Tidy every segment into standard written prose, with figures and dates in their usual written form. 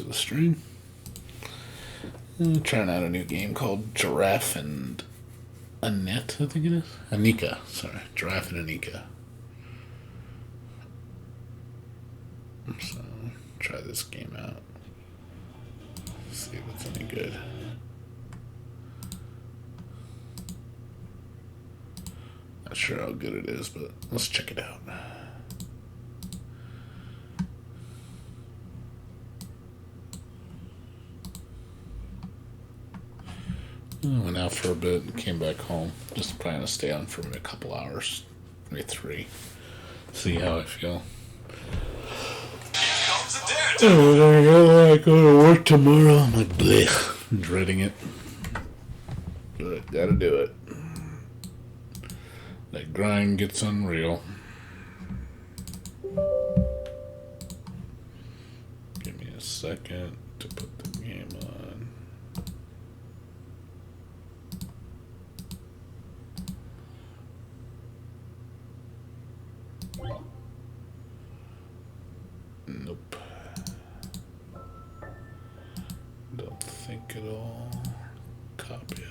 to the stream. I'm trying out a new game called Giraffe and Annette, I think it is. Annika, sorry. Giraffe and Annika. So, try this game out. See if it's any good. Not sure how good it is, but let's check it out. I went out for a bit and came back home. Just planning to stay on for maybe a couple hours, maybe 3. See how I feel. I go to work tomorrow. I'm like, blech, dreading it. But gotta do it. That grind gets unreal. Give me a second to put the game on. Nope. Don't think at all. Copy it.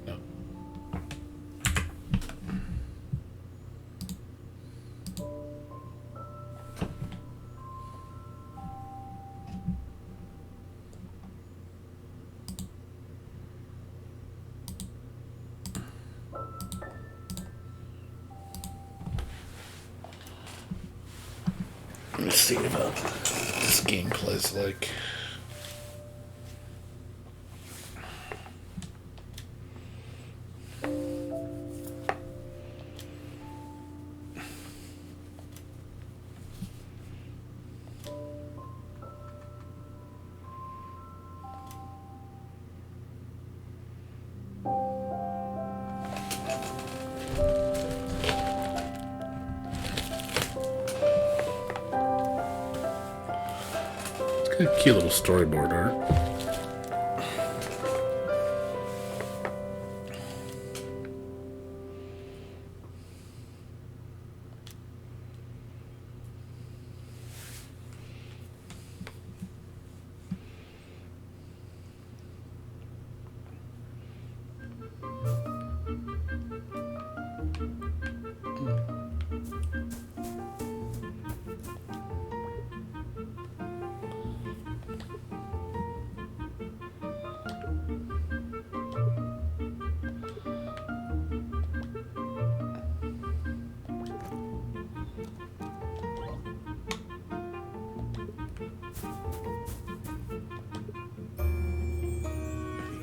Nope. Let's see what this game plays like. Got cute little storyboard art.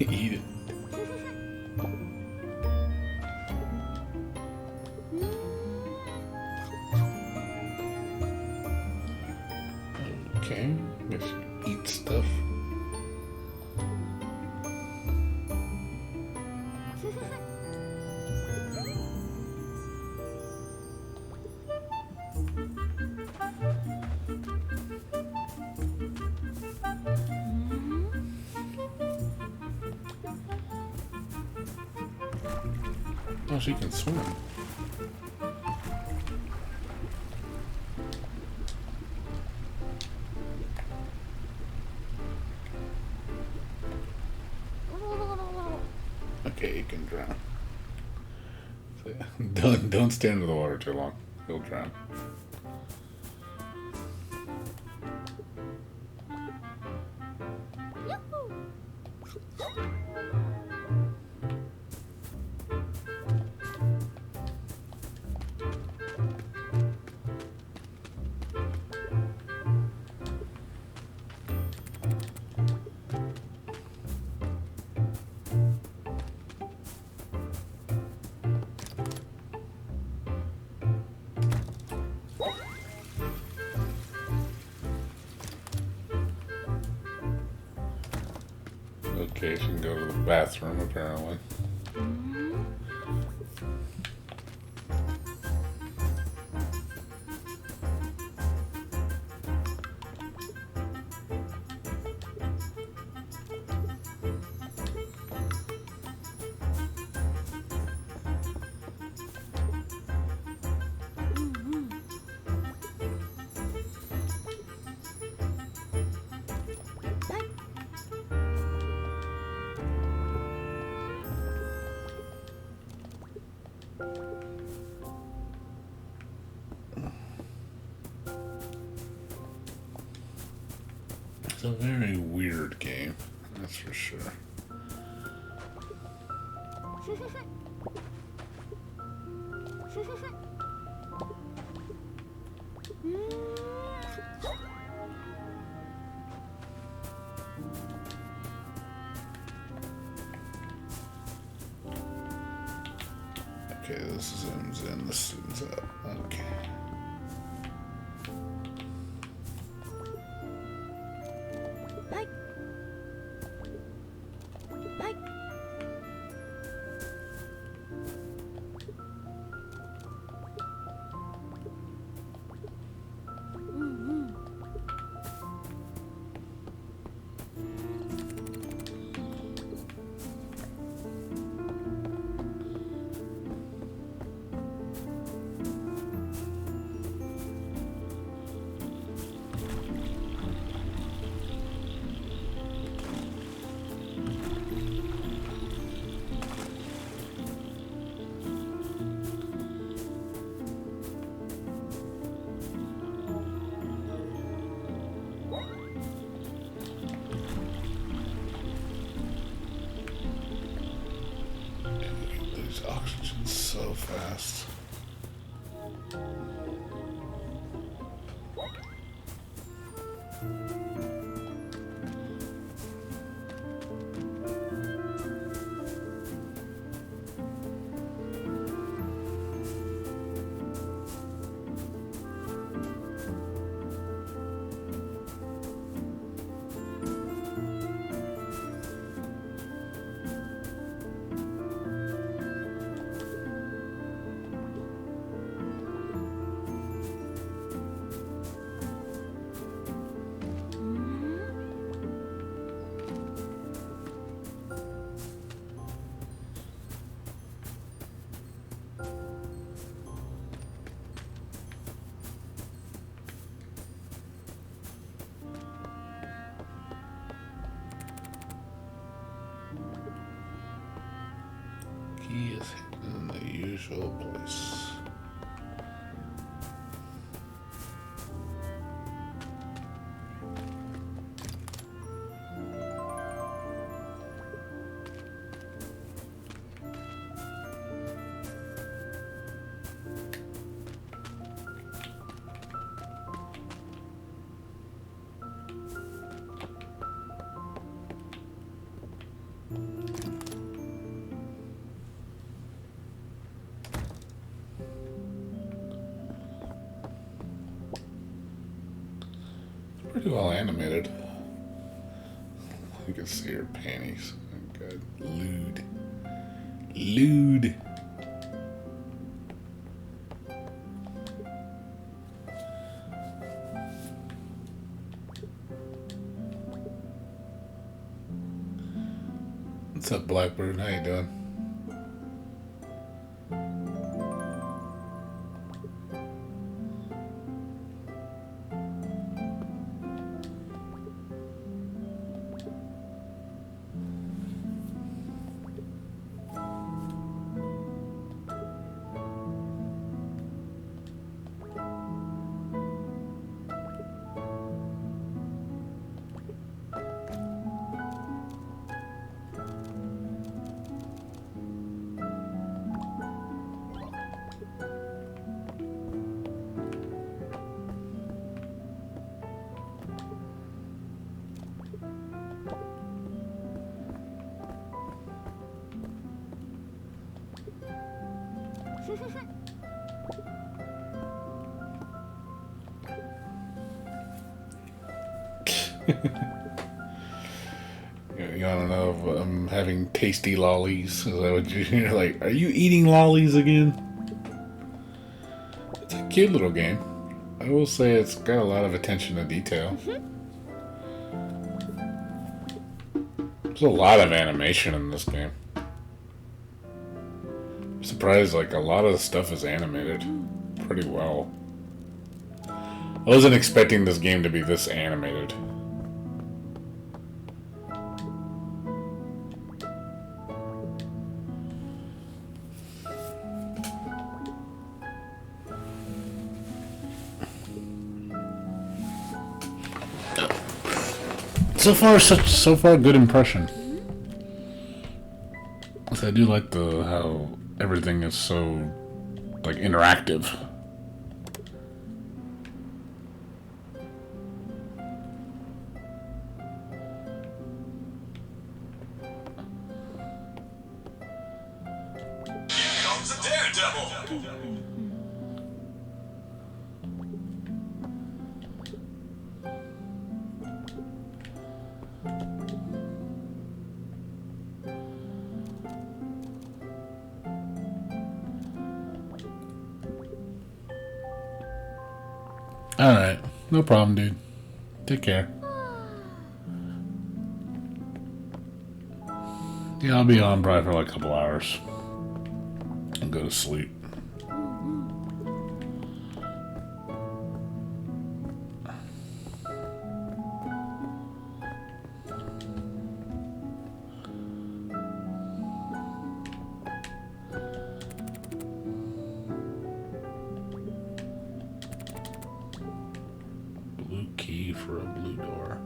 Eat it. Okay, just eat stuff. Oh, she can swim. Okay, you can drown. So, yeah, don't stand in the water too long. You'll drown. Okay, she can go to the bathroom apparently. It's a very weird game, that's for sure. Okay, this zooms in, this zooms out. Okay. Oxygen so fast. Key is hidden in the usual place. Pretty well animated. You can see her panties. Oh, God. Lewd. Lewd. What's up, Blackbird? How you doing? You want to know if I'm having tasty lollies? Is that what you're like? Are you eating lollies again? It's a cute little game. I will say it's got a lot of attention to detail. There's a lot of animation in this game. I'm surprised, like, a lot of the stuff is animated pretty well. I wasn't expecting this game to be this animated. So far, good impression. I do like how everything is so like interactive. Here comes a daredevil. Alright, no problem, dude. Take care. Yeah, I'll be on probably for like a couple hours. And go to sleep. Blue key for a blue door.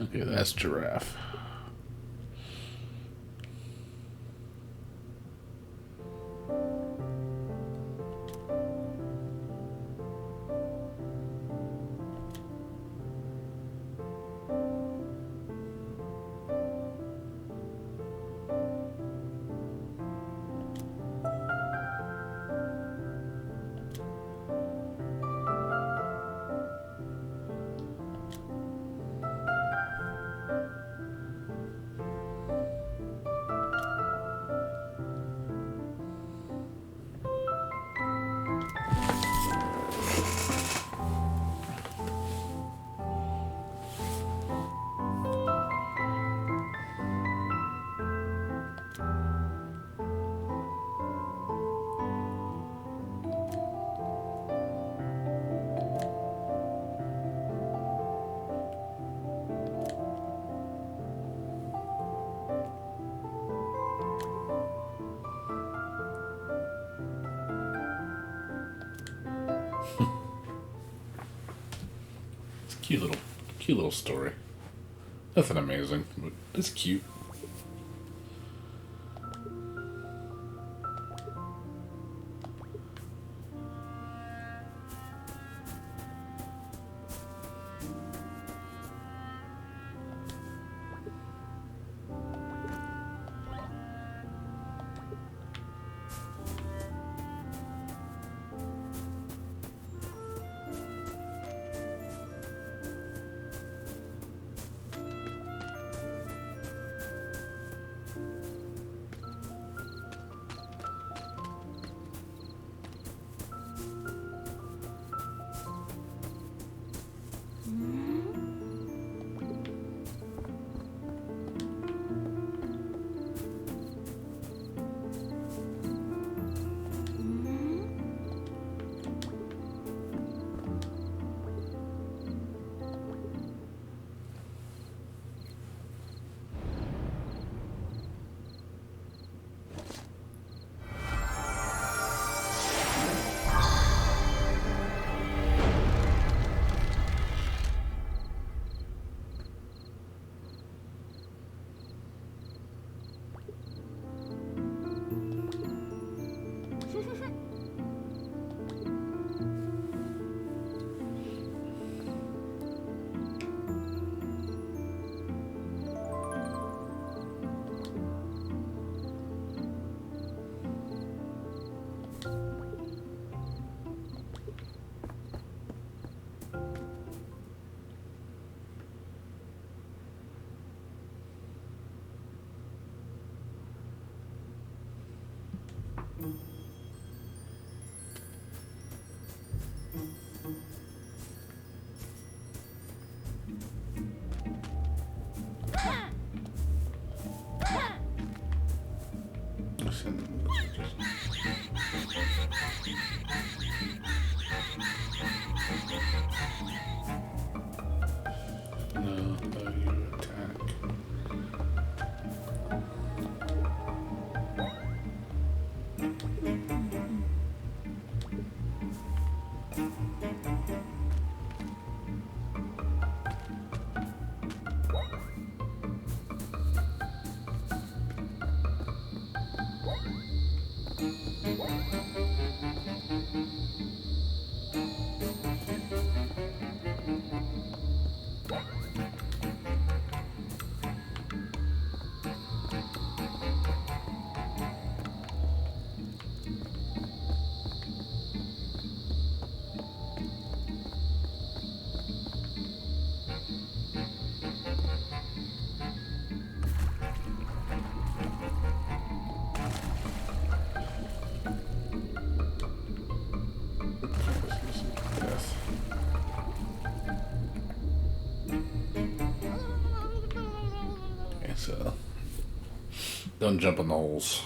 Okay, that's Giraffe. It's a cute little story. Nothing amazing, but it's cute. and no, you attack. Yes. Okay, so don't jump in the holes.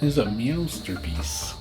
There's a meowster piece.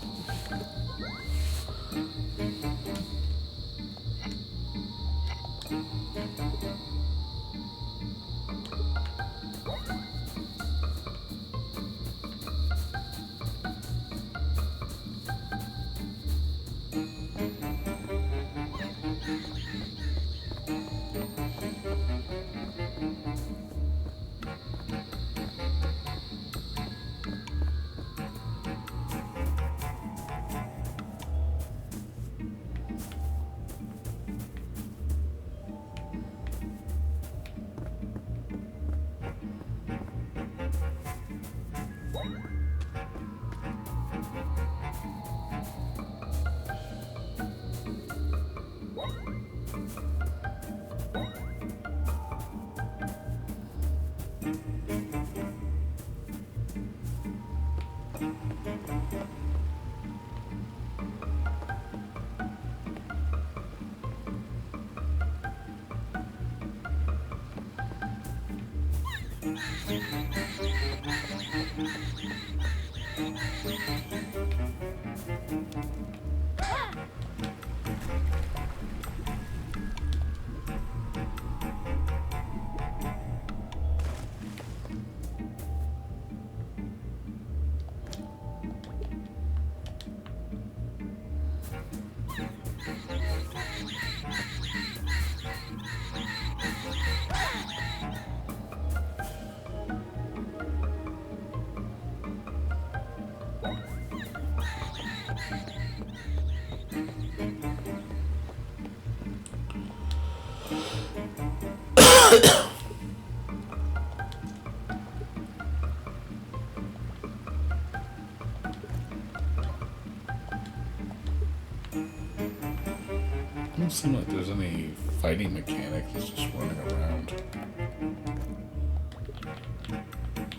Doesn't seem like there's any fighting mechanics. It's just running around.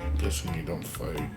I'm guessing you don't fight.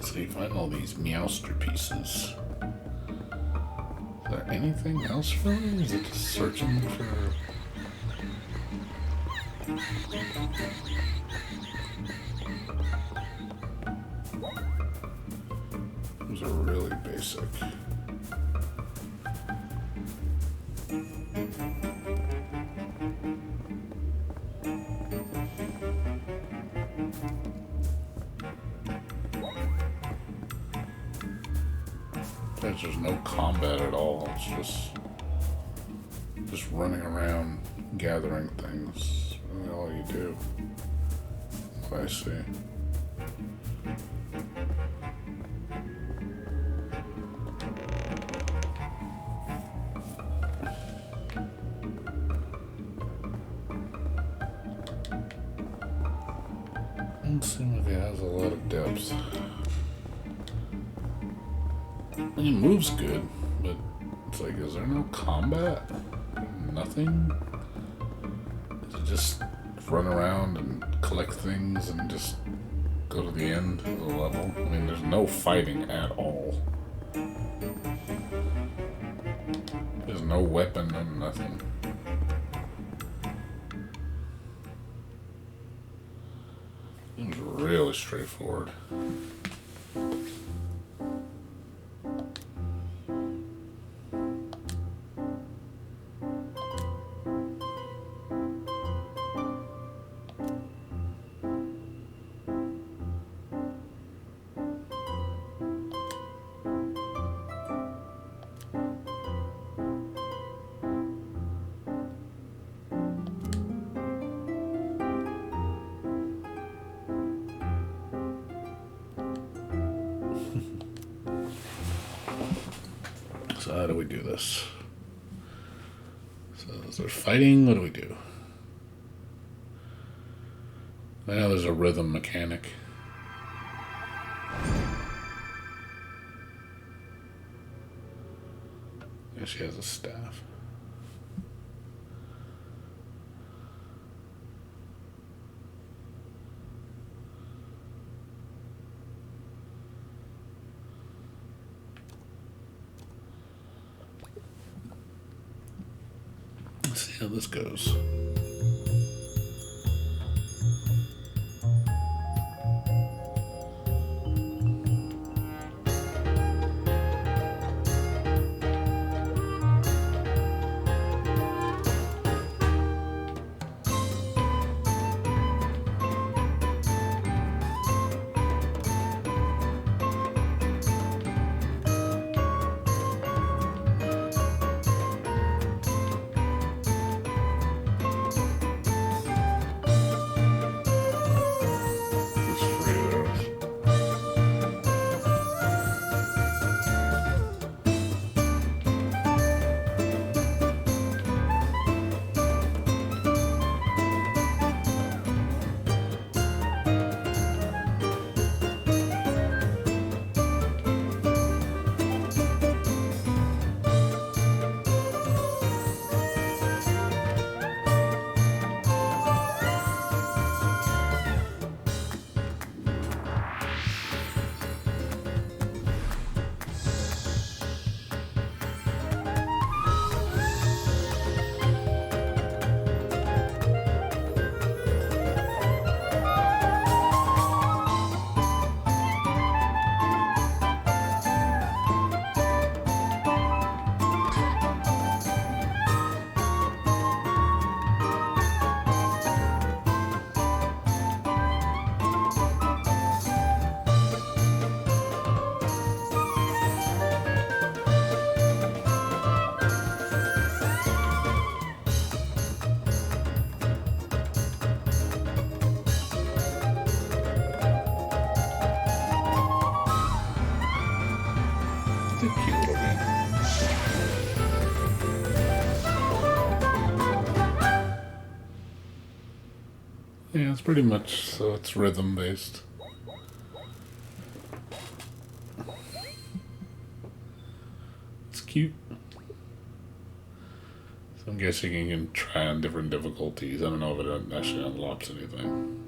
So you find all these Meowster pieces. Is there anything else for them? Is it just searching for... Those are really basic. There's no combat at all. It's just running around gathering things. That's all you do. What I see. Doesn't seem like it has a lot of depth. It moves good, but it's like, is there no combat? Nothing? Is it just run around and collect things and just go to the end of the level? I mean, there's no fighting at all. There's no weapon and nothing. It's really straightforward. So how do we do this? So is there fighting? What do we do? I know there's a rhythm mechanic. Yeah, she has a staff. Let's see how this goes. Yeah, it's pretty much so it's rhythm based. It's cute. So I'm guessing you can try on different difficulties. I don't know if it actually unlocks anything.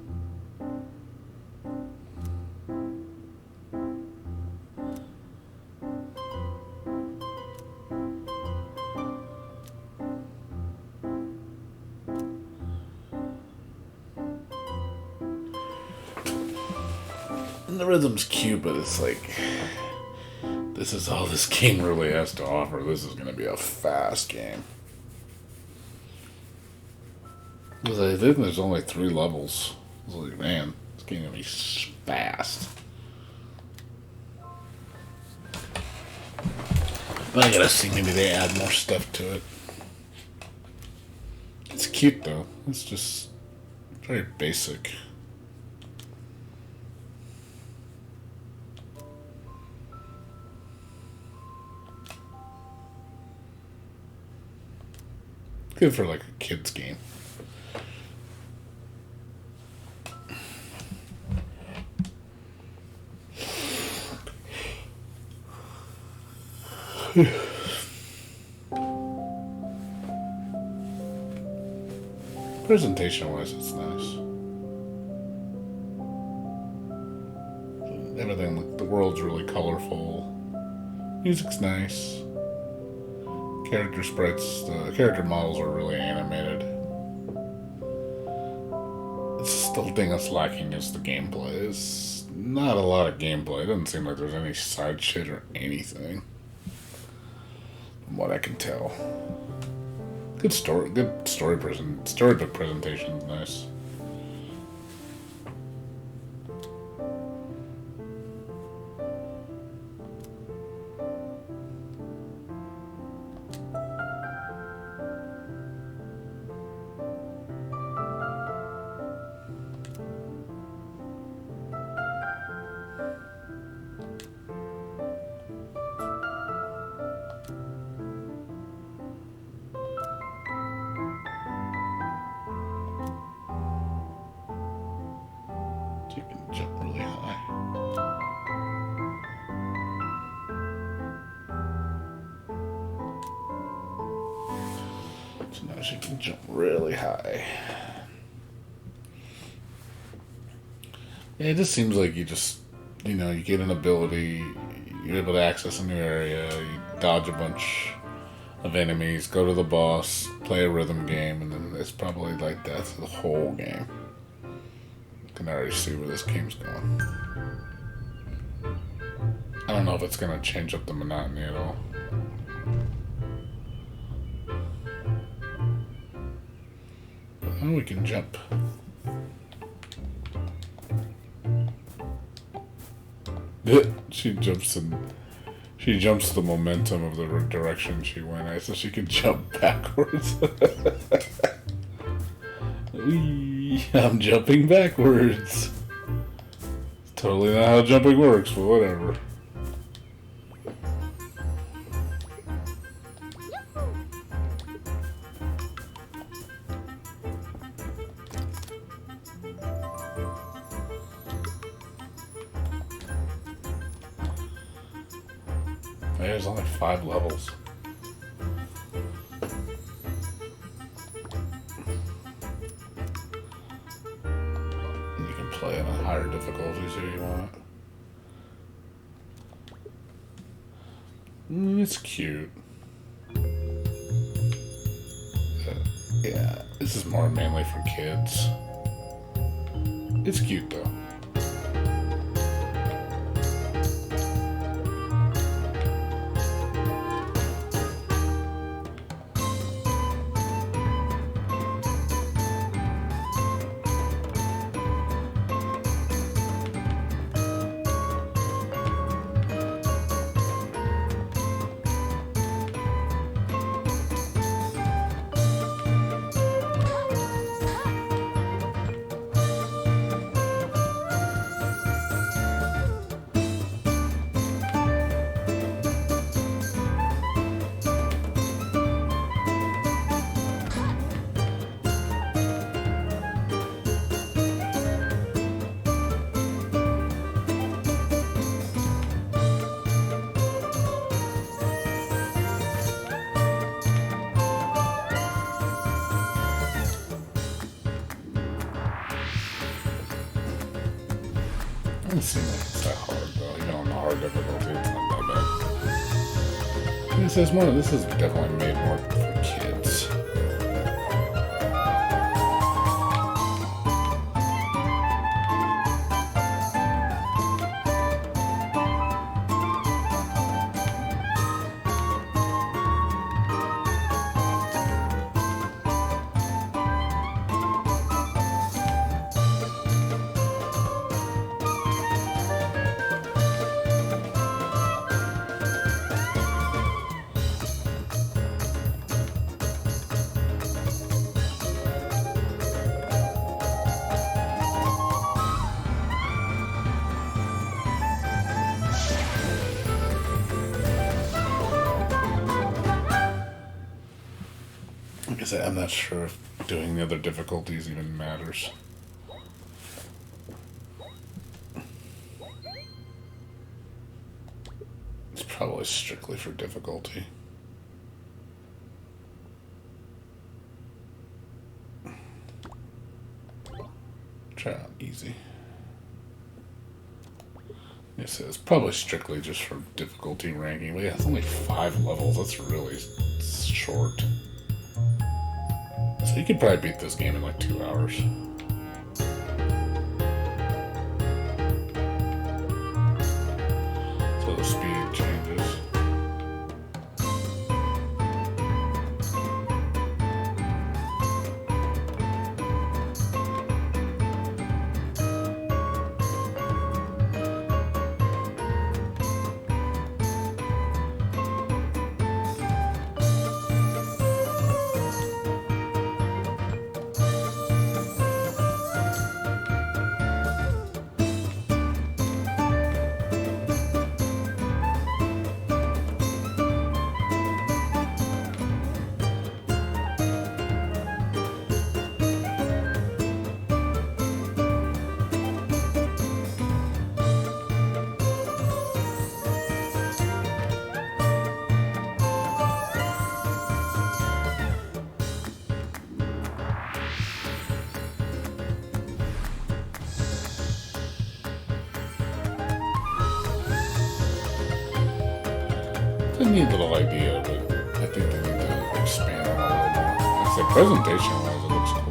And the rhythm's cute, but it's like, this is all this game really has to offer. This is going to be a fast game. Because I think there's only 3 levels. I was like, man, this game going to be fast. But I gotta see, maybe they add more stuff to it. It's cute though. It's just very basic. Good for like a kid's game. Presentation wise, it's nice. Everything, the world's really colorful. Music's nice. Character sprites, the character models are really animated. It's the thing that's lacking is the gameplay. It's not a lot of gameplay. It doesn't seem like there's any side shit or anything. From what I can tell. Good storybook presentation is nice. You can jump really high. So now she can jump really high. Yeah, it just seems like you get an ability, you're able to access a new area, you dodge a bunch of enemies, go to the boss, play a rhythm game, and then it's probably like that's the whole game. I can already see where this game's going. I don't know if it's gonna change up the monotony at all. But now we can jump. She jumps the momentum of the direction she went at, so she can jump backwards. Whee, I'm jumping backwards. Totally not how jumping works, but whatever. There's only 5 levels. You can play on a higher difficulties if you want. It's cute. Yeah, this is more mainly for kids. It's cute though. Doesn't seem like it's that hard though. Even on the hard difficulty, it's not that bad. It says more. This is definitely made more for kids. Like I said, I'm not sure if doing the other difficulties even matters. It's probably strictly for difficulty. Try out easy. Yes, it's probably strictly just for difficulty ranking. But yeah, it's only 5 levels. That's really short. So you could probably beat this game in like 2 hours. So the speed changes. It's a neat little idea, but I think they need to expand on it a little more. Like I said, presentation-wise, it looks cool.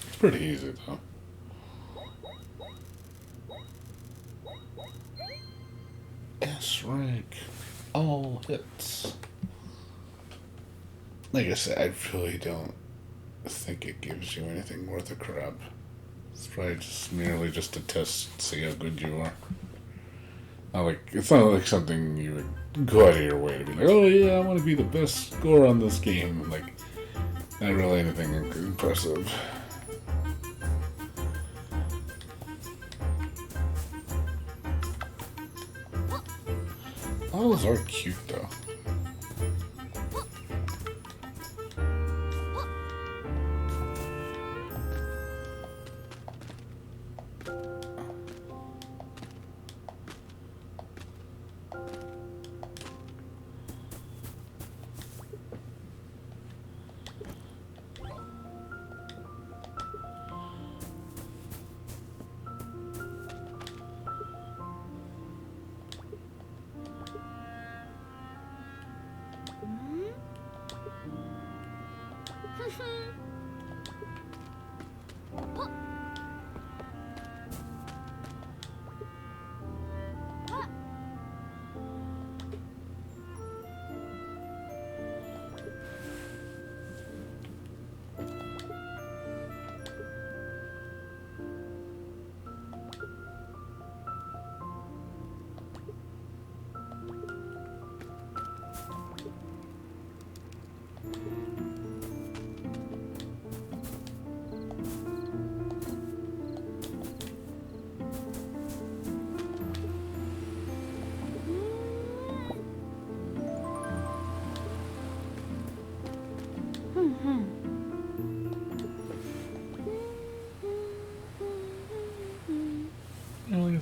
It's pretty easy, though. S rank. All hits. Like I said, I really don't think it gives you anything worth a crap. It's probably just merely just to test, see how good you are. It's not like something you would go out of your way to be like, oh yeah, I want to be the best score on this game. Like, not really anything impressive. Owls are cute though.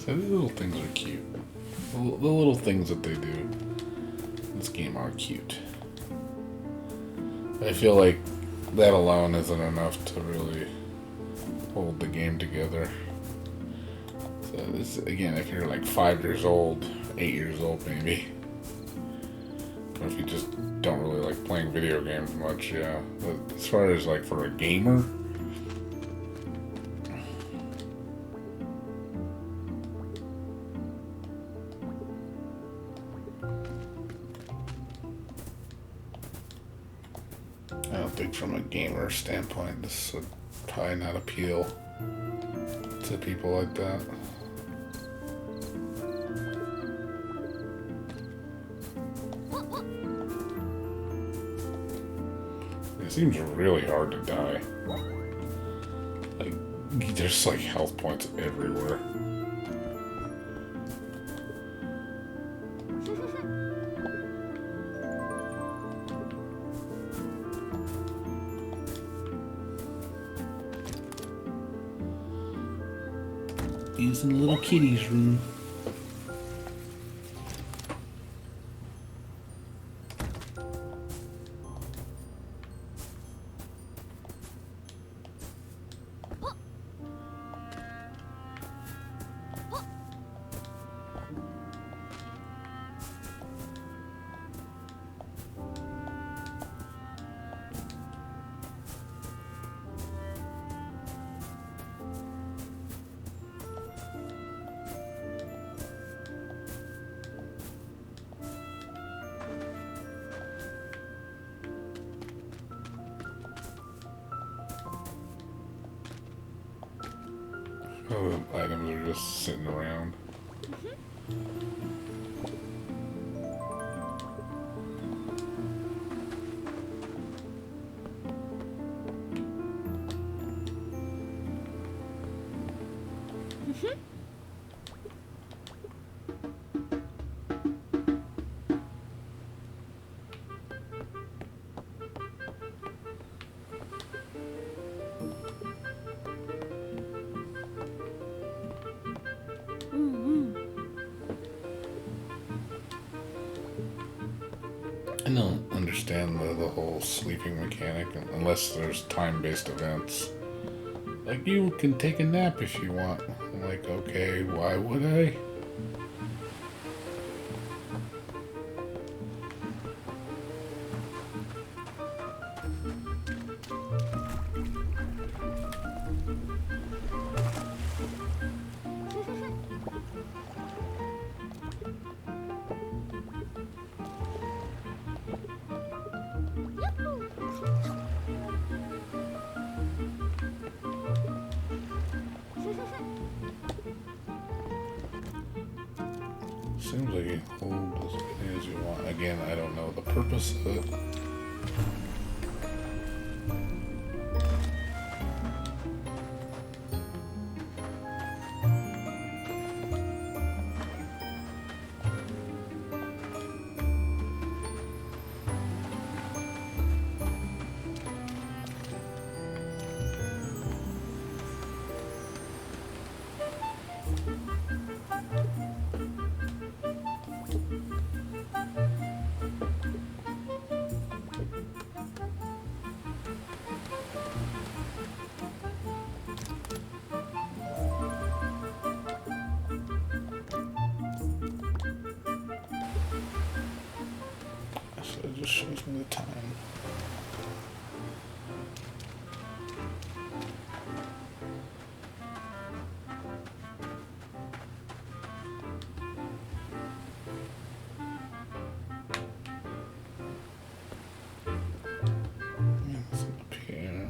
So these little things are cute. The little things that they do in this game are cute. I feel like that alone isn't enough to really hold the game together. So this, again, if you're like 5 years old, 8 years old maybe, or if you just don't really like playing video games much, yeah. But as far as like for a gamer, I don't think from a gamer standpoint this would probably not appeal to people like that. It seems really hard to die. Like, there's like health points everywhere. Using the little kitty's room. All the items are just sitting around. I don't understand the whole sleeping mechanic unless there's time-based events. Like, you can take a nap if you want. I'm like, okay, why would I? Seems like you hold as many as you want. Again, I don't know the purpose of it. So it just shows me the time. It's up here.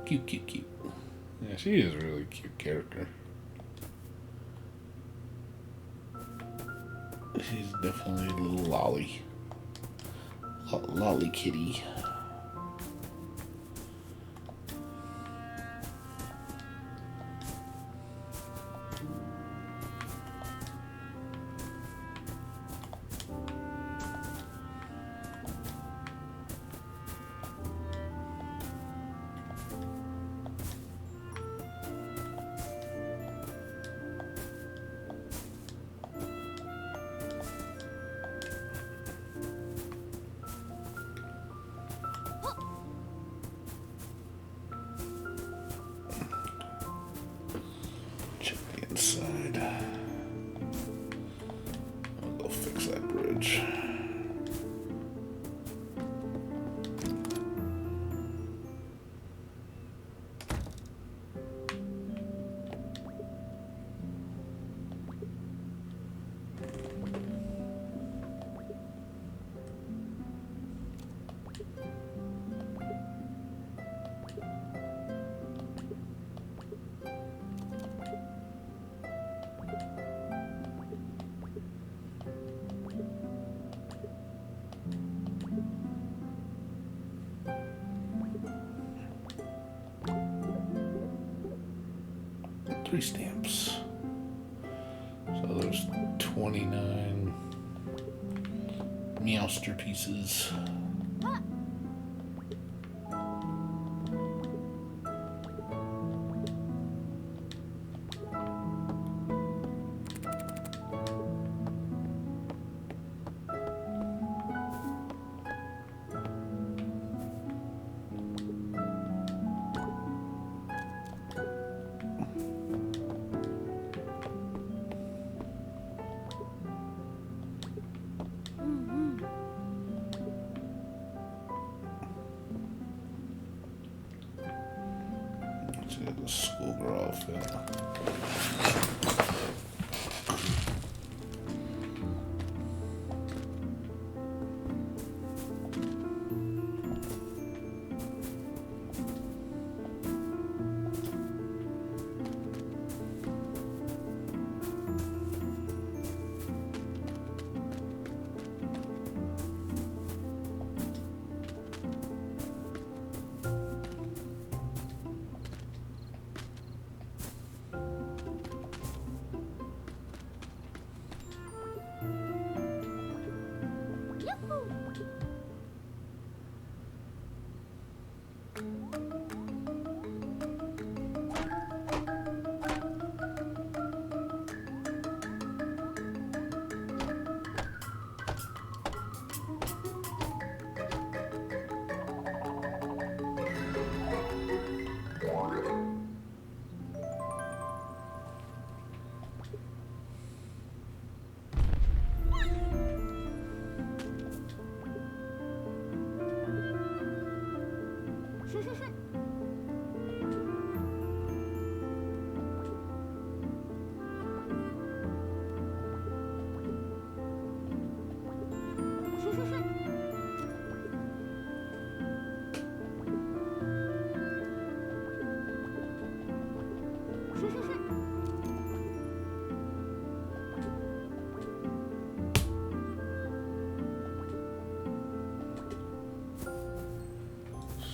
Cute, cute, cute. Yeah, she is a really cute character. She's definitely a little lolly. Lolly kitty. Check the inside. I'll go fix that bridge. Three stamps. So there's 29 Meowster pieces. The schoolgirl outfit.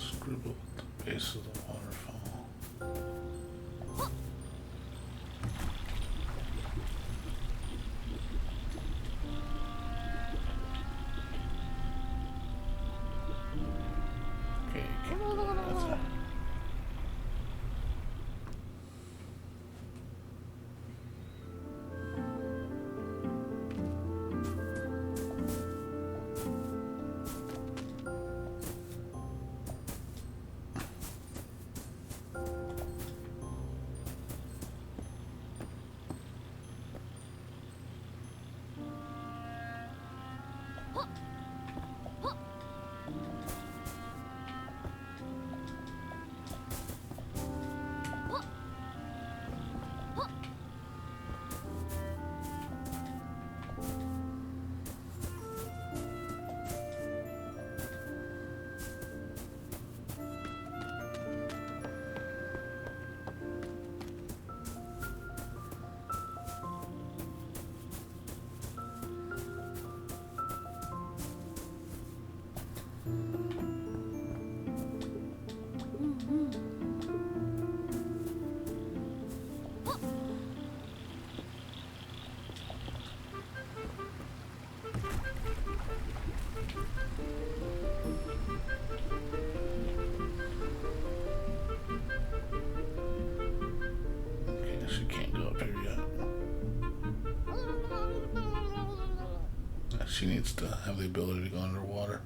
Scribble at the base of the waterfall. Okay, come on. she needs to have the ability to go underwater.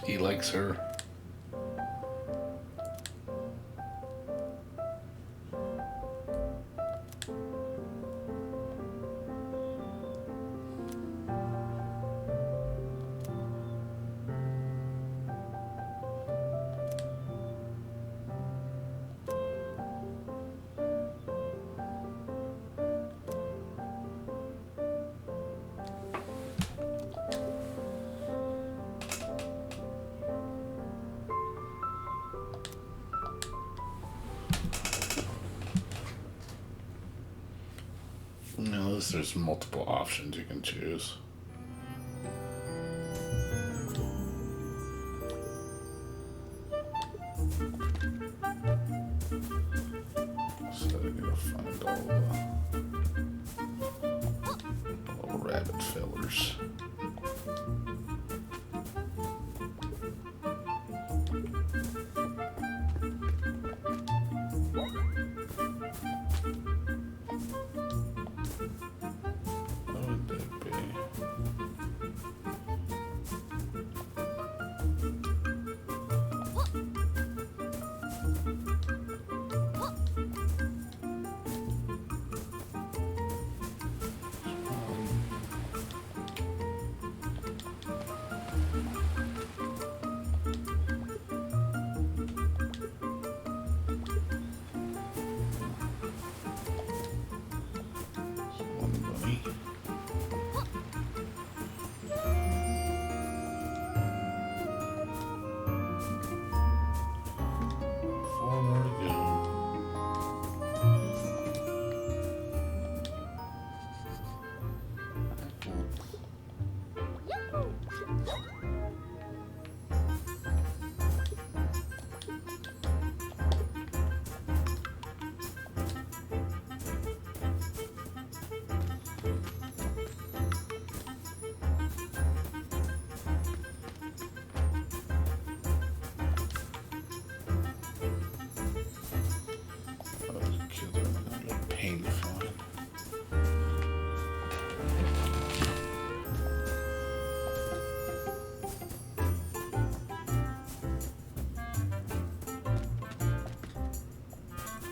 He likes her. Notice there's multiple options you can choose. So I gotta find all the little rabbit fillers.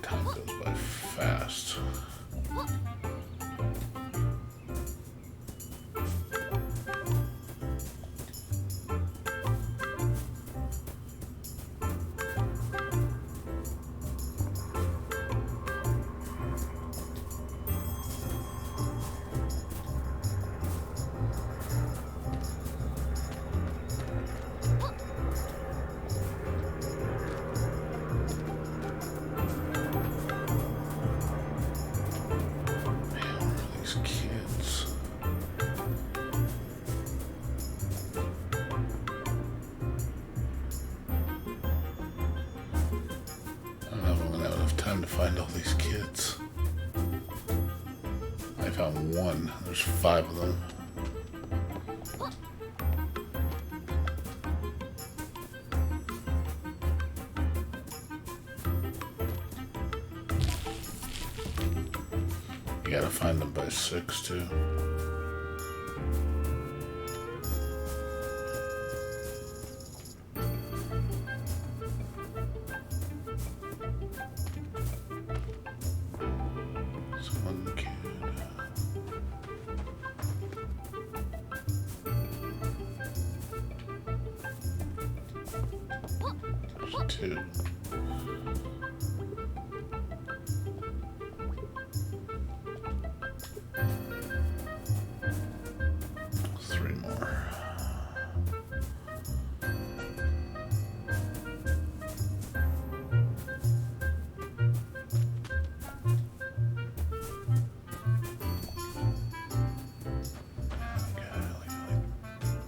Time goes by fast. time to find all these kids. I found one. There's 5 of them. You gotta find them by 6 too. Someone kid. There's 2.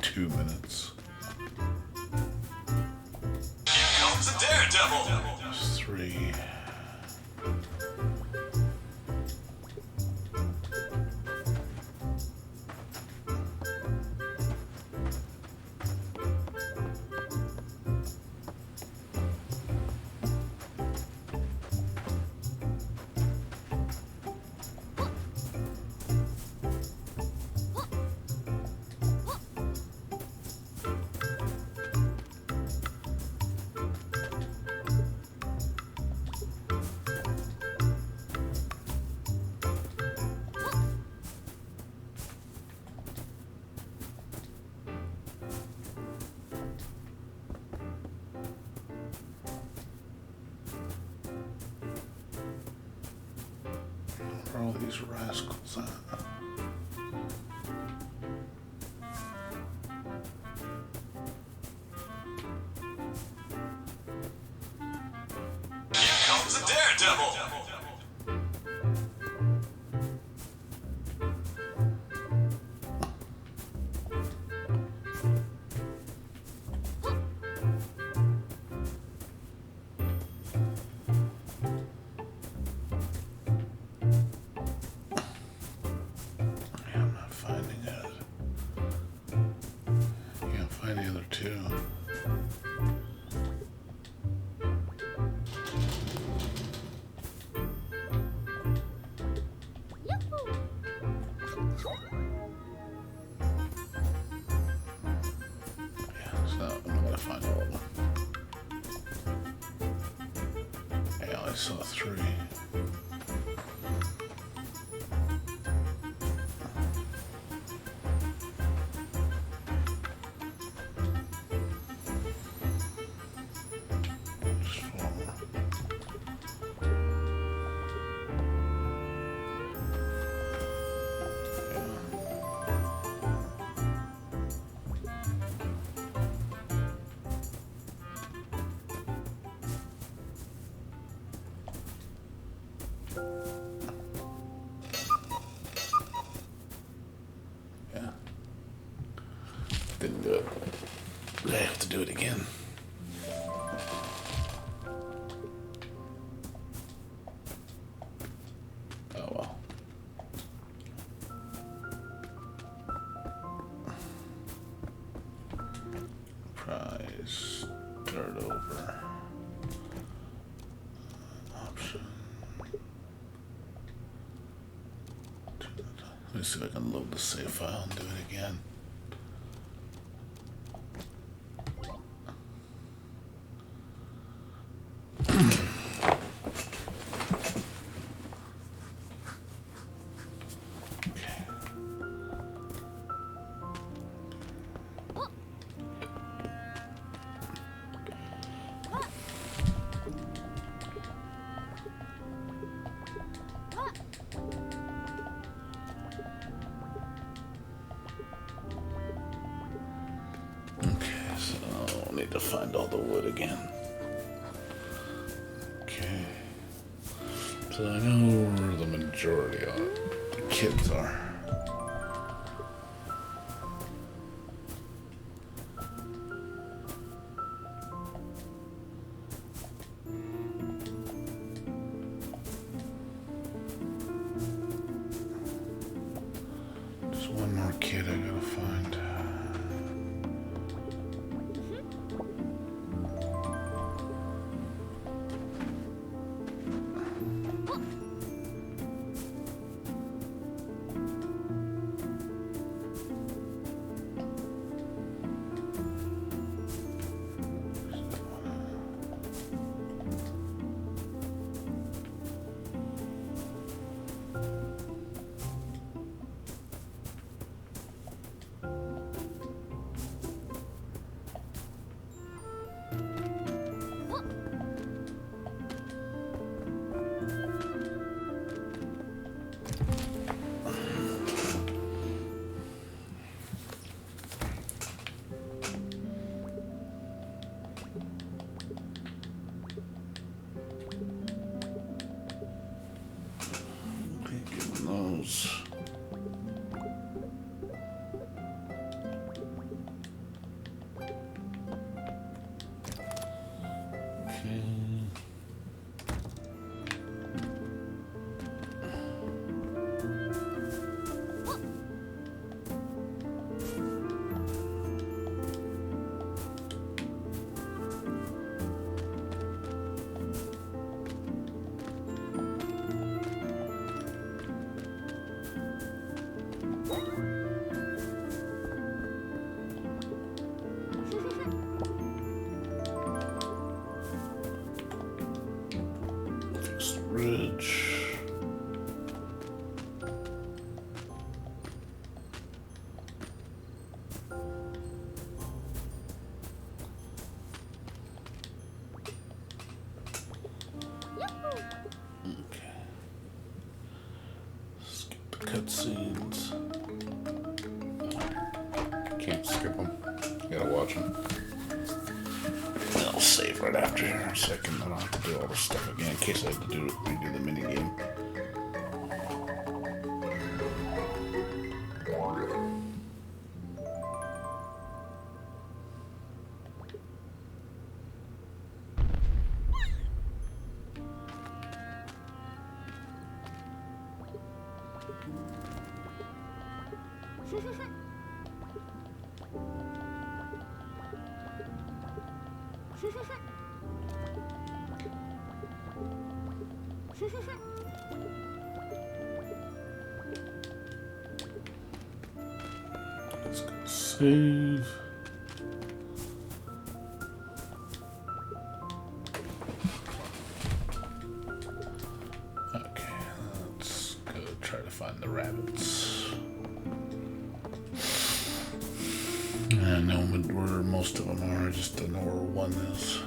Two minutes. Here comes a daredevil. There's 3. Where are all these rascals at? Here comes a daredevil. I'm not finding it. Can't find the other 2. So I'm gonna find all of them. Yeah, I saw 3. There's 4. Yeah. Didn't do it. I have to do it again. Oh well. Prize. Start over. Option. Let me see if I can load the save file and do it again. Okay, so I'll need to find all the wood again. Okay. So I know where the majority of the kids are. kid I gotta find. Ridge. Okay. Skip the cutscenes. Can't skip them. Gotta watch them. I'll save right after here in a second. I don't have to do all this stuff again in case I have to redo the minigame. Let's go save. Okay, let's go try to find the rabbits. I know where most of them are, I just don't know where one is.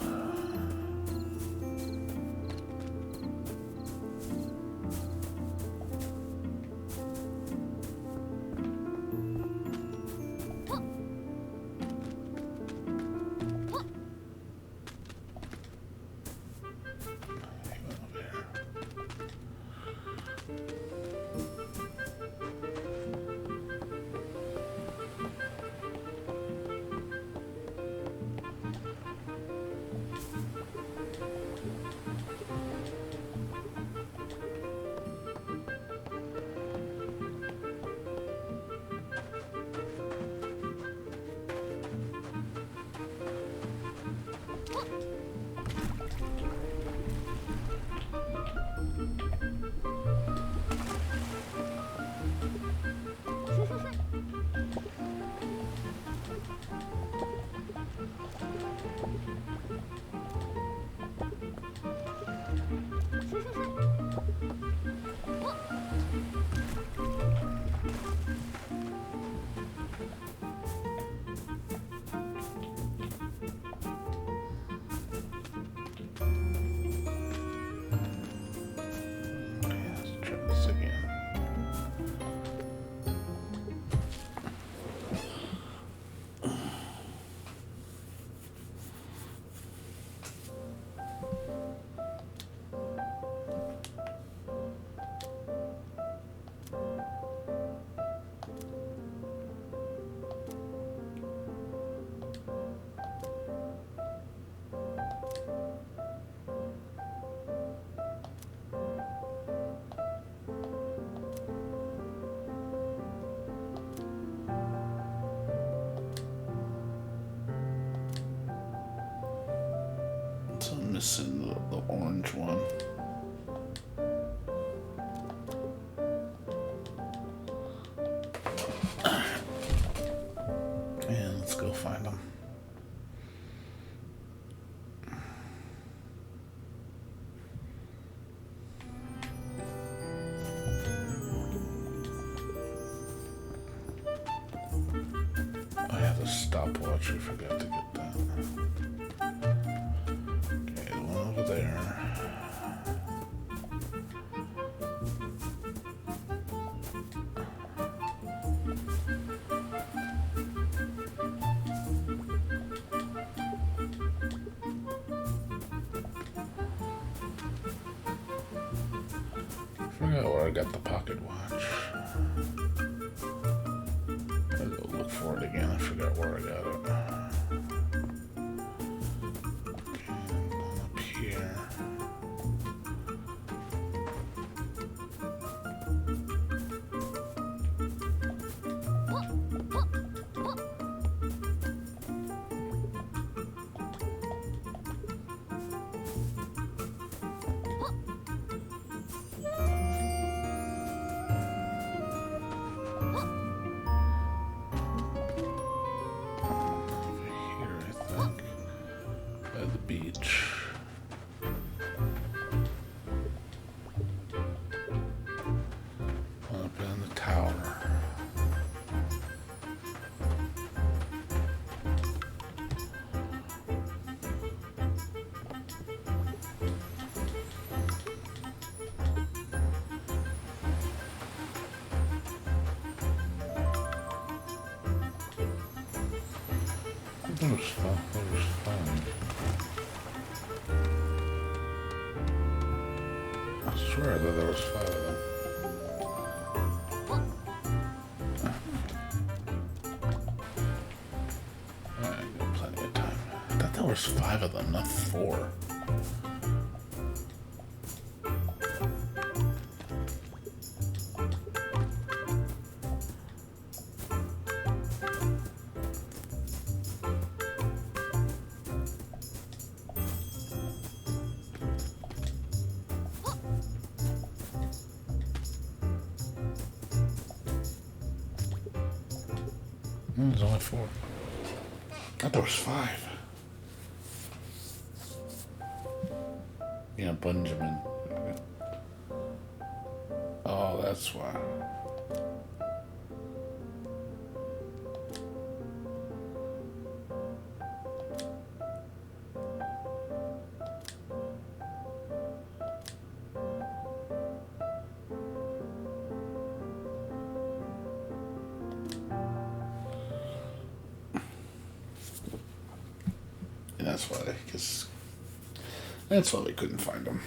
this in the orange one. And let's go find them. I have a stopwatch, I forgot to get that. Okay, the one over there. I forgot where I got the pocket watch. I'll go look for it again. I forgot where I got it. Okay, I'm going up here. Here, I think, by the beach. One up in the tower. That was fun. That was fun. I swear that there was 5 of them. I got plenty of time. I thought there was 5 of them, not 4. There's only 4. I thought there was 5. Yeah, Benjamin. Oh, that's why. And that's why, because that's why we couldn't find them.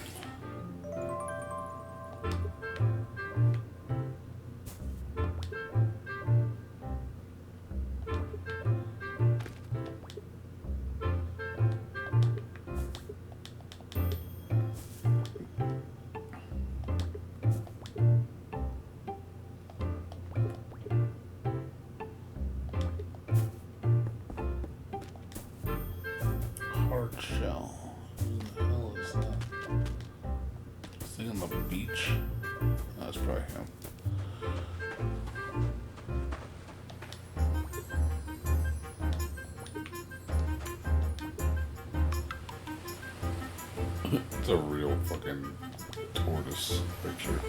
Hard shell. What the hell is that? This thing on the beach? Oh, that's probably him. It's a real fucking tortoise picture.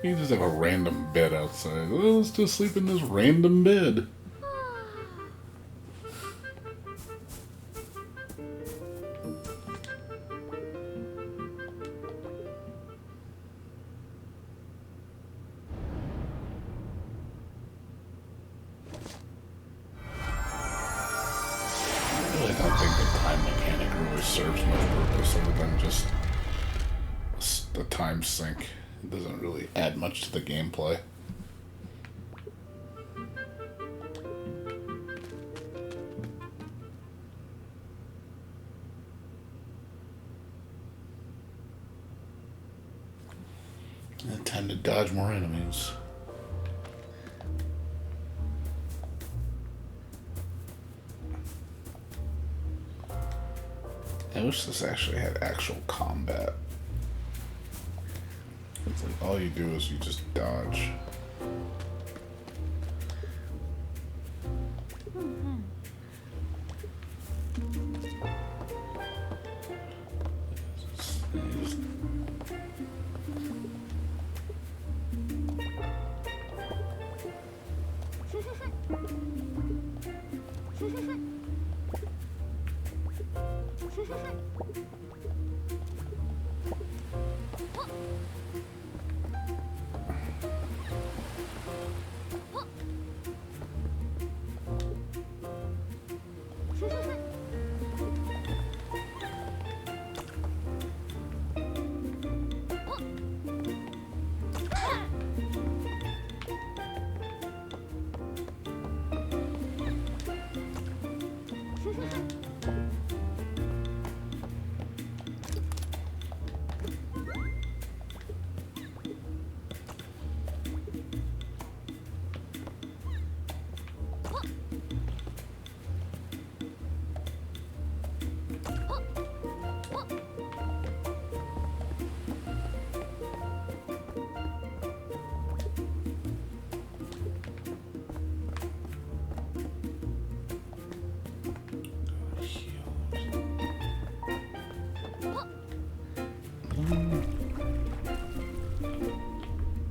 You just have a random bed outside. Well, let's just sleep in this random bed. I really don't think the time mechanic really serves much purpose other than just the time sink. It doesn't really add much to the gameplay. And time to dodge more enemies. I wish this actually had actual combat. It's like all you do is you just dodge.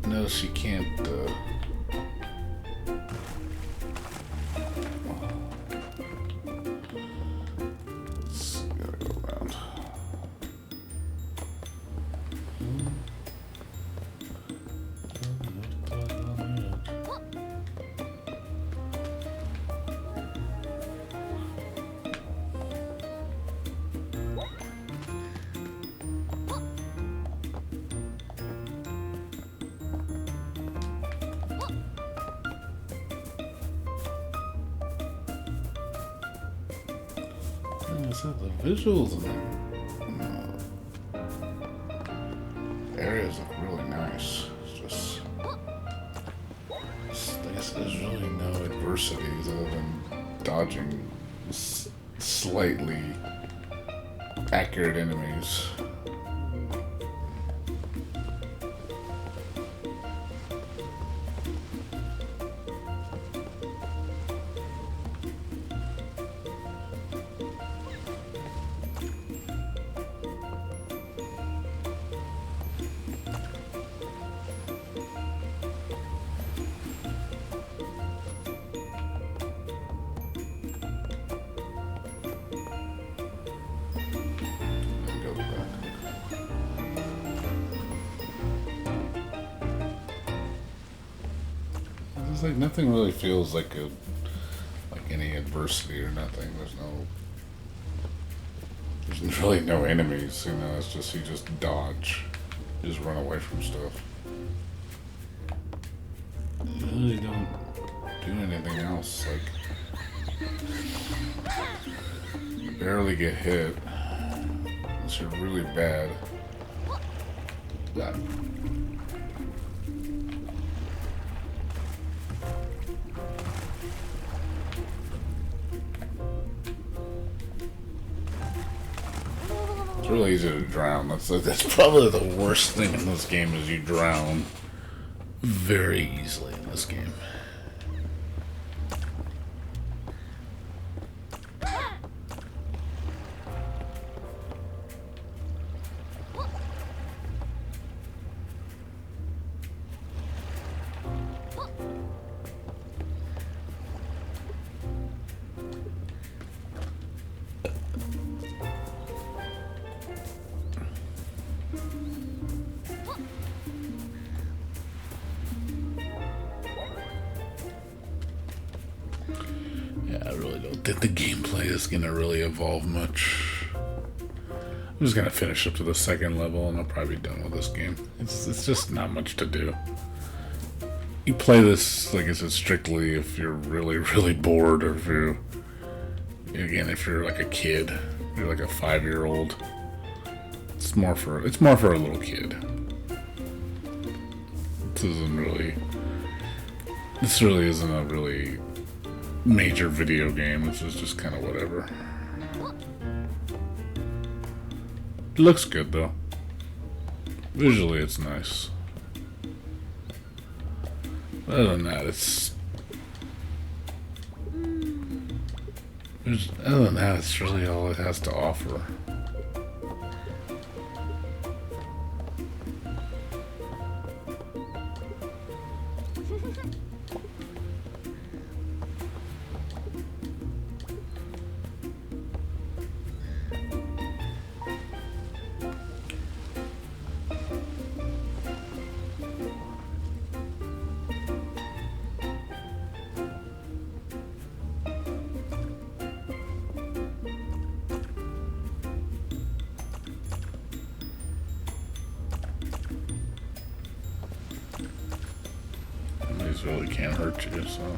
Notice you can't, gotta go around. So the visuals and the areas look really nice. It's just, I guess there's really no adversities other than dodging slightly accurate enemies. It's like nothing really feels like any adversity or nothing. There's really no enemies, you know. It's just you just dodge, you just run away from stuff. You really don't do anything else. Like you barely get hit unless you're really bad. That. It's really easy to drown. That's probably the worst thing in this game is you drown very easily in this game. Yeah, I really don't think the gameplay is gonna really evolve much. I'm just gonna finish up to the second level and I'll probably be done with this game. It's just not much to do. You play this, like I said, strictly if you're really, really bored, or if you're, again, if you're like a kid, you're like a 5-year-old. It's more for a little kid. This really isn't a really major video game. This is just kind of whatever. It looks good though. Visually, it's nice. Other than that, it's really all it has to offer. These really can't hurt you, so.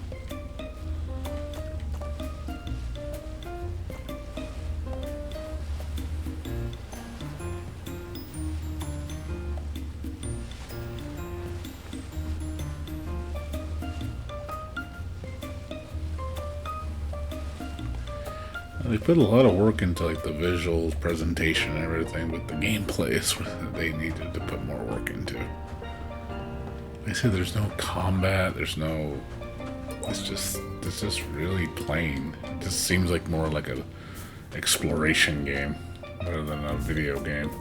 They put a lot of work into like the visuals, presentation, and everything, but the gameplay is what they needed to put more work into. They said there's no combat, it's just really plain. It just seems like more like a exploration game rather than a video game.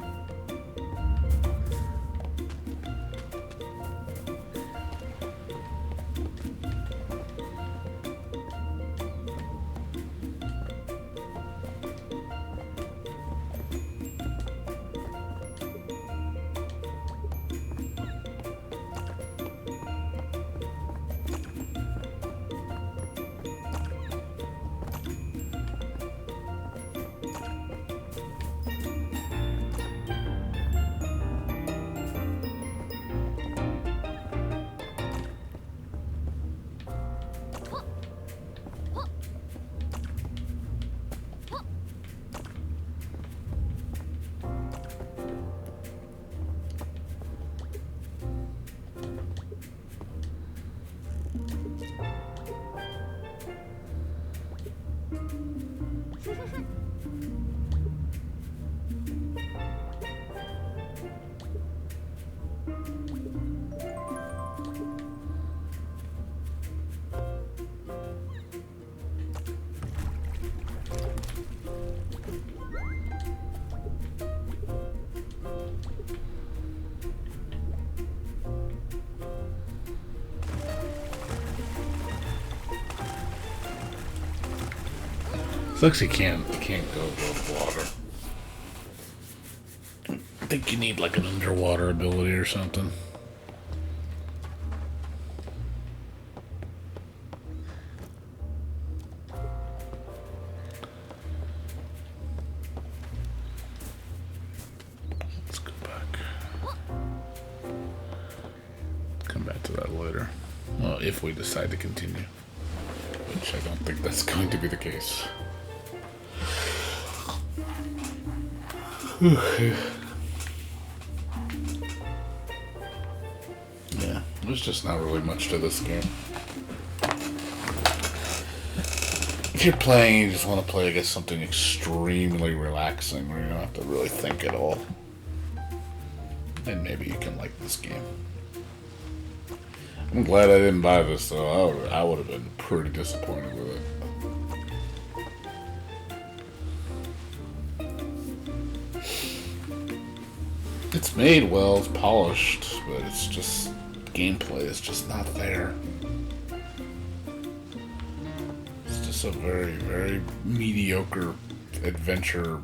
Sucks you can't go above water. I think you need like an underwater ability or something. Let's go back. Come back to that later. Well, if we decide to continue. Which I don't think that's going to be the case. Yeah, there's just not really much to this game. If you're playing, you just want to play, I guess, something extremely relaxing where you don't have to really think at all. And maybe you can like this game. I'm glad I didn't buy this, though. I would have been pretty disappointed with it. It's made well, it's polished, but it's just, gameplay is just not there. It's just a very, very mediocre adventure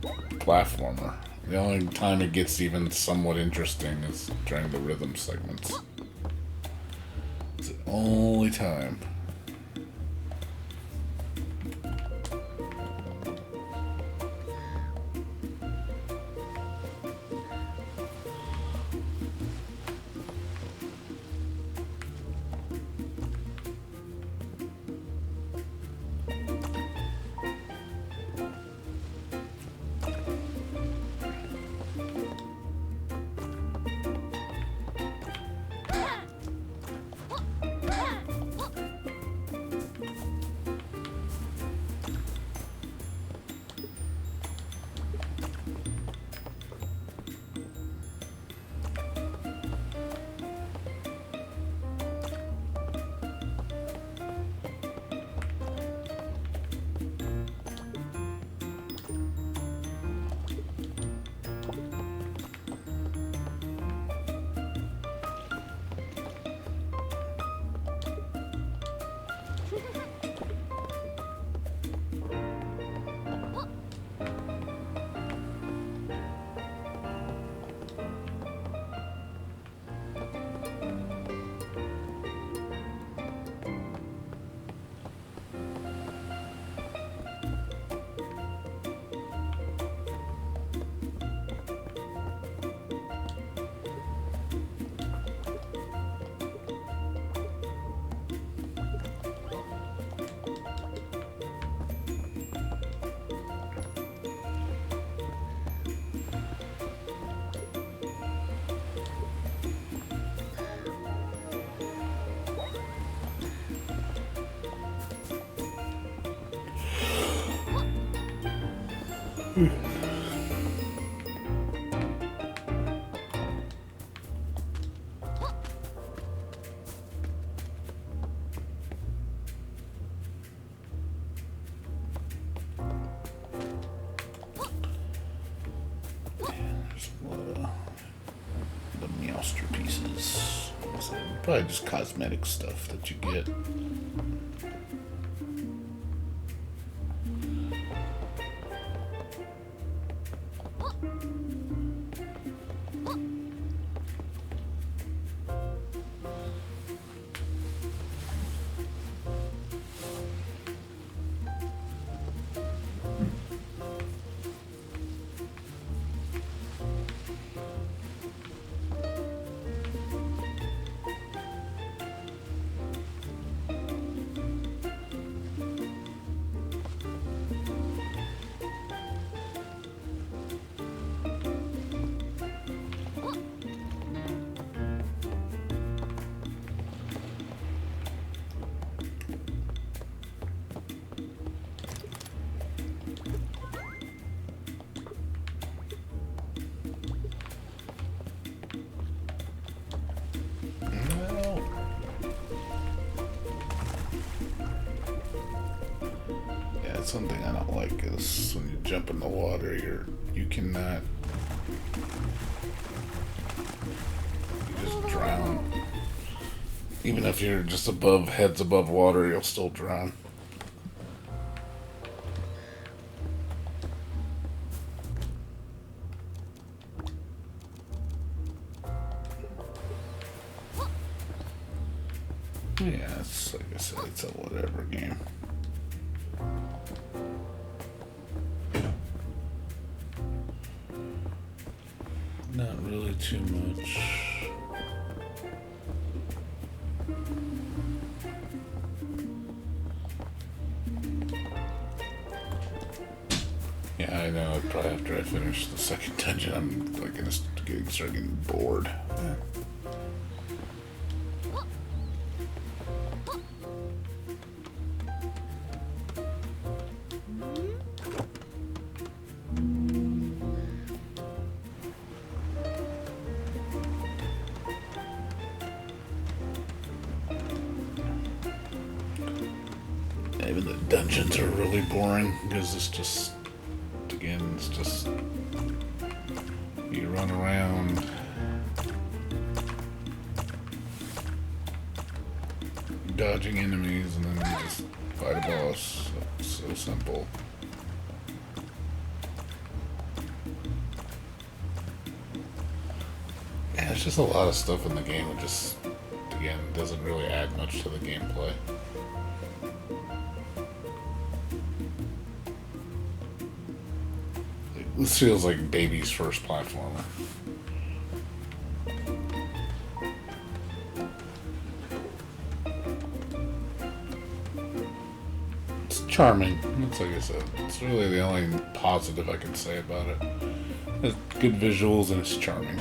platformer. The only time it gets even somewhat interesting is during the rhythm segments. It's the only time. The Meowster pieces. So probably just cosmetic stuff that you get. Something I don't like is when you jump in the water, you cannot. You just drown. Even if you're just heads above water, you'll still drown. Yeah, it's like I said, it's a whatever game. Not really too much. Yeah, I know. Probably after I finish the second dungeon, I'm like gonna start getting bored. Yeah. Even the dungeons are really boring because it's just, again, it's just you run around, dodging enemies, and then you just fight a boss. It's so simple. Yeah, it's just a lot of stuff in the game. It just, again, doesn't really add much to the gameplay. This feels like baby's first platformer. It's charming. It's like I said, it's really the only positive I can say about it. It's good visuals and it's charming.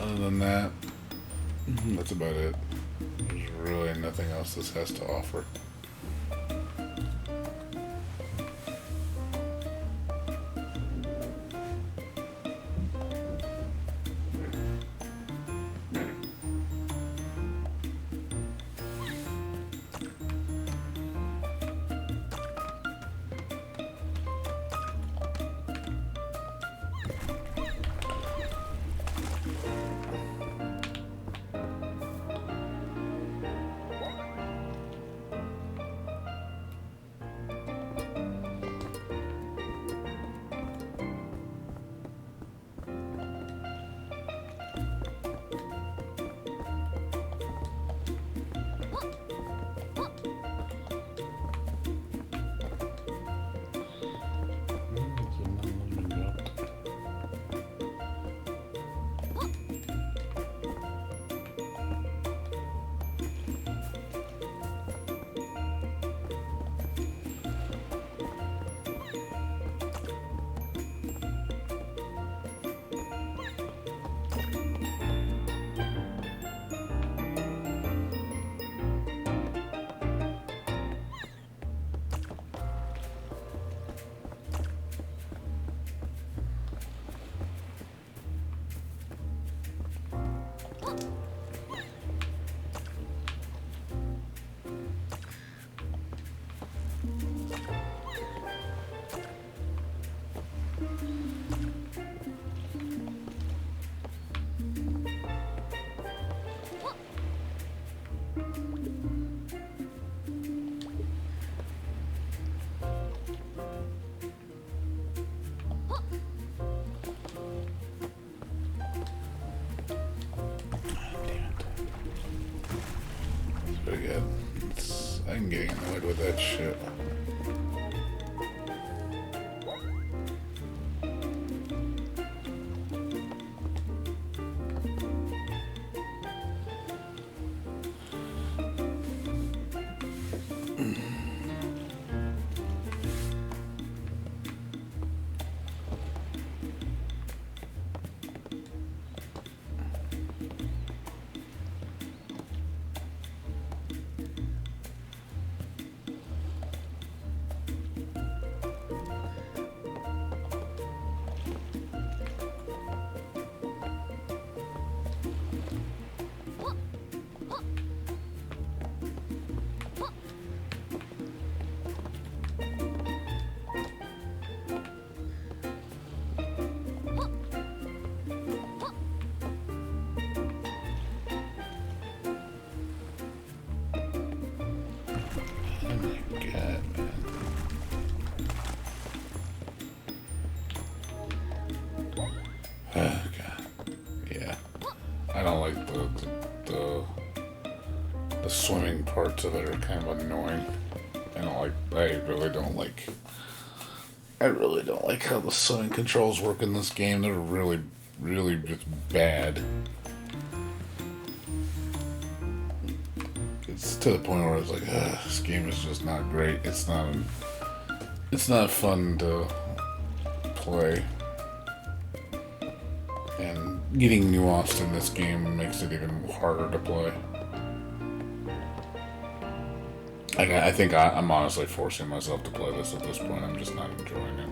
Other than that, that's about it. There's really nothing else this has to offer. I'm getting annoyed with that shit. I don't like the swimming parts of it are kind of annoying. I really don't like how the swimming controls work in this game. They're really, really just bad. It's to the point where it's like, this game is just not great. It's not fun to play. And getting nuanced in this game makes it even harder to play. I think I'm honestly forcing myself to play this at this point. I'm just not enjoying it.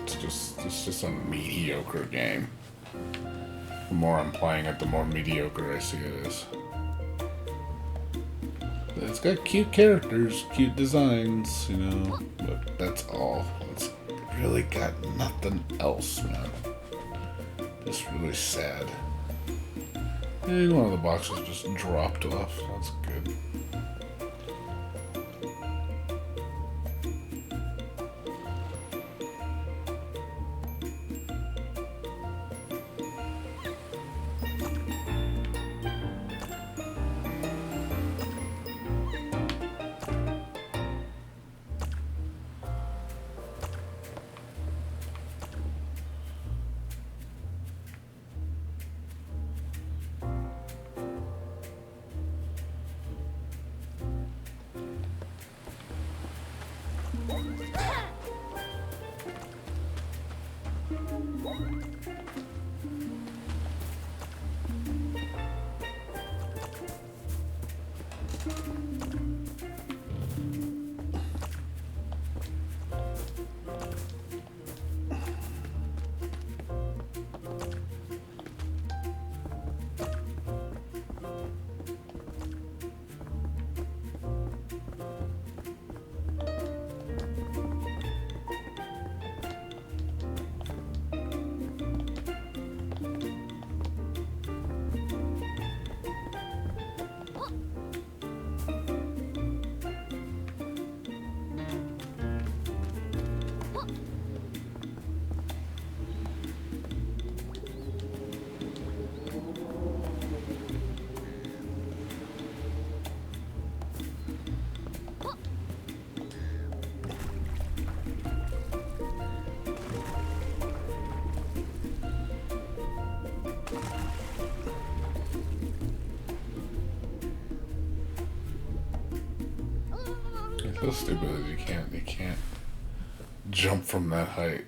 It's just a mediocre game. The more I'm playing it, the more mediocre I see it is. It's got cute characters, cute designs, but that's all. It's really got nothing else, man. Just really sad. And one of the boxes just dropped off. That's good. It's so stupid that you can't jump from that height.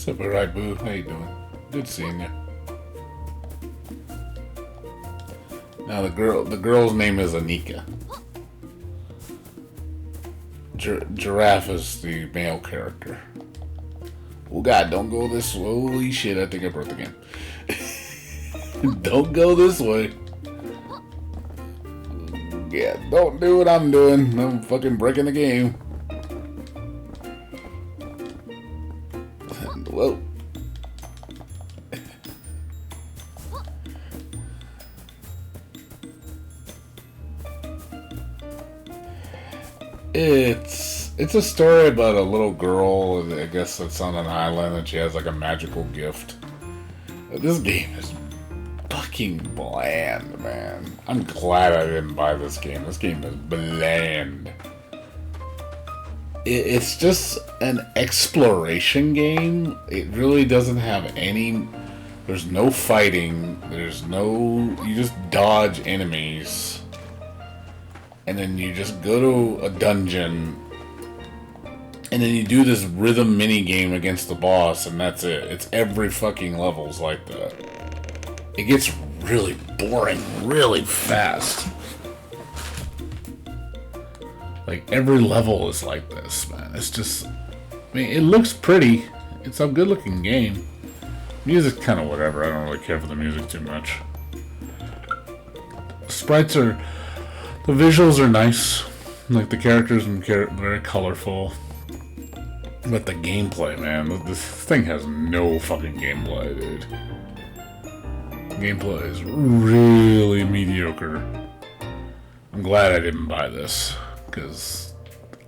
What's up, alright, boo? How you doing? Good seeing you. Now the girl's name is Annika. Giraffe is the male character. Oh God, don't go this way. Holy shit, I think I broke the game. Don't go this way. Yeah, don't do what I'm doing. I'm fucking breaking the game. Whoa. It's a story about a little girl, I guess it's on an island, and she has like a magical gift. This game is fucking bland, man. I'm glad I didn't buy this game. This game is bland. It's just an exploration game. It really doesn't have any... There's no fighting. There's no... You just dodge enemies. And then you just go to a dungeon, and then you do this rhythm mini game against the boss, and that's it. It's every fucking level's like that. It gets really boring really fast. Like, every level is like this, man. It's just... I mean, it looks pretty. It's a good-looking game. Music's kind of whatever. I don't really care for the music too much. Sprites are... The visuals are nice, like the characters are very colorful, but the gameplay, man, this thing has no fucking gameplay, dude. Gameplay is really mediocre. I'm glad I didn't buy this, because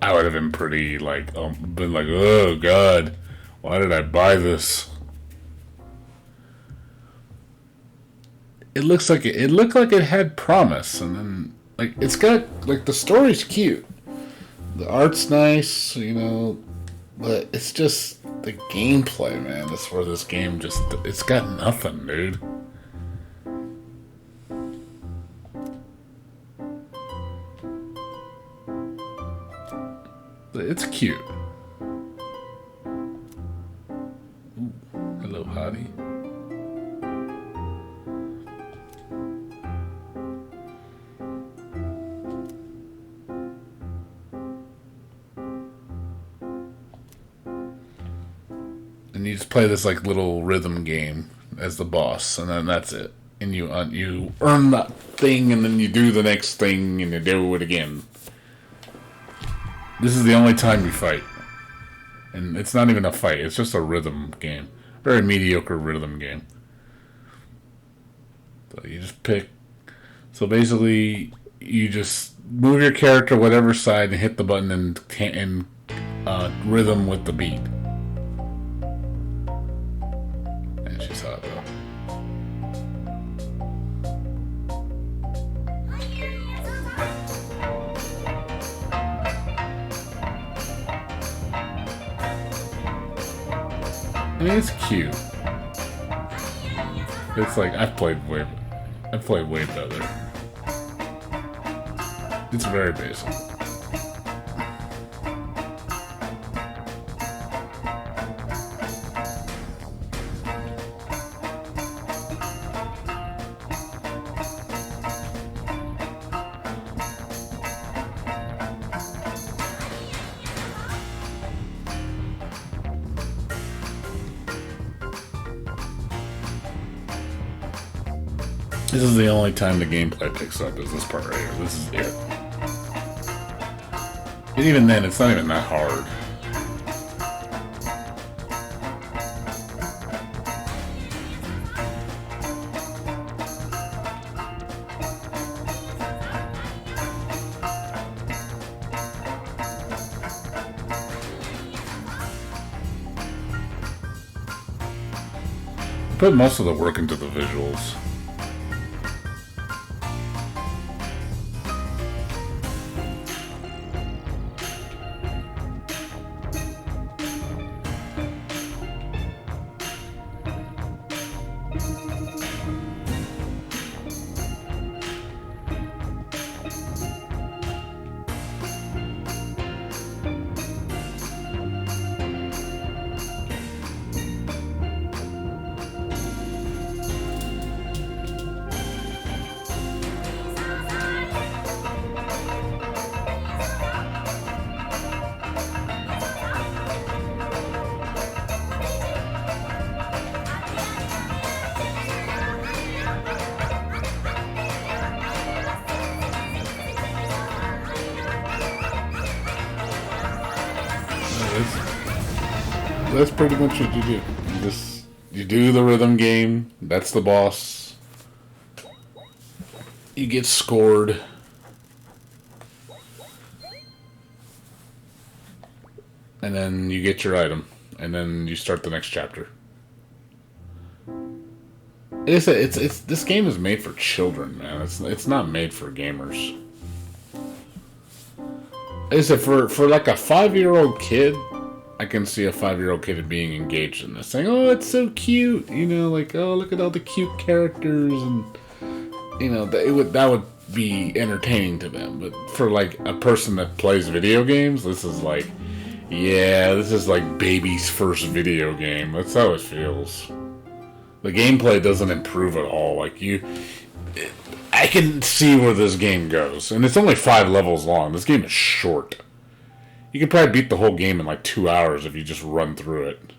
I would have been pretty, like, been like, oh God, why did I buy this? It looked like it had promise, and then. Like, it's got, like, the story's cute. The art's nice, you know, but it's just the gameplay, man. That's where this game just, it's got nothing, dude. It's cute. Ooh, hello, hottie. And you just play this like little rhythm game as the boss, and then that's it. And you earn that thing, and then you do the next thing, and you do it again. This is the only time you fight, and it's not even a fight. It's just a rhythm game, very mediocre rhythm game. So you just pick. So basically, you just move your character whatever side and hit the button and rhythm with the beat. She's hot though. I mean, it's cute. It's like I've played way better. It's very basic. This is the only time the gameplay picks up, is this part right here. This is it. And even then, it's not even that hard. Put most of the work into the visuals. that's pretty much what you do. You do the rhythm game. That's the boss. You get scored. And then you get your item. And then you start the next chapter. This game is made for children, man. It's not made for gamers. Is it for like a 5-year-old kid? I can see a 5-year-old kid being engaged in this, saying, "Oh, it's so cute," you know, like, "Oh, look at all the cute characters," and you know, that would be entertaining to them. But for like a person that plays video games, this is like, yeah, this is like baby's first video game. That's how it feels. The gameplay doesn't improve at all. Like I can see where this game goes, and it's only 5 levels long. This game is short. You could probably beat the whole game in like 2 hours if you just run through it.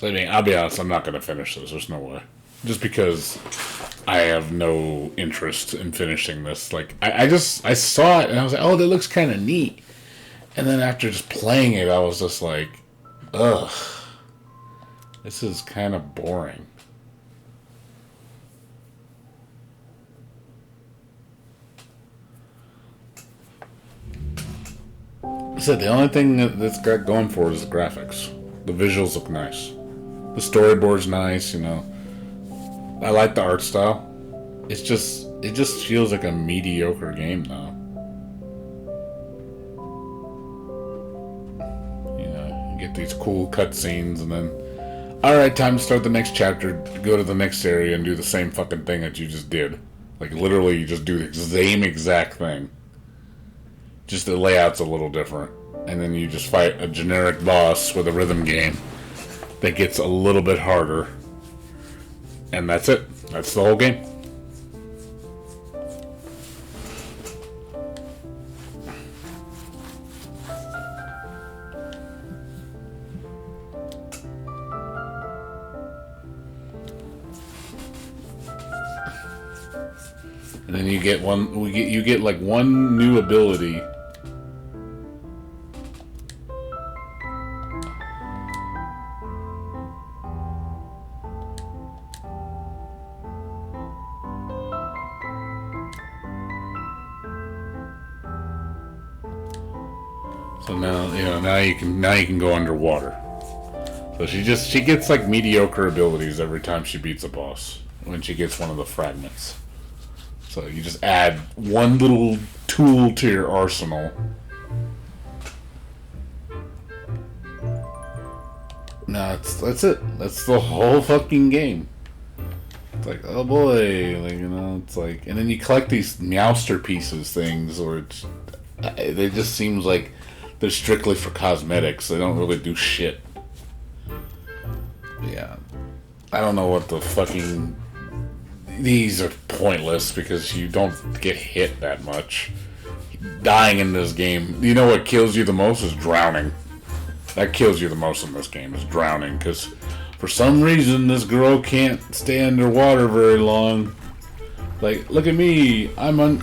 I mean, I'll be honest, I'm not going to finish this. There's no way. Just because I have no interest in finishing this. Like, I saw it and I was like, oh, that looks kind of neat. And then after just playing it, I was just like, ugh. This is kind of boring. I said the only thing that's got going for it is the graphics. The visuals look nice. The storyboard's nice, you know. I like the art style. It just feels like a mediocre game now. You know, you get these cool cutscenes and then, alright, time to start the next chapter, go to the next area and do the same fucking thing that you just did. Like, literally, you just do the same exact thing. Just the layout's a little different. And then you just fight a generic boss with a rhythm game that gets a little bit harder. And that's it. That's the whole game. And then you get you get like one new ability. So now you can go underwater. So she gets like mediocre abilities every time she beats a boss when she gets one of the fragments. So you just add one little tool to your arsenal. No, that's it. That's the whole fucking game. It's like, oh boy, like, you know, it's like, and then you collect these Meowster pieces things, or they just seems like they're strictly for cosmetics. They don't really do shit. Yeah, I don't know what the fucking. These are pointless because you don't get hit that much. Dying in this game, you know what kills you the most is drowning. That kills you the most in this game is drowning, because for some reason this girl can't stay underwater very long. Like, look at me,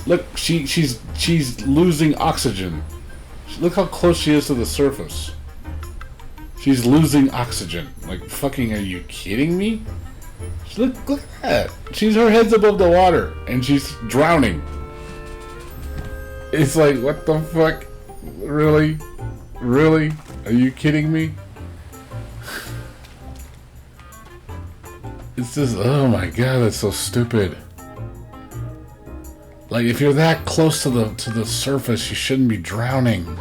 look, she's losing oxygen. Look how close she is to the surface. She's losing oxygen. Like, fucking, are you kidding me? Look at that. Her head's above the water, and she's drowning. It's like, what the fuck? Really? Really? Are you kidding me? It's just, oh my god, that's so stupid. Like, if you're that close to the surface, you shouldn't be drowning.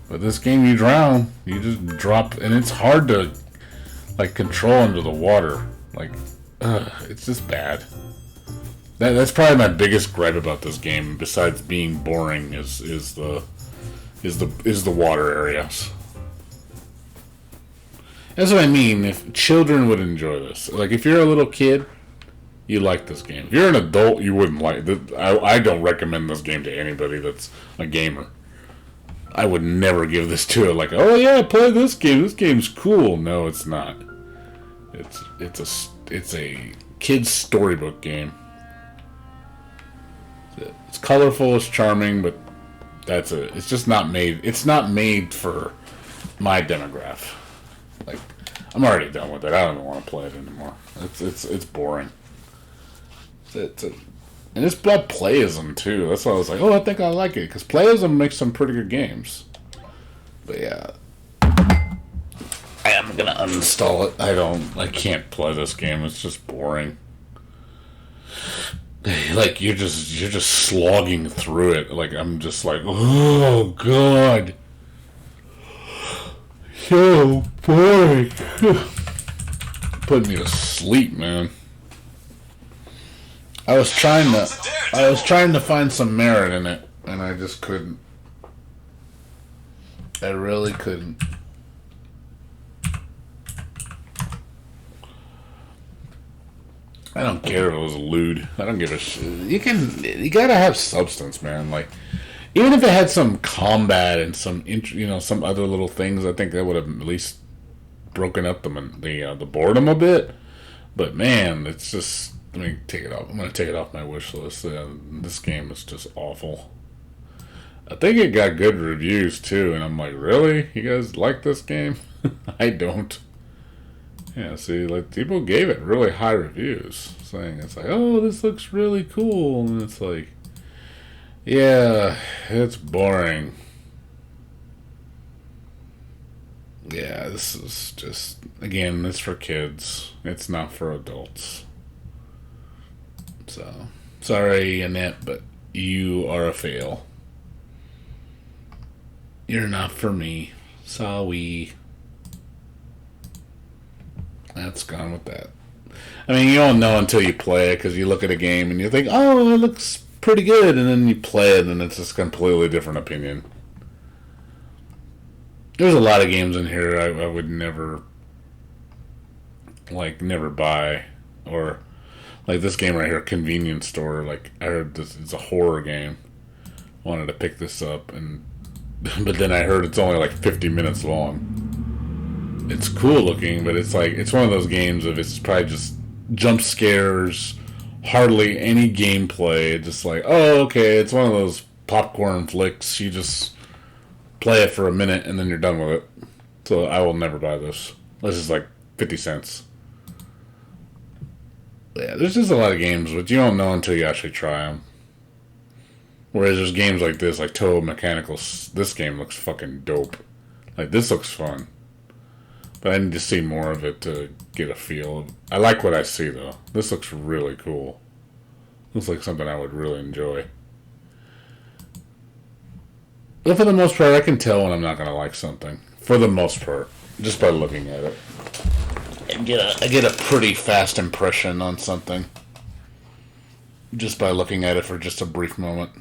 But this game, you drown. You just drop, and it's hard to, like, control under the water. Like, it's just bad. That's probably my biggest gripe about this game, besides being boring, is the water areas. That's what I mean. If children would enjoy this, like if you're a little kid, you like this game. If you're an adult, you wouldn't like it. I don't recommend this game to anybody that's a gamer. I would never give this to it. Like, oh yeah, play this game. This game's cool. No, it's not. It's a kid's storybook game. It's colorful, it's charming, but That's it. It's just not made. It's not made for my demographic. Like, I'm already done with it. I don't even want to play it anymore. It's boring. And it's about playism too. That's why I was like, oh, I think I like it because playism makes some pretty good games. But yeah, I am gonna uninstall it. I can't play this game. It's just boring. Like you're just slogging through it. Like I'm just like, oh god, so boring. Putting me to sleep, man. I was trying to find some merit in it, and I just couldn't. I really couldn't. I don't care if it was lewd. I don't give a shit. You gotta have substance, man. Like, even if it had some combat and some, some other little things, I think that would have at least broken up the boredom a bit. But man, it's just. Let me take it off. I'm going to take it off my wish list. This game is just awful. I think it got good reviews too, and I'm like, really? You guys like this game? I don't. Yeah, see, like people gave it really high reviews, saying it's like, oh, this looks really cool, and it's like, yeah, it's boring. Yeah, this is just, again, it's for kids. It's not for adults. So, sorry, Annette, but you are a fail. You're not for me. Sorry. That's gone with that. I mean, you don't know until you play it, because you look at a game and you think, oh, it looks pretty good, and then you play it and it's just a completely different opinion. There's a lot of games in here I would never buy, or... Like this game right here, Convenience Store. Like I heard this, it's a horror game. Wanted to pick this up, but then I heard it's only like 50 minutes long. It's cool looking, but it's one of those games of it's probably just jump scares, hardly any gameplay. Just like, oh, okay, it's one of those popcorn flicks. You just play it for a minute and then you're done with it. So I will never buy this. This is like 50 cents. Yeah, there's just a lot of games, but you don't know until you actually try them. Whereas there's games like this, like Toe Mechanical, this game looks fucking dope. Like, this looks fun. But I need to see more of it to get a feel. I like what I see, though. This looks really cool. Looks like something I would really enjoy. But for the most part, I can tell when I'm not going to like something. For the most part. Just by looking at it. I get a pretty fast impression on something just by looking at it for just a brief moment.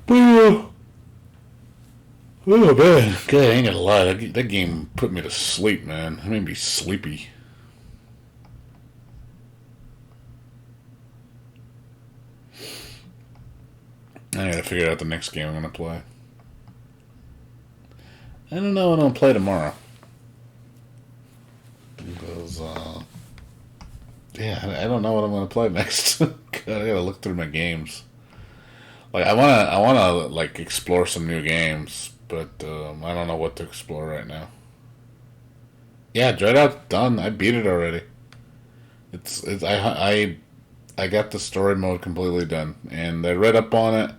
Oh man, God, I ain't gonna lie. That game put me to sleep, man. It made me sleepy. I gotta figure out the next game I'm gonna play. I don't know what I'm gonna play tomorrow. Because, I don't know what I'm gonna play next. God, I gotta look through my games. Like, I wanna like explore some new games, but I don't know what to explore right now. Yeah, Dread Out's done. I beat it already. I got the story mode completely done, and I read up on it.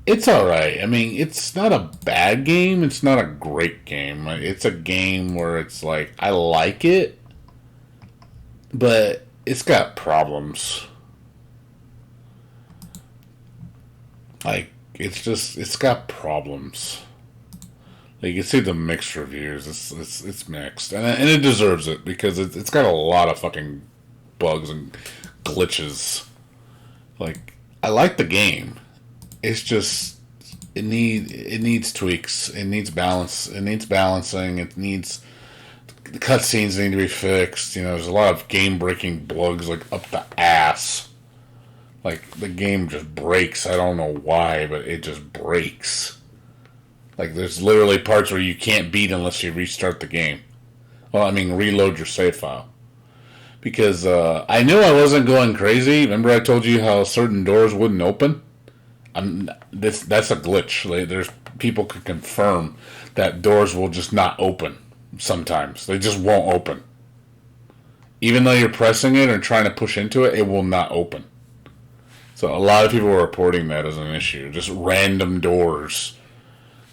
It's alright. I mean, it's not a bad game. It's not a great game. It's a game where it's like, I like it, but it's got problems. Like, it's got problems. Like, you can see the mixed reviews. It's mixed. And it deserves it, because it's got a lot of fucking bugs and glitches. Like, I like the game. It's just it needs tweaks. It needs balance. It needs balancing. It needs the cutscenes need to be fixed. There's a lot of game breaking bugs like up the ass. Like the game just breaks. I don't know why, but it just breaks. Like there's literally parts where you can't beat unless you restart the game. Well, I mean reload your save file. because I knew I wasn't going crazy. Remember I told you how certain doors wouldn't open? That's a glitch. Like, there's people could confirm that doors will just not open sometimes. They just won't open. Even though you're pressing it or trying to push into it, it will not open. So a lot of people are reporting that as an issue. Just random doors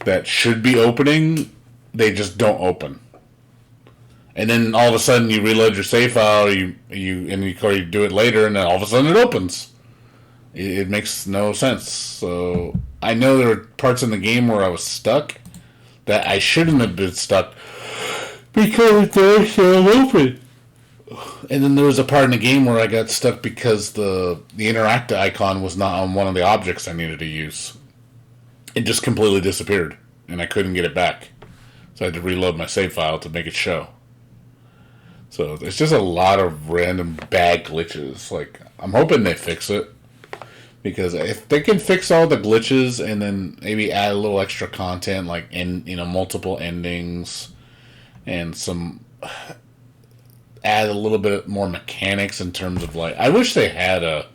that should be opening, they just don't open. And then all of a sudden you reload your save file, you do it later, and then all of a sudden it opens. It makes no sense. So I know there were parts in the game where I was stuck that I shouldn't have been stuck because they're still open. And then there was a part in the game where I got stuck because the interact icon was not on one of the objects I needed to use. It just completely disappeared, and I couldn't get it back. So I had to reload my save file to make it show. So there's just a lot of random bad glitches. Like, I'm hoping they fix it. Because if they can fix all the glitches and then maybe add a little extra content, like multiple endings and add a little bit more mechanics in terms of like, I wish it had a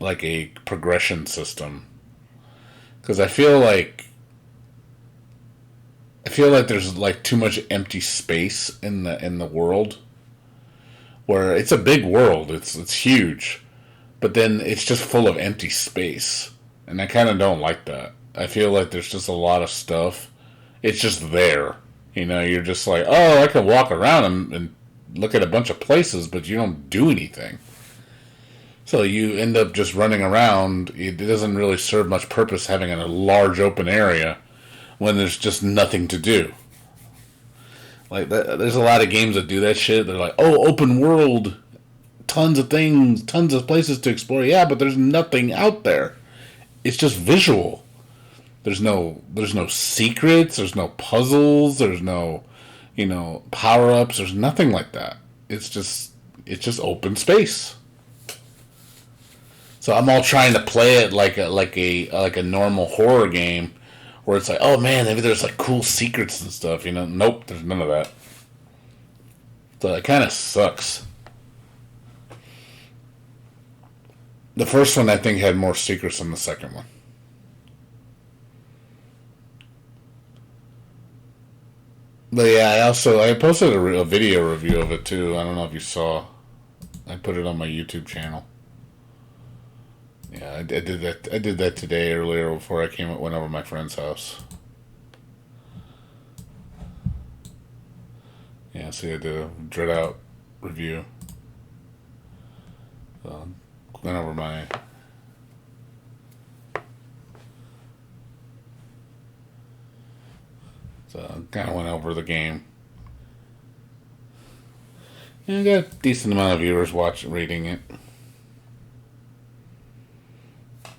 like a progression system. Because I feel like there's like too much empty space in the world. Where it's a big world, it's huge, but then it's just full of empty space, and I kind of don't like that. I feel like there's just a lot of stuff. It's just there, You're just like, oh, I can walk around and look at a bunch of places, but you don't do anything. So you end up just running around. It doesn't really serve much purpose having a large open area when there's just nothing to do. Like, there's a lot of games that do that shit. They're like, oh, open world, tons of things, tons of places to explore. Yeah, but there's nothing out there. It's just visual. There's no secrets. There's no puzzles. There's no, power ups. There's nothing like that. It's just open space. So I'm all trying to play it like a normal horror game. Where it's like, oh man, maybe there's like cool secrets and stuff, Nope, there's none of that. So it kind of sucks. The first one, I think, had more secrets than the second one. But yeah, I posted a video review of it too. I don't know if you saw. I put it on my YouTube channel. Yeah, I did that. I did that today earlier before I went over to my friend's house. Yeah, see, I did a Dread Out review. Went over my. So kind of went over the game. And I got a decent amount of viewers reading it.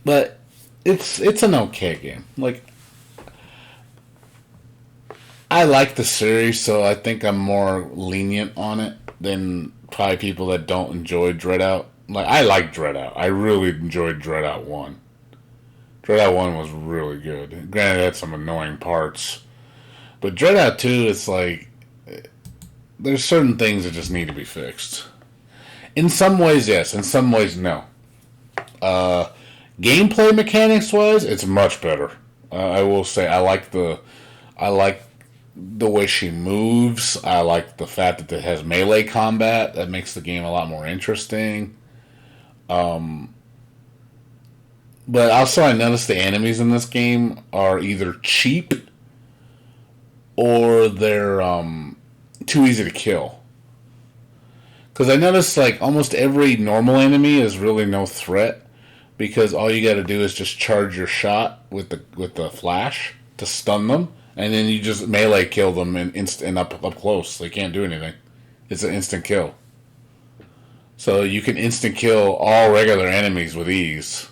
But it's an okay game. Like, I like the series, so I think I'm more lenient on it than probably people that don't enjoy Dread Out. Like, I like Dread Out. I really enjoyed Dread Out 1. Dread Out 1 was really good. Granted, it had some annoying parts. But Dread Out 2, it's like, there's certain things that just need to be fixed. In some ways, yes. In some ways, no. Gameplay mechanics wise, it's much better. I will say I like the way she moves. I like the fact that it has melee combat. That makes the game a lot more interesting. But also I noticed the enemies in this game are either cheap or they're too easy to kill. Because I noticed like almost every normal enemy is really no threat. Because all you got to do is just charge your shot with the flash to stun them, and then you just melee kill them and up close. They can't do anything. It's an instant kill. So you can instant kill all regular enemies with ease,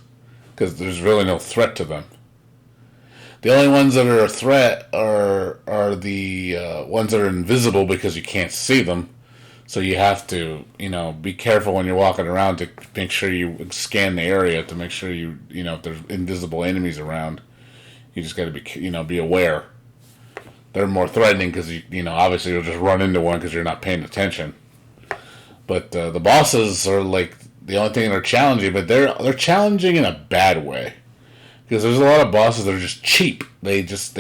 because there's really no threat to them. The only ones that are a threat are the ones that are invisible because you can't see them. So you have to, be careful when you're walking around to make sure you scan the area to make sure if there's invisible enemies around, you just got to be aware. they're more threatening because obviously you'll just run into one because you're not paying attention. But the bosses are like the only thing they're challenging, but they're challenging in a bad way because there's a lot of bosses that are just cheap. They just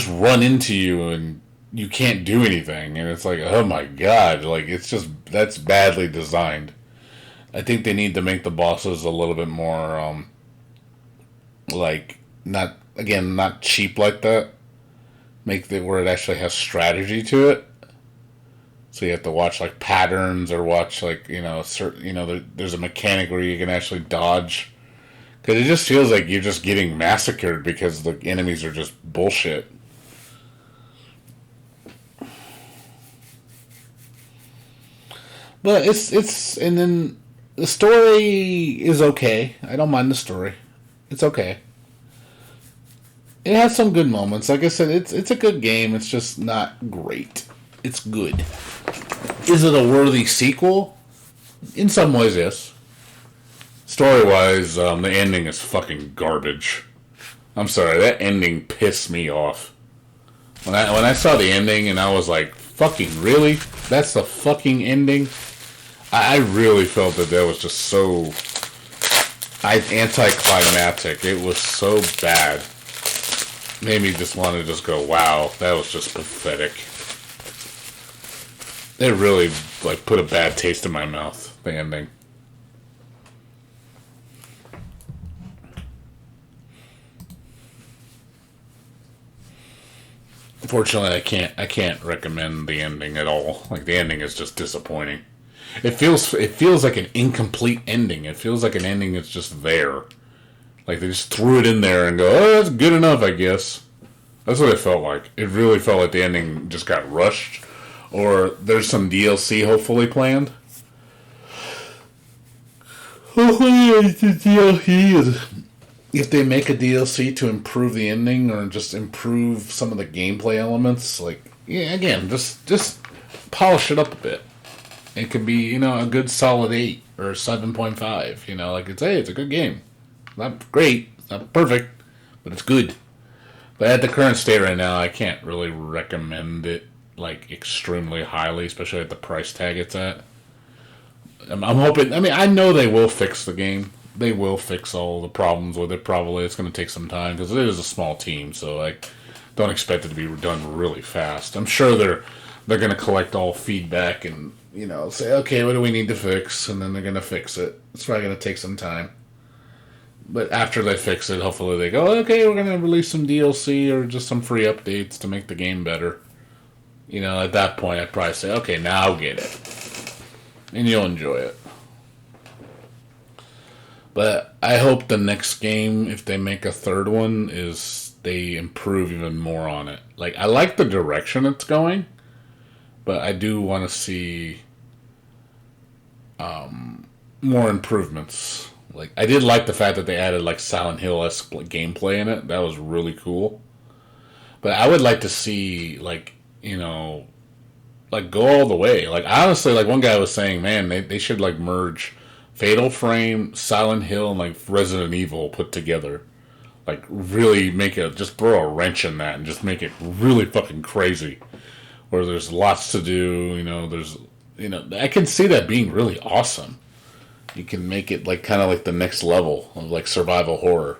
run into you and you can't do anything, and it's like, oh my god, like that's badly designed. I think they need to make the bosses a little bit more like not cheap like that. Make it where it actually has strategy to it. So you have to watch like patterns or watch like certain there's a mechanic where you can actually dodge. Because it just feels like you're just getting massacred because the enemies are just bullshit. But it's and then the story is okay. I don't mind the story. It's okay. It has some good moments. Like I said, it's a good game. It's just not great. It's good. Is it a worthy sequel? In some ways, yes. Story-wise, the ending is fucking garbage. I'm sorry, that ending pissed me off. When I saw the ending and I was like, fucking really? That's the fucking ending? I really felt that was just so anticlimactic. It was so bad. Made me just want to just go, wow, that was just pathetic. It really put a bad taste in my mouth, the ending. Unfortunately, I can't recommend the ending at all. Like, the ending is just disappointing. It feels like an incomplete ending. It feels like an ending that's just there. Like, they just threw it in there and go, oh, that's good enough, I guess. That's what it felt like. It really felt like the ending just got rushed. Or there's some DLC hopefully planned. Hopefully the DLC is... If they make a DLC to improve the ending or just improve some of the gameplay elements, again, just polish it up a bit. It could be, a good solid 8 or 7.5. It's a good game. Not great, it's not perfect, but it's good. But at the current state right now, I can't really recommend it, extremely highly, especially at the price tag it's at. I'm hoping, I know they will fix the game. They will fix all the problems with it, probably. It's going to take some time, because it is a small team, so I don't expect it to be done really fast. I'm sure they're going to collect all feedback and, say, okay, what do we need to fix? And then they're going to fix it. It's probably going to take some time. But after they fix it, hopefully they go, okay, we're going to release some DLC or just some free updates to make the game better. At that point, I'd probably say, okay, now I'll get it. And you'll enjoy it. But I hope the next game, if they make a third one, is they improve even more on it. I like the direction it's going, but I do want to see more improvements. I did like the fact that they added Silent Hill-esque gameplay in it. That was really cool. But I would like to see go all the way. Honestly, one guy was saying, man, they should merge Fatal Frame, Silent Hill, and Resident Evil put together. Really just throw a wrench in that and just make it really fucking crazy. Where there's lots to do, I can see that being really awesome. You can make it kind of the next level of survival horror.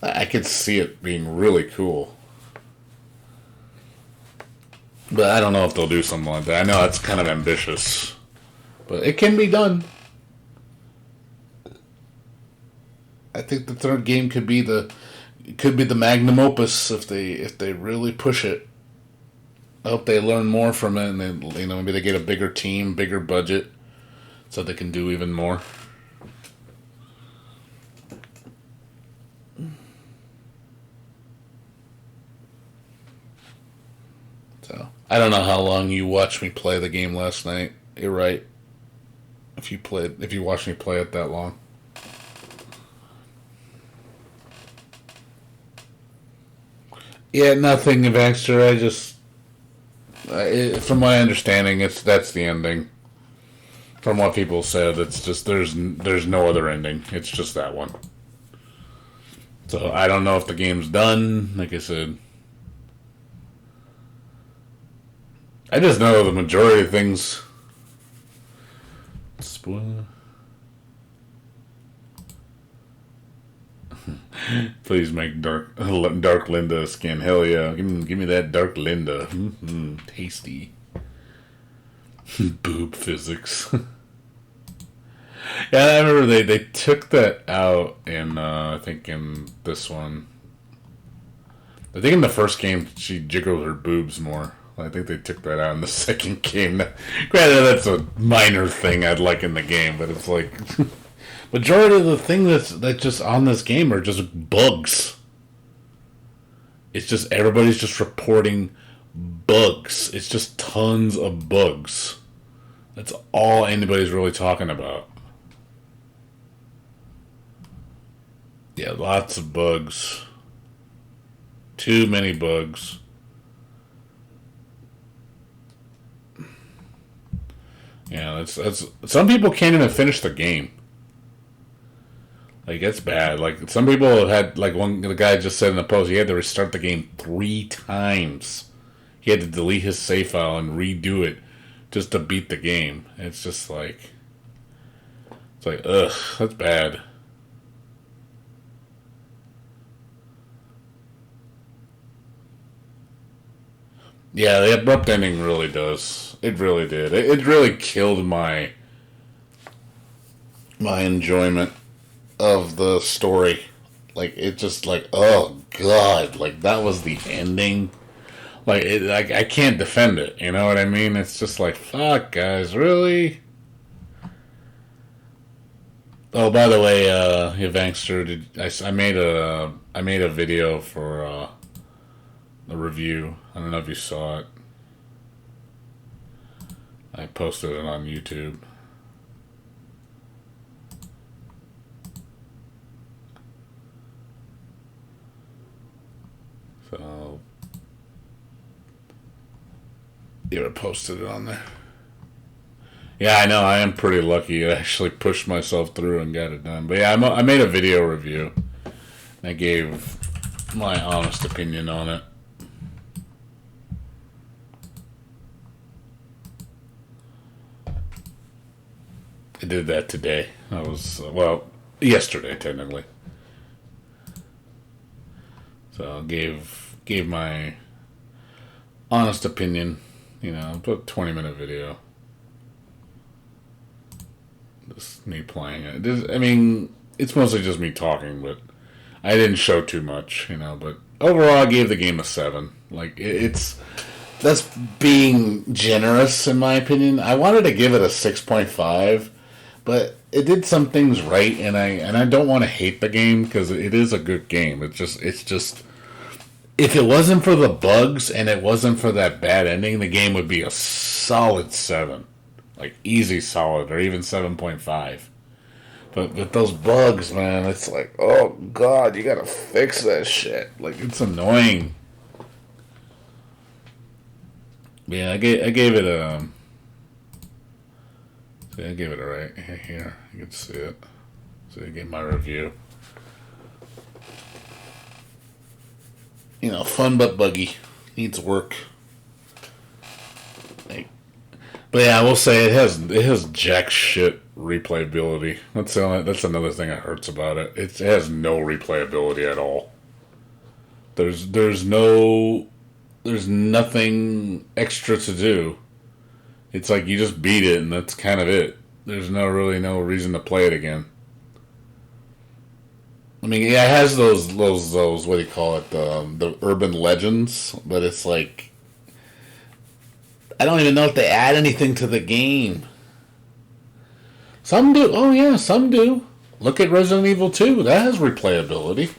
I could see it being really cool. But I don't know if they'll do something like that. I know it's kind of ambitious. But it can be done. I think the third game could be the magnum opus if they really push it. I hope they learn more from it and then maybe they get a bigger team, bigger budget, so they can do even more. So I don't know how long you watched me play the game last night. You're right. If you watched me play it that long. Yeah, nothing of extra. I just, from my understanding, that's the ending. From what people said, it's just there's no other ending. It's just that one. So I don't know if the game's done. Like I said, I just know the majority of things. Spoiler. Please make dark Linda skin. Hell yeah. Give me that dark Linda. Tasty. Boob physics. Yeah, I remember they took that out in, I think in this one. I think in the first game she jiggled her boobs more. I think they took that out in the second game. Granted, that's a minor thing I'd like in the game, but it's like... majority of the thing that's just on this game are just bugs. It's just everybody's just reporting bugs. It's just tons of bugs. That's all anybody's really talking about. Yeah, lots of bugs. Too many bugs. Yeah, that's some people can't even finish the game. Like, it's bad. Like, some people have had, like, the guy just said in the post, he had to restart the game 3 times. He had to delete his save file and redo it just to beat the game. It's just like, it's like, ugh, that's bad. Yeah, the abrupt ending really does. It really did. It really killed my enjoyment of the story. Like, it just like, oh god, like that was the ending. Like, I can't defend it. You know what I mean? It's just like, fuck, guys, really? Oh, by the way, Yvankster, I made a video for a review. I don't know if you saw it. I posted it on YouTube. So, yeah, I posted it on there. Yeah, I know. I am pretty lucky. I actually pushed myself through and got it done. But yeah, I made a video review. I gave my honest opinion on it. I did that today. I was, yesterday, technically. So I gave my honest opinion. You know, about a 20-minute video. Just me playing it. I mean, it's mostly just me talking, but I didn't show too much, you know. But overall, I gave the game a 7. Like, that's being generous, in my opinion. I wanted to give it a 6.5, but it did some things right, and I don't want to hate the game because it is a good game. It's just if it wasn't for the bugs and it wasn't for that bad ending, the game would be a solid 7. Like, easy solid, or even 7.5. But with those bugs, man, it's like, oh, God, you gotta fix that shit. Like, it's annoying. Yeah, I gave it a... See, I gave it a right. Here, you can see it. So I gave my review. You know, fun but buggy. Needs work. But yeah, I will say it has jack shit replayability. That's another thing that hurts about it. It has no replayability at all. There's nothing extra to do. It's like you just beat it and that's kind of it. There's no reason to play it again. I mean, yeah, it has those what do you call it, the urban legends, but it's like, I don't even know if they add anything to the game. Some do. Oh yeah, some do. Look at Resident Evil 2. That has replayability.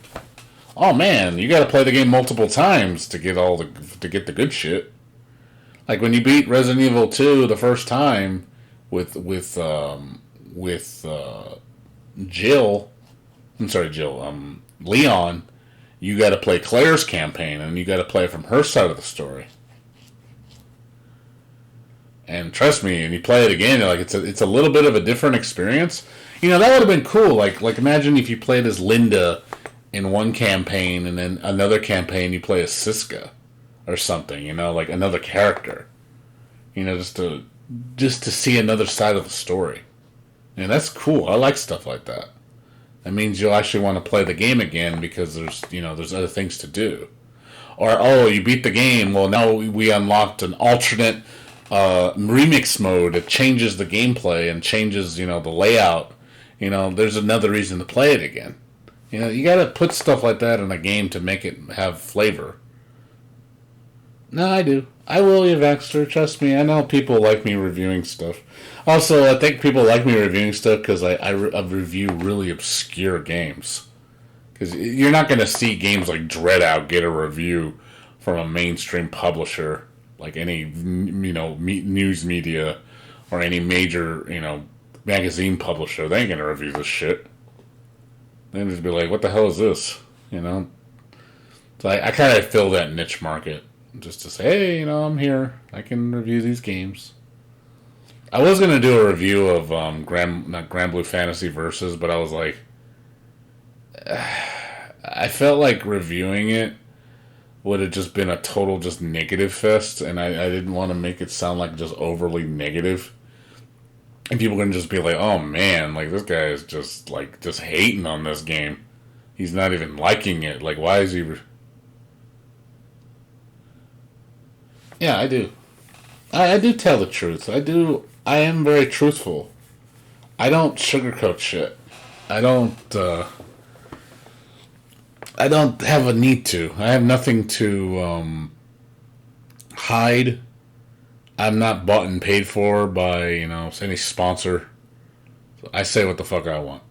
Oh man, you got to play the game multiple times to get the good shit. Like when you beat Resident Evil 2 the first time with Jill. I'm sorry, Jill. Leon. You got to play Claire's campaign, and you got to play from her side of the story. And trust me, and you play it again, like it's a little bit of a different experience. You know, that would have been cool. Like imagine if you played as Linda in one campaign, and then another campaign you play as Siska or something. You know, like another character. just to see another side of the story. And that's cool. I like stuff like that. That means you'll actually want to play the game again because there's other things to do. Or, oh, you beat the game. Well, now we unlocked an alternate remix mode. It changes the gameplay and changes, the layout. There's another reason to play it again. You got to put stuff like that in a game to make it have flavor. No, I do. I will, you Baxter. Trust me. I know people like me reviewing stuff. Also, I think people like me reviewing stuff because I review really obscure games. Because you're not going to see games like Dreadout get a review from a mainstream publisher, like any news media or any major magazine publisher. They ain't going to review this shit. They'll just be like, "What the hell is this?" So I kind of fill that niche market just to say, "Hey, I'm here. I can review these games." I was going to do a review of not Grand Blue Fantasy Versus, but I was like, I felt like reviewing it would have just been a total just negative fest, and I didn't want to make it sound like just overly negative. And people can just be like, "Oh man, like this guy is just hating on this game. He's not even liking it. Like, why is he?" Yeah, I do. I do tell the truth. I do. I am very truthful. I don't sugarcoat shit. I don't have a need to. I have nothing to hide. I'm not bought and paid for by, any sponsor. So I say what the fuck I want.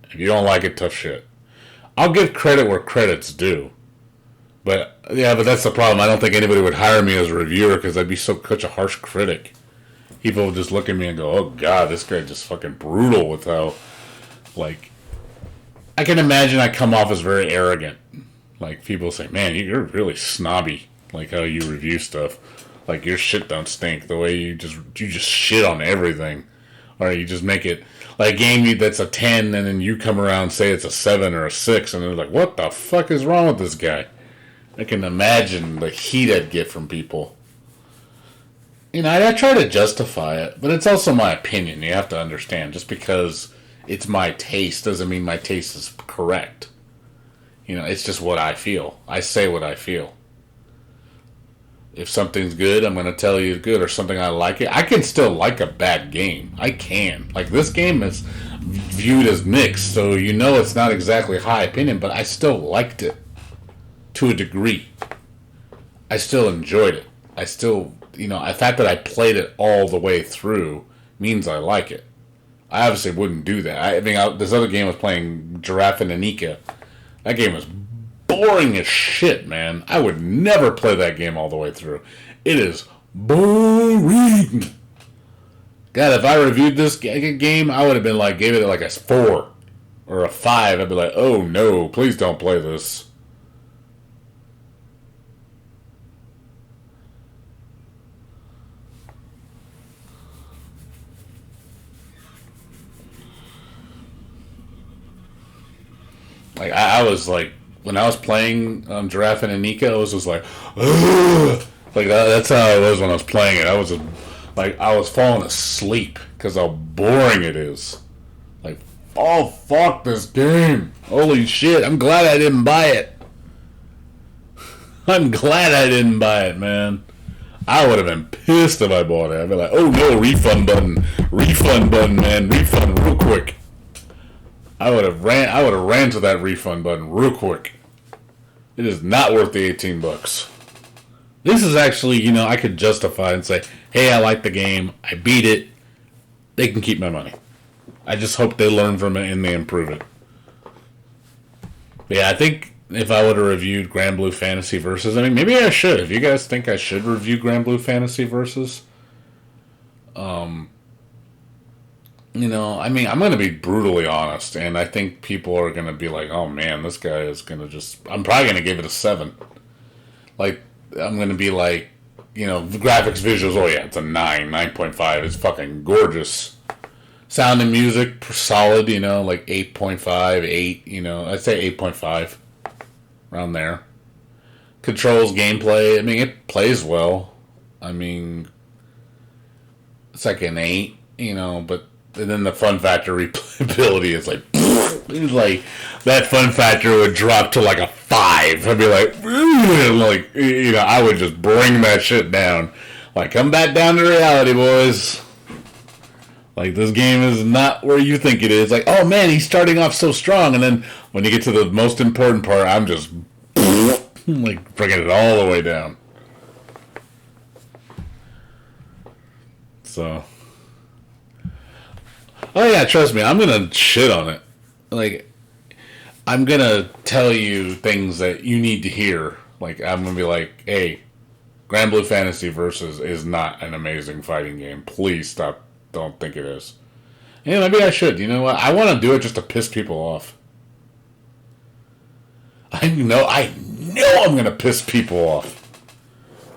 If you don't like it, tough shit. I'll give credit where credit's due. But that's the problem. I don't think anybody would hire me as a reviewer because I'd be such a harsh critic. People would just look at me and go, "Oh God, this guy just fucking brutal with how, I can imagine I come off as very arrogant. Like, people say, "Man, you're really snobby, like how you review stuff. Like, your shit don't stink. The way you just shit on everything. Or you just make it, like a game that's a 10, and then you come around and say it's a 7 or a 6, and they're like, what the fuck is wrong with this guy?" I can imagine the heat I'd get from people. I try to justify it, but it's also my opinion. You have to understand. Just because it's my taste doesn't mean my taste is correct. It's just what I feel. I say what I feel. If something's good, I'm going to tell you it's good, or something I like it. I can still like a bad game. I can. Like, this game is viewed as mixed, so it's not exactly high opinion, but I still liked it to a degree. I still enjoyed it. I still, the fact that I played it all the way through means I like it. I obviously wouldn't do that. This other game I was playing, Giraffe and Annika. That game was boring as shit, man. I would never play that game all the way through. It is boring. God, if I reviewed this game, I would have been gave it a 4 or a 5. I'd be like, "Oh no, please don't play this." I was when I was playing Giraffe and Annika, I was just like, ugh! That's how I was when I was playing it. I was I was falling asleep because how boring it is. Oh fuck this game! Holy shit! I'm glad I didn't buy it. I'm glad I didn't buy it, man. I would have been pissed if I bought it. I'd be like, "Oh no, refund button, man, refund real quick." I would have ran to that refund button real quick. It is not worth the $18. This is actually, I could justify and say, "Hey, I like the game. I beat it. They can keep my money." I just hope they learn from it and they improve it. But yeah, I think if I would have reviewed Grand Blue Fantasy Versus, maybe I should. If you guys think I should review Grand Blue Fantasy Versus, I'm going to be brutally honest, and I think people are going to be like, "Oh man, this guy is going to just..." I'm probably going to give it a 7. I'm going to be like, the graphics, visuals, oh yeah, it's a 9.5. It's fucking gorgeous. Sound and music, solid, 8.5, 8, I'd say 8.5. Around there. Controls, gameplay, it plays well. it's like an 8, but and then the fun factor replayability is like, it's like that fun factor would drop to like a 5. I'd be like, I would just bring that shit down. Like, come back down to reality, boys. Like, this game is not where you think it is. Like, oh man, he's starting off so strong, and then when you get to the most important part, I'm just like bringing it all the way down. So, oh yeah, trust me, I'm gonna shit on it. Like, I'm gonna tell you things that you need to hear. Like, I'm gonna be like, hey, Grand Blue Fantasy Versus is not an amazing fighting game. Please stop. Don't think it is. Yeah, maybe I should. You know what? I want to do it just to piss people off. I know I'm gonna piss people off.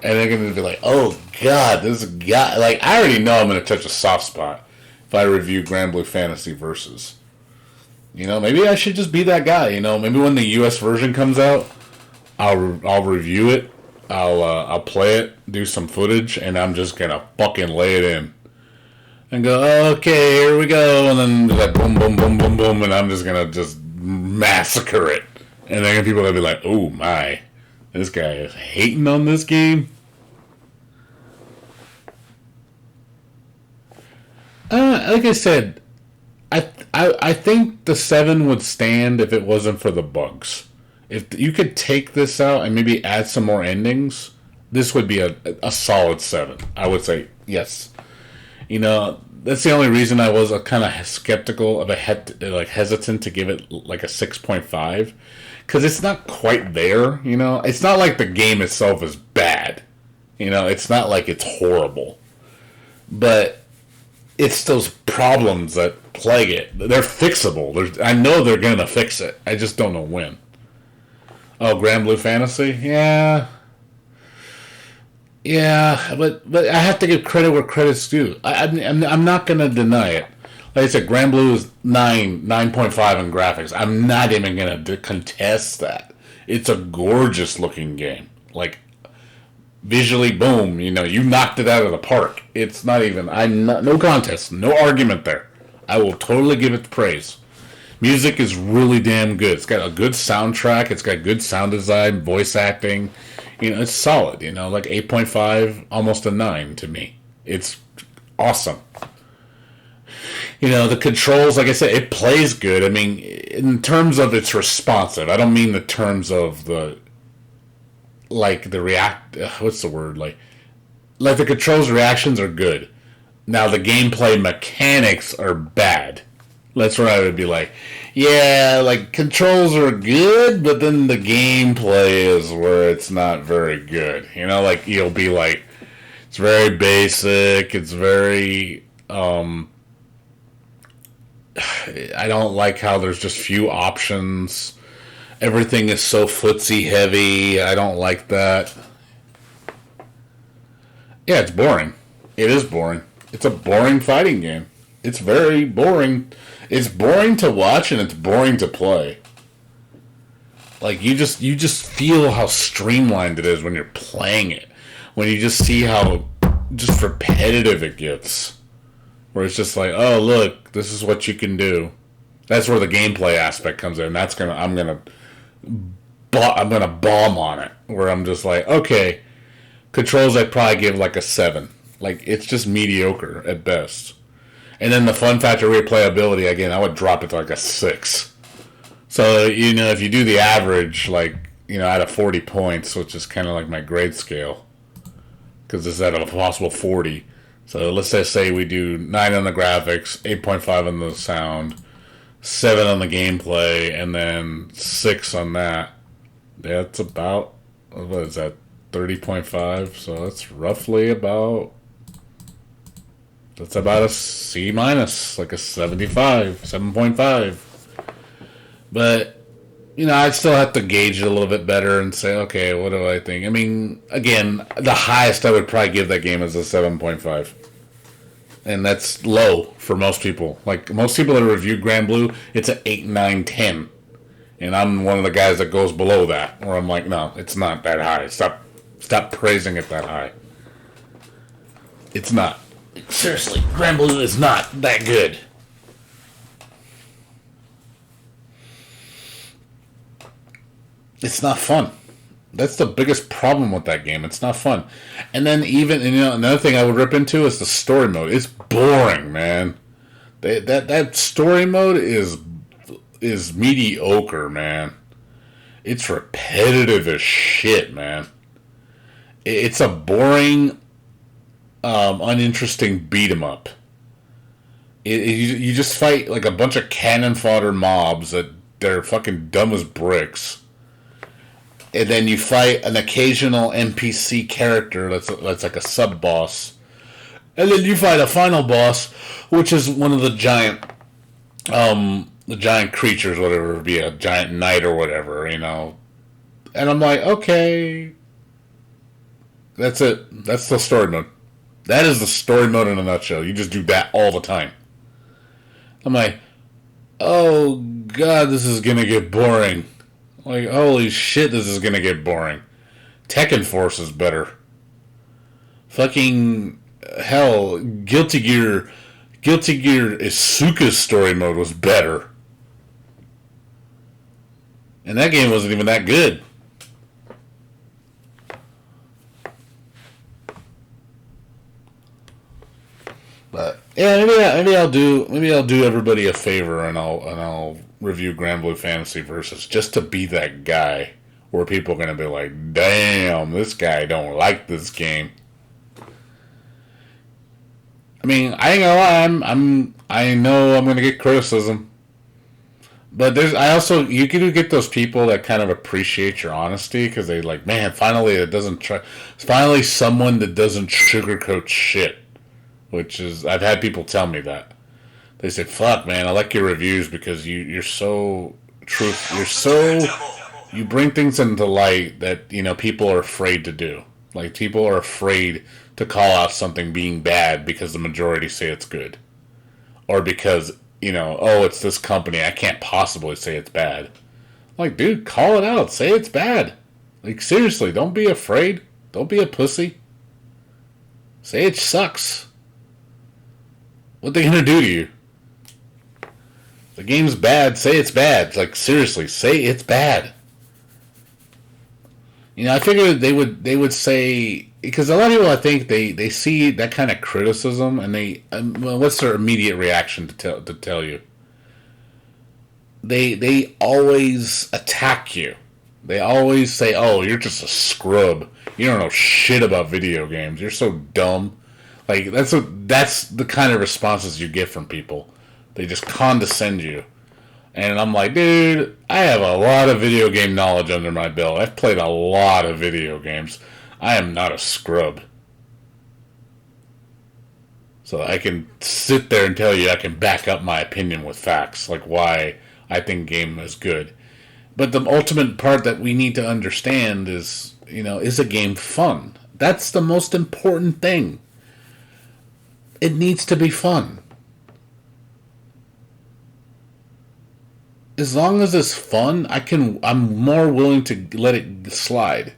And they're gonna be like, oh god, this guy, like, I already know I'm gonna touch a soft spot if I review Grand Blue Fantasy Versus. Maybe I should just be that guy. Maybe when the US version comes out, I'll review it. I'll play it, do some footage, and I'm just gonna fucking lay it in. And go, okay, here we go, and then like boom, boom, boom, boom, boom, and I'm just gonna just massacre it. And then people will be like, oh my, this guy is hating on this game. Like I said, I think the 7 would stand if it wasn't for the bugs. If you could take this out and maybe add some more endings, this would be a solid 7. I would say yes. That's the only reason I was kind of skeptical, hesitant to give it like a 6.5, because it's not quite there. It's not like the game itself is bad. It's not like it's horrible, but it's those problems that plague it. They're fixable. I know they're gonna fix it. I just don't know when. Oh, Grand Blue Fantasy? Yeah. Yeah, but I have to give credit where credit's due. I'm not going to deny it. Like I said, Grand Blue is 9.5 in graphics. I'm not even going to contest that. It's a gorgeous looking game. Like, visually, boom, you knocked it out of the park. It's not even, no contest, no argument there. I will totally give it praise. Music is really damn good. It's got a good soundtrack. It's got good sound design, voice acting. It's solid, like 8.5, almost a 9 to me. It's awesome. The controls, like I said, it plays good. I mean, in terms of it's responsive. I don't mean the terms of the what's the word? Like the controls reactions are good. Now, the gameplay mechanics are bad. That's where I would be like, yeah, like, controls are good, but then the gameplay is where it's not very good. Like, you'll be like, it's very basic, it's very, I don't like how there's just few options. Everything is so footsie heavy. I don't like that. Yeah, it's boring. It is boring. It's a boring fighting game. It's very boring. It's boring to watch and it's boring to play. Like, you just feel how streamlined it is when you're playing it. When you just see how just repetitive it gets. Where it's just like, oh look, this is what you can do. That's where the gameplay aspect comes in. I'm gonna bomb on it. Where I'm just like, okay, controls I'd probably give like a 7. Like, it's just mediocre at best. And then the fun factor replayability, again, I would drop it to like a 6. So, if you do the average, like, out of 40 points, which is kind of like my grade scale, because it's at a possible 40. So let's just say we do 9 on the graphics, 8.5 on the sound, 7 on the gameplay, and then 6 on that. That's about, what is that, 30.5? So that's roughly about... That's about a C minus, like a 75, 7.5. But, I'd still have to gauge it a little bit better and say, okay, what do I think? I mean, again, the highest I would probably give that game is a 7.5. And that's low for most people. Like, most people that review Grand Blue, it's an 8, 9, 10. And I'm one of the guys that goes below that, where I'm like, no, it's not that high. Stop praising it that high. It's not. Seriously, Granblue is not that good. It's not fun. That's the biggest problem with that game. It's not fun. And then another thing I would rip into is the story mode. It's boring, man. That story mode is mediocre, man. It's repetitive as shit, man. It's a boring, uninteresting beat 'em up. You just fight like a bunch of cannon fodder mobs that they're fucking dumb as bricks. And then you fight an occasional NPC character that's like a sub boss, and then you fight a final boss, which is one of the giant creatures, whatever, be a giant knight or whatever, you know. And I'm like, okay, that's it. That's the story mode. That is the story mode in a nutshell. You just do that all the time. I'm like, oh god, this is gonna get boring. Like, holy shit, this is gonna get boring. Tekken Force is better. Fucking hell, Guilty Gear Isuka's story mode was better. And that game wasn't even that good. But yeah, maybe I'll do everybody a favor and I'll review Granblue Fantasy Versus just to be that guy where people are gonna be like, damn, this guy don't like this game. I mean, I ain't gonna lie, I know I'm gonna get criticism, but you can get those people that kind of appreciate your honesty because they like, man, finally someone that doesn't sugarcoat shit. Which is, I've had people tell me that. They say, fuck, man, I like your reviews because you're so you bring things into light that, you know, people are afraid to do. Like, people are afraid to call out something being bad because the majority say it's good. Or because, you know, oh, it's this company, I can't possibly say it's bad. Like, dude, call it out. Say it's bad. Like, seriously, don't be afraid. Don't be a pussy. Say it sucks. What they gonna do to you? The game's bad. Say it's bad. Like, seriously, say it's bad. You know, I figured they would say, because a lot of people, I think they see that kind of criticism and what's their immediate reaction to tell you? They always attack you. They always say, "Oh, you're just a scrub. You don't know shit about video games. You're so dumb." Like, that's the kind of responses you get from people. They just condescend you. And I'm like, dude, I have a lot of video game knowledge under my belt. I've played a lot of video games. I am not a scrub. So I can sit there and tell you I can back up my opinion with facts, like why I think game is good. But the ultimate part that we need to understand is, you know, is a game fun? That's the most important thing. It needs to be fun. As long as it's fun, I'm more willing to let it slide.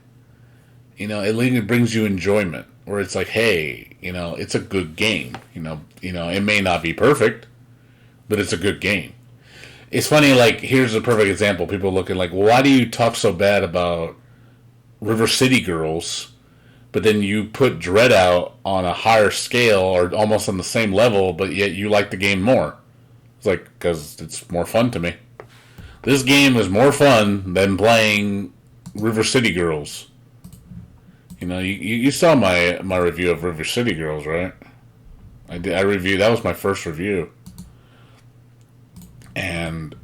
You know, at least it brings you enjoyment. Where it's like, hey, you know, it's a good game. You know, it may not be perfect, but it's a good game. It's funny, like, here's a perfect example. People looking like, well, why do you talk so bad about River City Girls, but then you put Dread out on a higher scale or almost on the same level, but yet you like the game more? It's like, because it's more fun to me. This game is more fun than playing River City Girls. You know, you saw my review of River City Girls, right? I reviewed, that was my first review. And,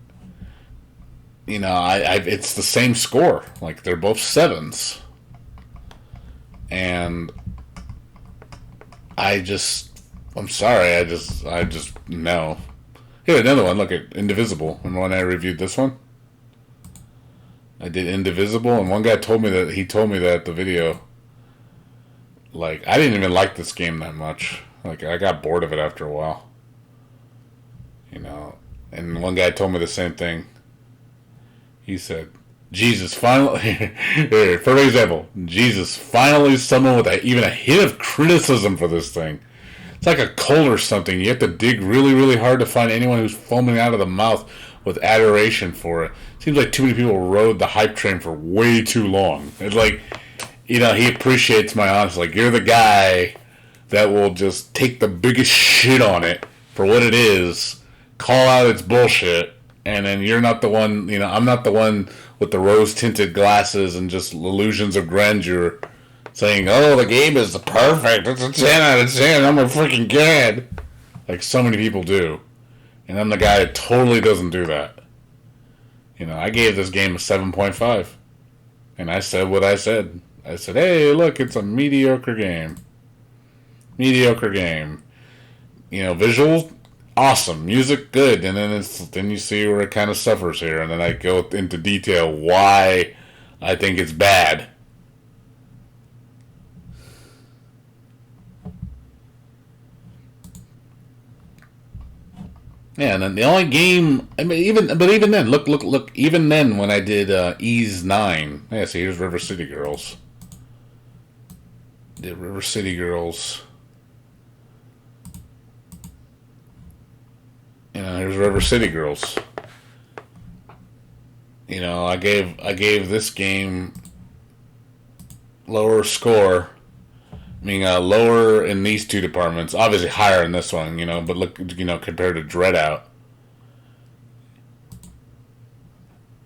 you know, it's the same score. Like, they're both 7s. And I'm sorry, I just, no. Here, another one, look at Indivisible. Remember when I reviewed this one? I did Indivisible, and one guy told me that the video, like, I didn't even like this game that much. Like, I got bored of it after a while. You know, and one guy told me the same thing. He said, Jesus, finally, here, for example, Jesus, finally someone with even a hint of criticism for this thing. It's like a cold or something. You have to dig really, really hard to find anyone who's foaming out of the mouth with adoration for it. Seems like too many people rode the hype train for way too long. It's like, he appreciates my honesty. Like, you're the guy that will just take the biggest shit on it for what it is, call out its bullshit, and then you're not the one, I'm not the one with the rose-tinted glasses and just illusions of grandeur saying, oh, the game is perfect, it's a 10 out of 10, I'm a freaking god. Like so many people do. And I'm the guy that totally doesn't do that. I gave this game a 7.5. And I said what I said. I said, hey, look, it's a mediocre game. Mediocre game. Visual, awesome. Music, good. And then you see where it kind of suffers here. And then I go into detail why I think it's bad. Yeah, and then the only game, even then, look, even then when I did Ease 9, yeah, see, here's River City Girls. Did River City Girls. Here's River City Girls. I gave this game lower score. Lower in these two departments. Obviously higher in this one, but look, compared to Dread Out.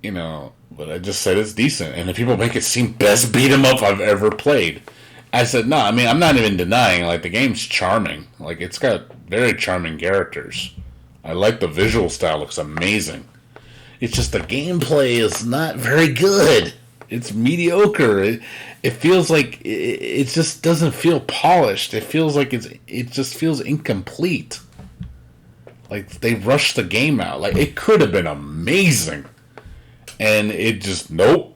But I just said it's decent. And the people make it seem best beat 'em up I've ever played. I said, no, I'm not even denying, the game's charming. It's got very charming characters. I like the visual style, looks amazing. It's just the gameplay is not very good. It's mediocre. It feels like it just doesn't feel polished. It feels like it just feels incomplete. Like they rushed the game out. Like it could have been amazing, and it just nope.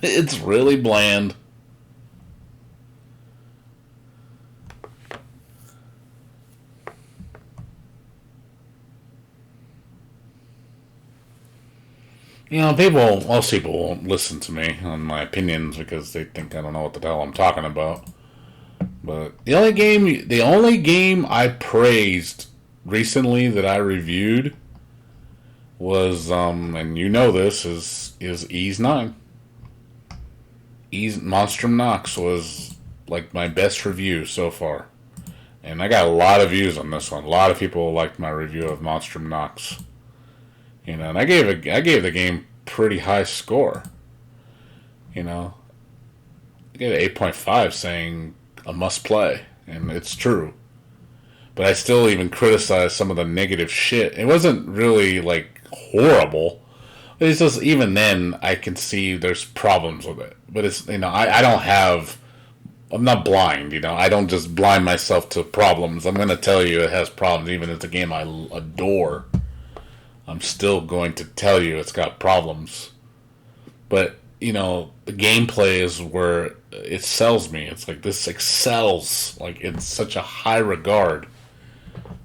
It's really bland. Most people won't listen to me on my opinions because they think I don't know what the hell I'm talking about. But the only game I praised recently that I reviewed was, and this, is Ease 9. Monstrum Nox was like my best review so far. And I got a lot of views on this one. A lot of people liked my review of Monstrum Nox. And I gave the game pretty high score. I gave it 8.5 saying a must play, and it's true. But I still even criticized some of the negative shit. It wasn't really horrible. It's just even then I can see there's problems with it. But it's I'm not blind, I don't just blind myself to problems. I'm gonna tell you it has problems even if it's a game I adore. I'm still going to tell you it's got problems. But, the gameplay is where it sells me. It's like this excels, in such a high regard.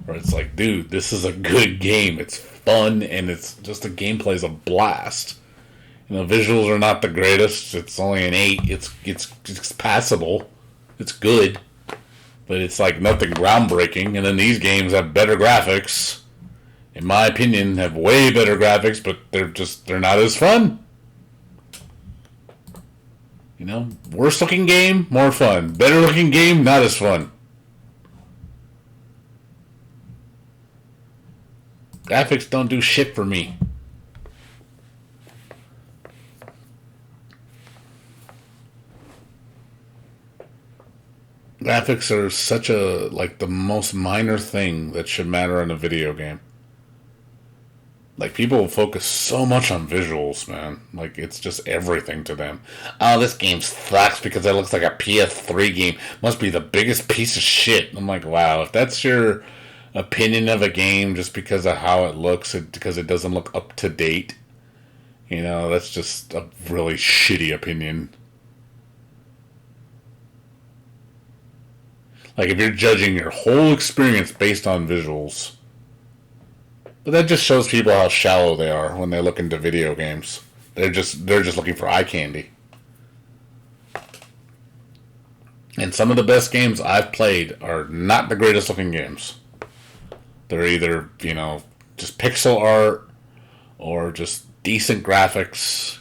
Where it's like, dude, this is a good game. It's fun, and it's just the gameplay's a blast. Visuals are not the greatest. It's only an 8. It's passable. It's good. But it's nothing groundbreaking. And then these games have better graphics. In my opinion, have way better graphics, but they're not as fun. Worse looking game, more fun. Better looking game, not as fun. Graphics don't do shit for me. Graphics are such the most minor thing that should matter in a video game. People focus so much on visuals, man. It's just everything to them. Oh, this game sucks because it looks like a PS3 game. Must be the biggest piece of shit. I'm like, wow, if that's your opinion of a game just because of how it looks, because it doesn't look up to date, that's just a really shitty opinion. If you're judging your whole experience based on visuals... But that just shows people how shallow they are when they look into video games. They're just looking for eye candy. And some of the best games I've played are not the greatest looking games. They're either, just pixel art or just decent graphics,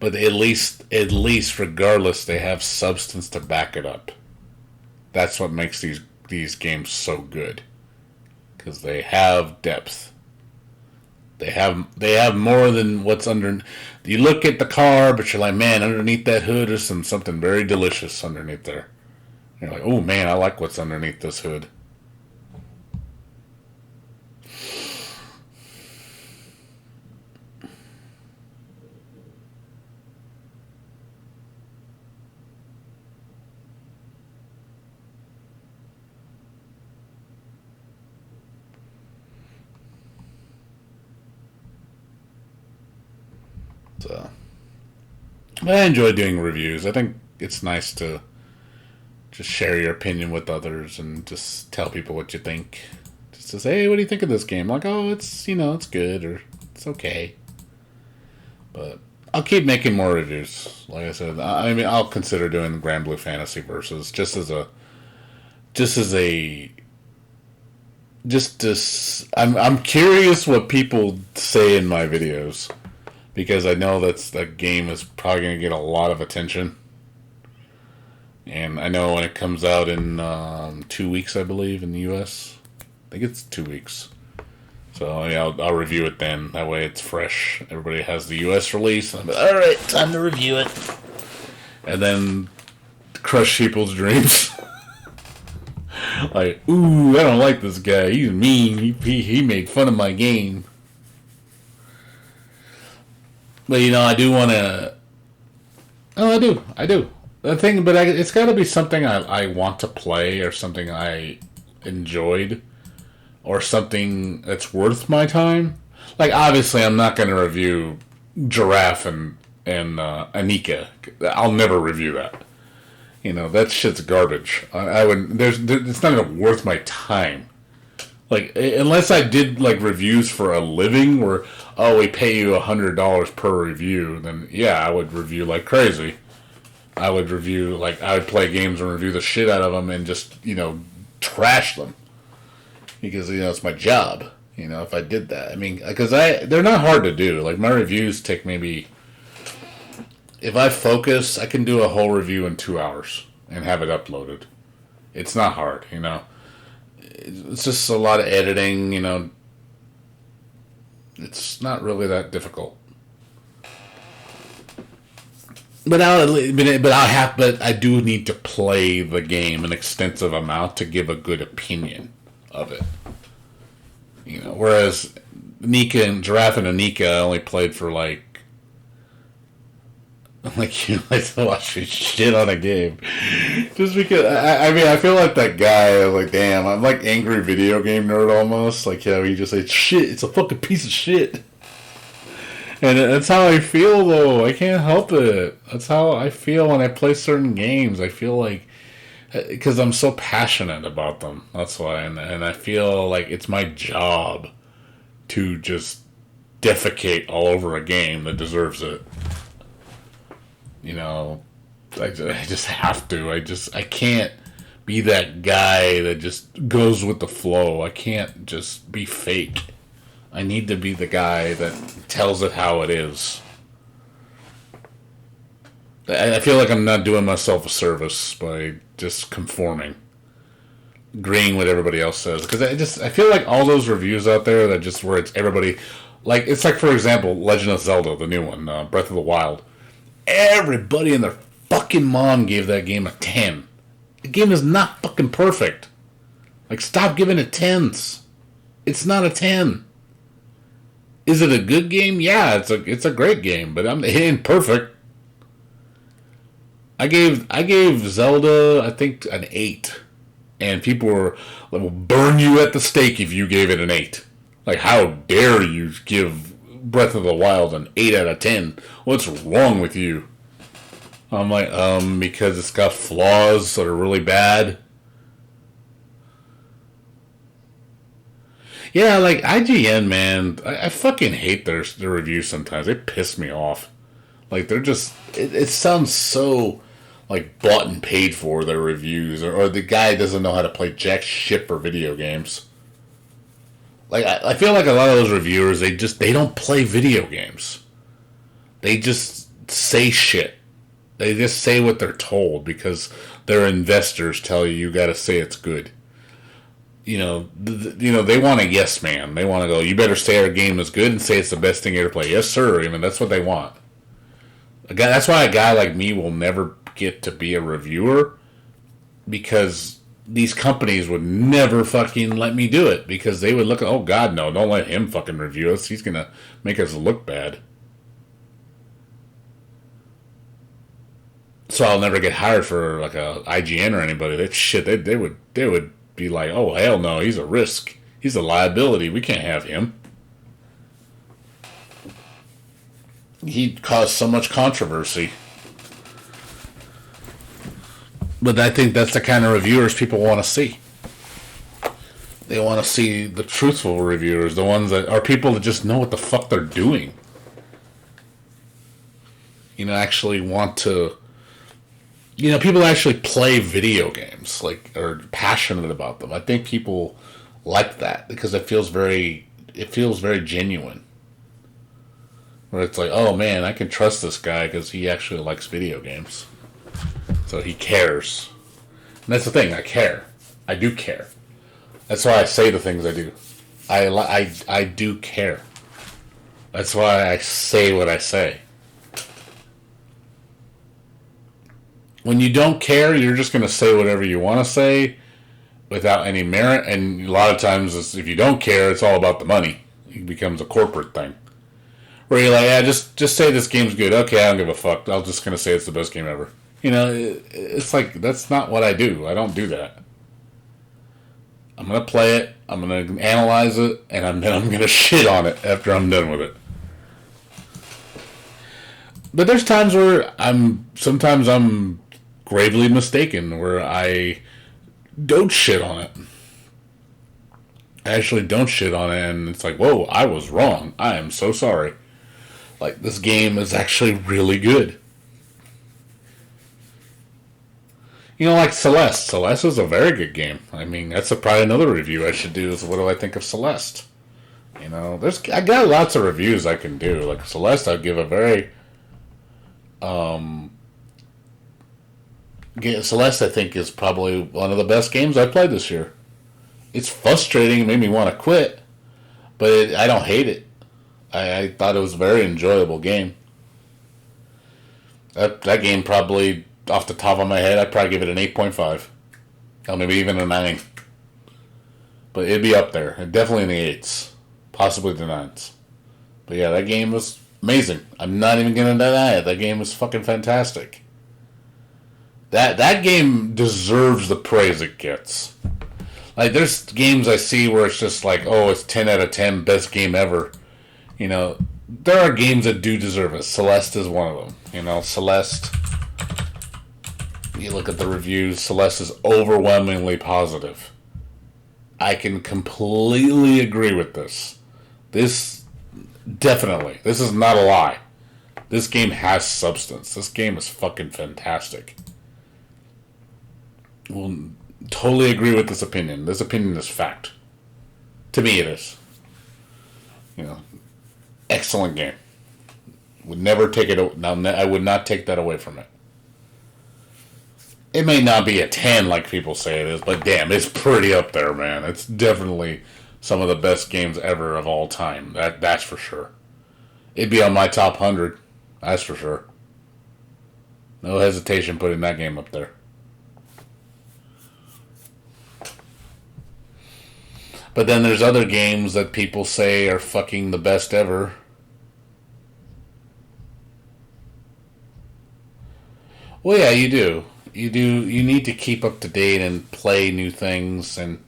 But at least, regardless, they have substance to back it up. That's what makes these games so good. Because they have depth. They have more than what's under. You look at the car, but you're like, man, underneath that hood is something very delicious underneath there. You're like, oh man, I like what's underneath this hood. So, I enjoy doing reviews. I think it's nice to just share your opinion with others and just tell people what you think. Just to say, hey, what do you think of this game? Like, oh, it's it's good or it's okay. But I'll keep making more reviews. Like I said, I'll consider doing Grand Blue Fantasy Versus I'm curious what people say in my videos. Because I know that game is probably going to get a lot of attention. And I know when it comes out in 2 weeks, I believe, in the U.S. I think it's 2 weeks. So yeah, I'll review it then. That way it's fresh. Everybody has the U.S. release. And I'm like, all right, time to review it. And then crush people's dreams. Like, ooh, I don't like this guy. He's mean. He made fun of my game. But I do want to. Oh, I do. The thing, but it's got to be something I want to play, or something I enjoyed, or something that's worth my time. Like, obviously, I'm not going to review Giraffe and Annika. I'll never review that. That shit's garbage. I would. It's not even worth my time. Like, unless I did, like, reviews for a living where, we pay you $100 per review, then, yeah, I would review like crazy. I would play games and review the shit out of them and just, trash them. Because, it's my job, if I did that. I mean, because they're not hard to do. Like, my reviews take maybe, if I focus, I can do a whole review in 2 hours and have it uploaded. It's not hard, It's just a lot of editing, It's not really that difficult. But I do need to play the game an extensive amount to give a good opinion of it. Whereas Giraffe and Annika I only played for like you like to watch shit on a game. Just because, I feel like that guy, like, damn, I'm like angry video game nerd almost. Like, he just says, shit, it's a fucking piece of shit. And that's how I feel, though. I can't help it. That's how I feel when I play certain games. I feel like, because I'm so passionate about them. That's why. And I feel like it's my job to just defecate all over a game that deserves it. I just have to. I can't be that guy that just goes with the flow. I can't just be fake. I need to be the guy that tells it how it is. I feel like I'm not doing myself a service by just conforming, agreeing with everybody else says. Because I feel like all those reviews out there that just where it's everybody, like, it's like, for example, Legend of Zelda, the new one, Breath of the Wild. Everybody and their fucking mom gave that game a 10. The game is not fucking perfect. Like, stop giving it 10s. It's not a 10. Is it a good game? Yeah, it's a great game, but it ain't perfect. I gave Zelda, I think, an 8. And people were like, will burn you at the stake if you gave it an 8. Like, how dare you give Breath of the Wild an 8 out of 10. What's wrong with you? I'm like, because it's got flaws that are really bad. Yeah, like IGN, man, I fucking hate their reviews sometimes. They piss me off. Like, they're just... It sounds so, like, bought and paid for, their reviews. Or the guy doesn't know how to play jack shit for video games. Like, I feel like a lot of those reviewers, they don't play video games. They just say shit. They just say what they're told because their investors tell you got to say it's good. They want a yes man. They want to go, you better say our game is good and say it's the best thing you ever play. Yes, sir. That's what they want. That's why a guy like me will never get to be a reviewer, because these companies would never fucking let me do it, because they would look at, oh God, no, don't let him fucking review us. He's going to make us look bad. So I'll never get hired for like a IGN or anybody. That shit, they would be like, oh hell no, he's a risk. He's a liability. We can't have him. He caused so much controversy. But I think that's the kind of reviewers people want to see. They want to see the truthful reviewers, the ones that are people that just know what the fuck they're doing. Actually want to... people that actually play video games, like, are passionate about them. I think people like that because it feels very genuine. Where it's like, oh man, I can trust this guy because he actually likes video games. So he cares. And that's the thing, I care. I do care. That's why I say the things I do. I do care. That's why I say what I say. When you don't care, you're just going to say whatever you want to say without any merit. And a lot of times, if you don't care, it's all about the money. It becomes a corporate thing. Where you're like, yeah, just say this game's good. Okay, I don't give a fuck. I'm just going to say it's the best game ever. It's like, that's not what I do. I don't do that. I'm going to play it. I'm going to analyze it. And then I'm going to shit on it after I'm done with it. But there's times where sometimes I'm gravely mistaken, where I don't shit on it. I actually don't shit on it, and it's like, whoa, I was wrong. I am so sorry. Like, this game is actually really good. Like Celeste. Celeste is a very good game. That's probably another review I should do, is what do I think of Celeste? I got lots of reviews I can do. Like Celeste, I'd give a very... Celeste, I think, is probably one of the best games I played this year. It's frustrating. It made me want to quit. But I don't hate it. I thought it was a very enjoyable game. That game probably, off the top of my head, I'd probably give it an 8.5. Or maybe even a 9. But it'd be up there. Definitely in the 8s. Possibly the 9s. But yeah, that game was amazing. I'm not even going to deny it. That game was fucking fantastic. That game deserves the praise it gets. Like, there's games I see where it's just like, oh, it's 10 out of 10, best game ever. There are games that do deserve it. Celeste is one of them. Celeste, you look at the reviews, Celeste is overwhelmingly positive. I can completely agree with this. This is not a lie. This game has substance. This game is fucking fantastic. Well, totally agree with this opinion. This opinion is fact. To me, it is. Excellent game. Would never take it. Now, I would not take that away from it. It may not be a 10 like people say it is, but damn, it's pretty up there, man. It's definitely some of the best games ever of all time. That's for sure. It'd be on my top 100. That's for sure. No hesitation putting that game up there. But then there's other games that people say are fucking the best ever. Well, yeah, you do. You need to keep up to date and play new things. And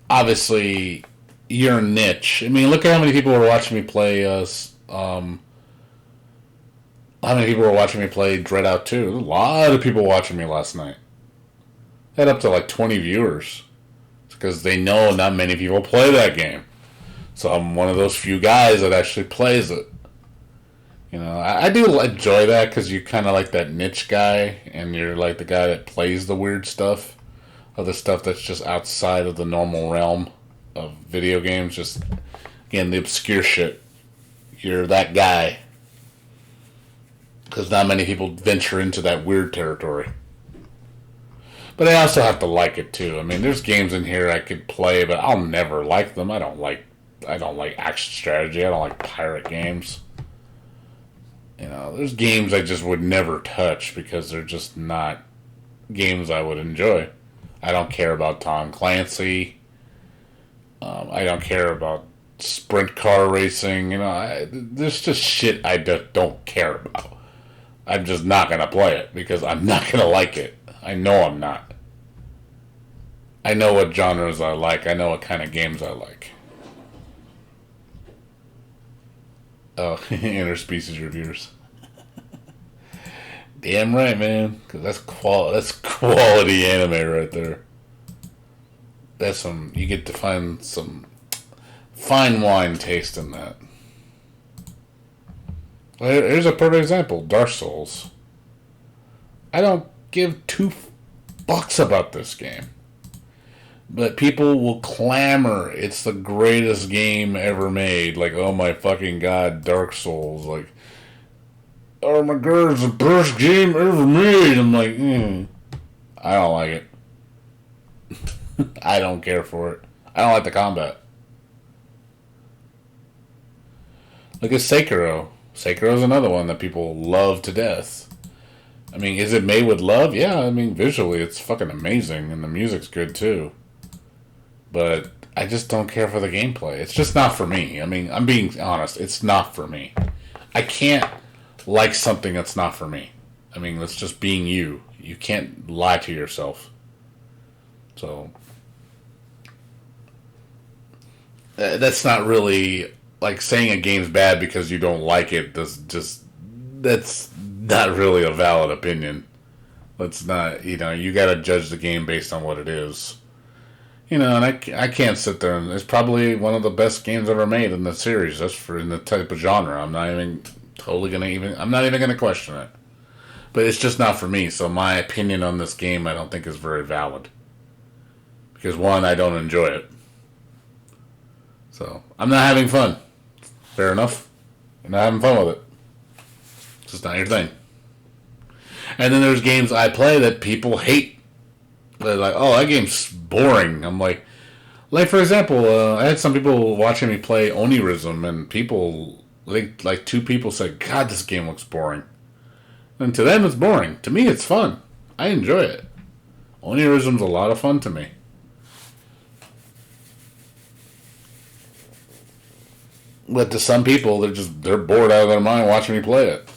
obviously, your niche. Look at how many people were watching me play how many people were watching me play Dread Out 2? There's a lot of people watching me last night. I had up to like 20 viewers. Because they know not many people play that game. So I'm one of those few guys that actually plays it. You know, I do enjoy that because you kind of like that niche guy, and you're like the guy that plays the weird stuff, or the stuff that's just outside of the normal realm of video games. Just, again, the obscure shit. You're that guy. Because not many people venture into that weird territory. But I also have to like it too. I mean, there's games in here I could play, but I'll never like them. I don't like action strategy. I don't like pirate games. You know, there's games I just would never touch because they're just not games I would enjoy. I don't care about Tom Clancy. I don't care about sprint car racing. You know, there's just shit I don't care about. I'm just not going to play it because I'm not going to like it. I know I'm not. I know what genres I like. I know what kind of games I like. Oh, interspecies reviewers. Damn right, man. Because that's quality anime right there. That's some. You get to find some fine wine taste in that. Well, here's a perfect example. Dark Souls. I don't give two fucks about this game. But people will clamor. It's the greatest game ever made. Like, oh my fucking god, Dark Souls. Like, oh my god, it's the best game ever made. I'm like, I don't like it. I don't care for it. I don't like the combat. Look at Sekiro. Sekiro's another one that people love to death. I mean, is it made with love? Yeah, I mean, visually it's fucking amazing, and the music's good too. But I just don't care for the gameplay. It's just not for me. I mean, I'm being honest. It's not for me. I can't like something that's not for me. I mean, that's just being you. You can't lie to yourself. So, that's not really like saying a game's bad because you don't like it. That's not really a valid opinion. Let's not, you gotta judge the game based on what it is. And I can't sit there and it's probably one of the best games ever made in the series. That's for in the type of genre. I'm not even gonna question it. But it's just not for me. So my opinion on this game, I don't think is very valid. Because one, I don't enjoy it. So I'm not having fun. Fair enough. You're not having fun with it. It's just not your thing. And then there's games I play that people hate. They're like, oh, that game's boring. I'm like for example, I had some people watching me play Onirism, and people, like two people said, God, this game looks boring. And to them, it's boring. To me, it's fun. I enjoy it. Onirism's a lot of fun to me. But to some people, they're bored out of their mind watching me play it.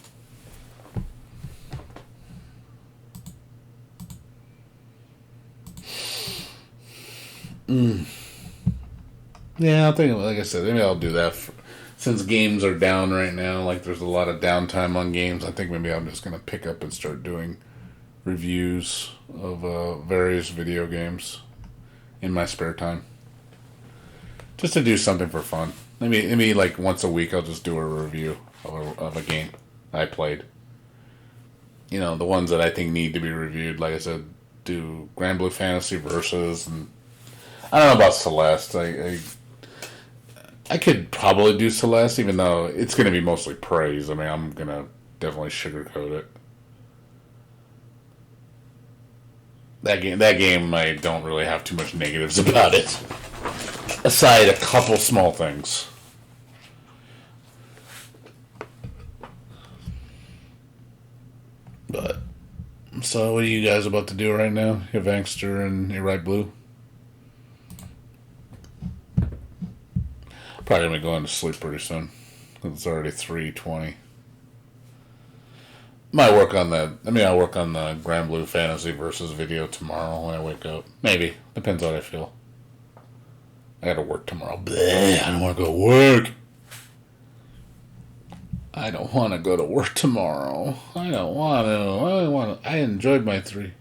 Yeah, I think, like I said, maybe I'll do that. Since games are down right now, like there's a lot of downtime on games, I think maybe I'm just going to pick up and start doing reviews of various video games in my spare time. Just to do something for fun. Maybe like once a week I'll just do a review of a game I played. The ones that I think need to be reviewed. Like I said, do Grand Blue Fantasy Versus, and I don't know about Celeste. I could probably do Celeste, even though it's going to be mostly praise. I mean, I'm going to definitely sugarcoat it. That game, I don't really have too much negatives about it. Aside a couple small things. But, so what are you guys about to do right now? You have Angster and you Right Blue? Probably gonna be going to sleep pretty soon. It's already 3:20. Might work on that. I'll work on the Grand Blue Fantasy Versus video tomorrow when I wake up. Maybe. Depends how I feel. I gotta work tomorrow. Bleh, I don't want to go to work. I don't want to go to work tomorrow. I don't want to. I enjoyed my 3.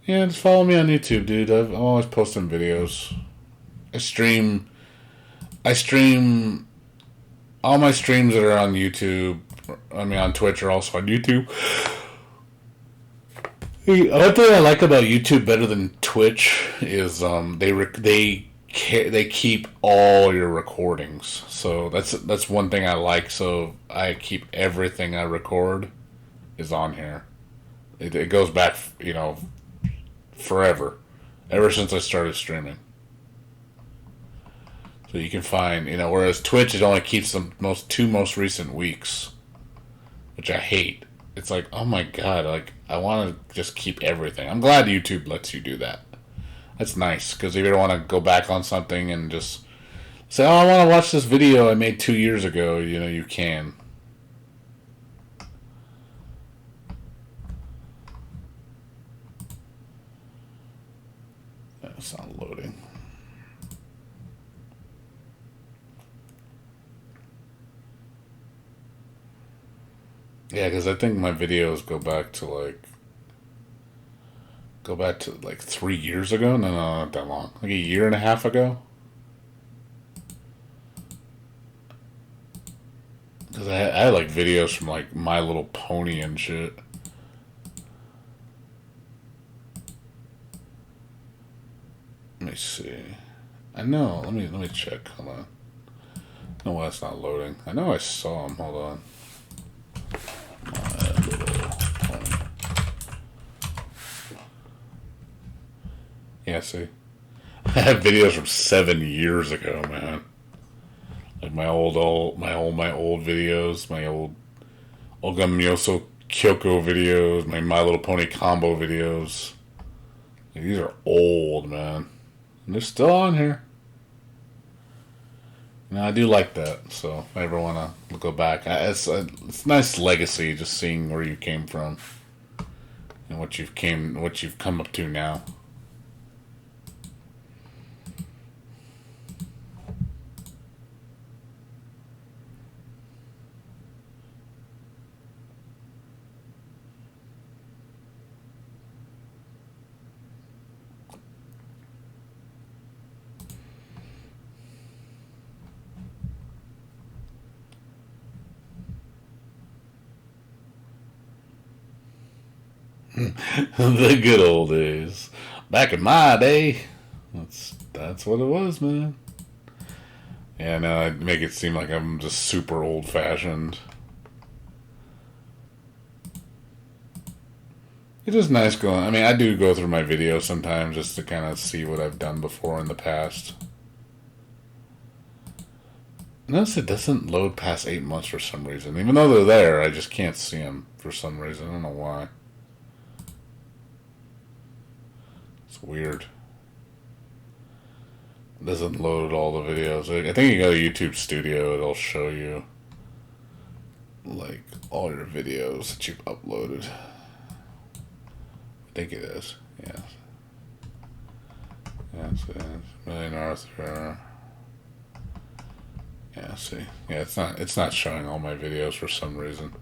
Yeah, just follow me on YouTube, dude. I'm always posting videos. I stream all my streams that are on YouTube, I mean on Twitch, are also on YouTube. One thing I like about YouTube better than Twitch is they keep all your recordings. So that's one thing I like. So I keep everything I record is on here. It goes back, forever, ever since I started streaming. So you can find, whereas Twitch, it only keeps the two most recent weeks, which I hate. It's like, oh my god, like, I want to just keep everything. I'm glad YouTube lets you do that. That's nice, because if you want to go back on something and just say, oh, I want to watch this video I made 2 years ago, you can. That's not loading. Yeah, because I think my videos go back to like 3 years ago. No, not that long. Like a year and a half ago. Because I had like videos from like My Little Pony and shit. Let me see. I know. Let me check. Hold on. No, why it's not loading. I know I saw him. Hold on. My Little Pony. Yeah, see. I have videos from 7 years ago, man. Like my old videos, my old Olga Myoso Kyoko videos, my Little Pony combo videos. Like, these are old, man. And they're still on here. I do like that. So if I ever want to go back, it's a nice legacy, just seeing where you came from and what you've come up to now. The good old days. Back in my day. That's what it was, man. Yeah, no, I make it seem like I'm just super old fashioned. It's just nice going. I mean, I do go through my videos sometimes just to kind of see what I've done before in the past. Notice it doesn't load past 8 months for some reason. Even though they're there, I just can't see them for some reason. I don't know why. It's weird. It doesn't load all the videos. I think you go to YouTube Studio, it'll show you like all your videos that you've uploaded. I think it is. Yeah. That's it. Million Arthur. Yeah, see. Yeah, it's not showing all my videos for some reason.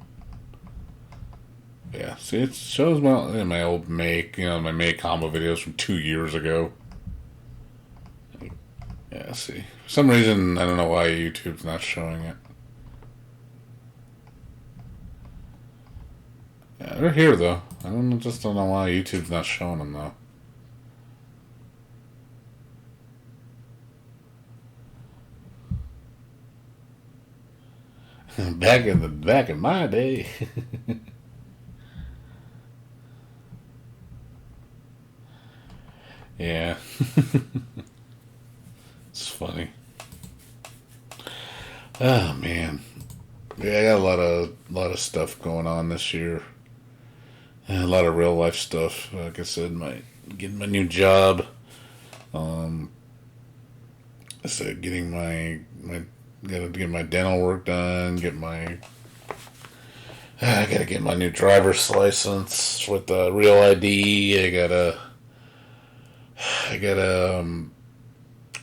Yeah, see, it shows my old my May combo videos from 2 years ago. Yeah, see. For some reason, I don't know why YouTube's not showing it. Yeah, they're here, though. Just don't know why YouTube's not showing them, though. Back in my day. Yeah. It's funny. Oh man. Yeah, I got a lot of stuff going on this year. And a lot of real life stuff. Like I said, getting my new job. I said getting gotta get my dental work done, I gotta get my new driver's license with the real ID. I gotta get a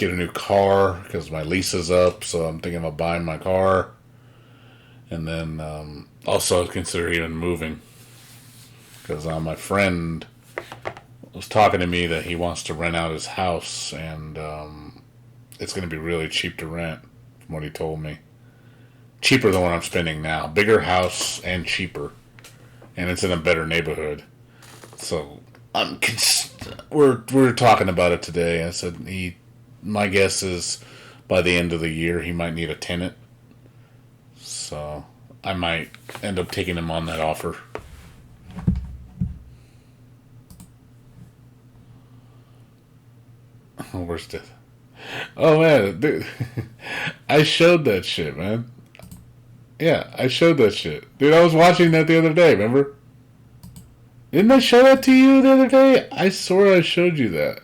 new car because my lease is up, so I'm thinking about buying my car. And then also consider even moving because my friend was talking to me that he wants to rent out his house, and it's going to be really cheap to rent from what he told me. cheaper than what I'm spending now. Bigger house and cheaper, and it's in a better neighborhood. So we're talking about it today. I said my guess is by the end of the year he might need a tenant. So I might end up taking him on that offer. Where's this? Oh man, dude. I showed that shit, man. Yeah, I showed that shit. Dude, I was watching that the other day, remember? Didn't I show that to you the other day? I swore I showed you that.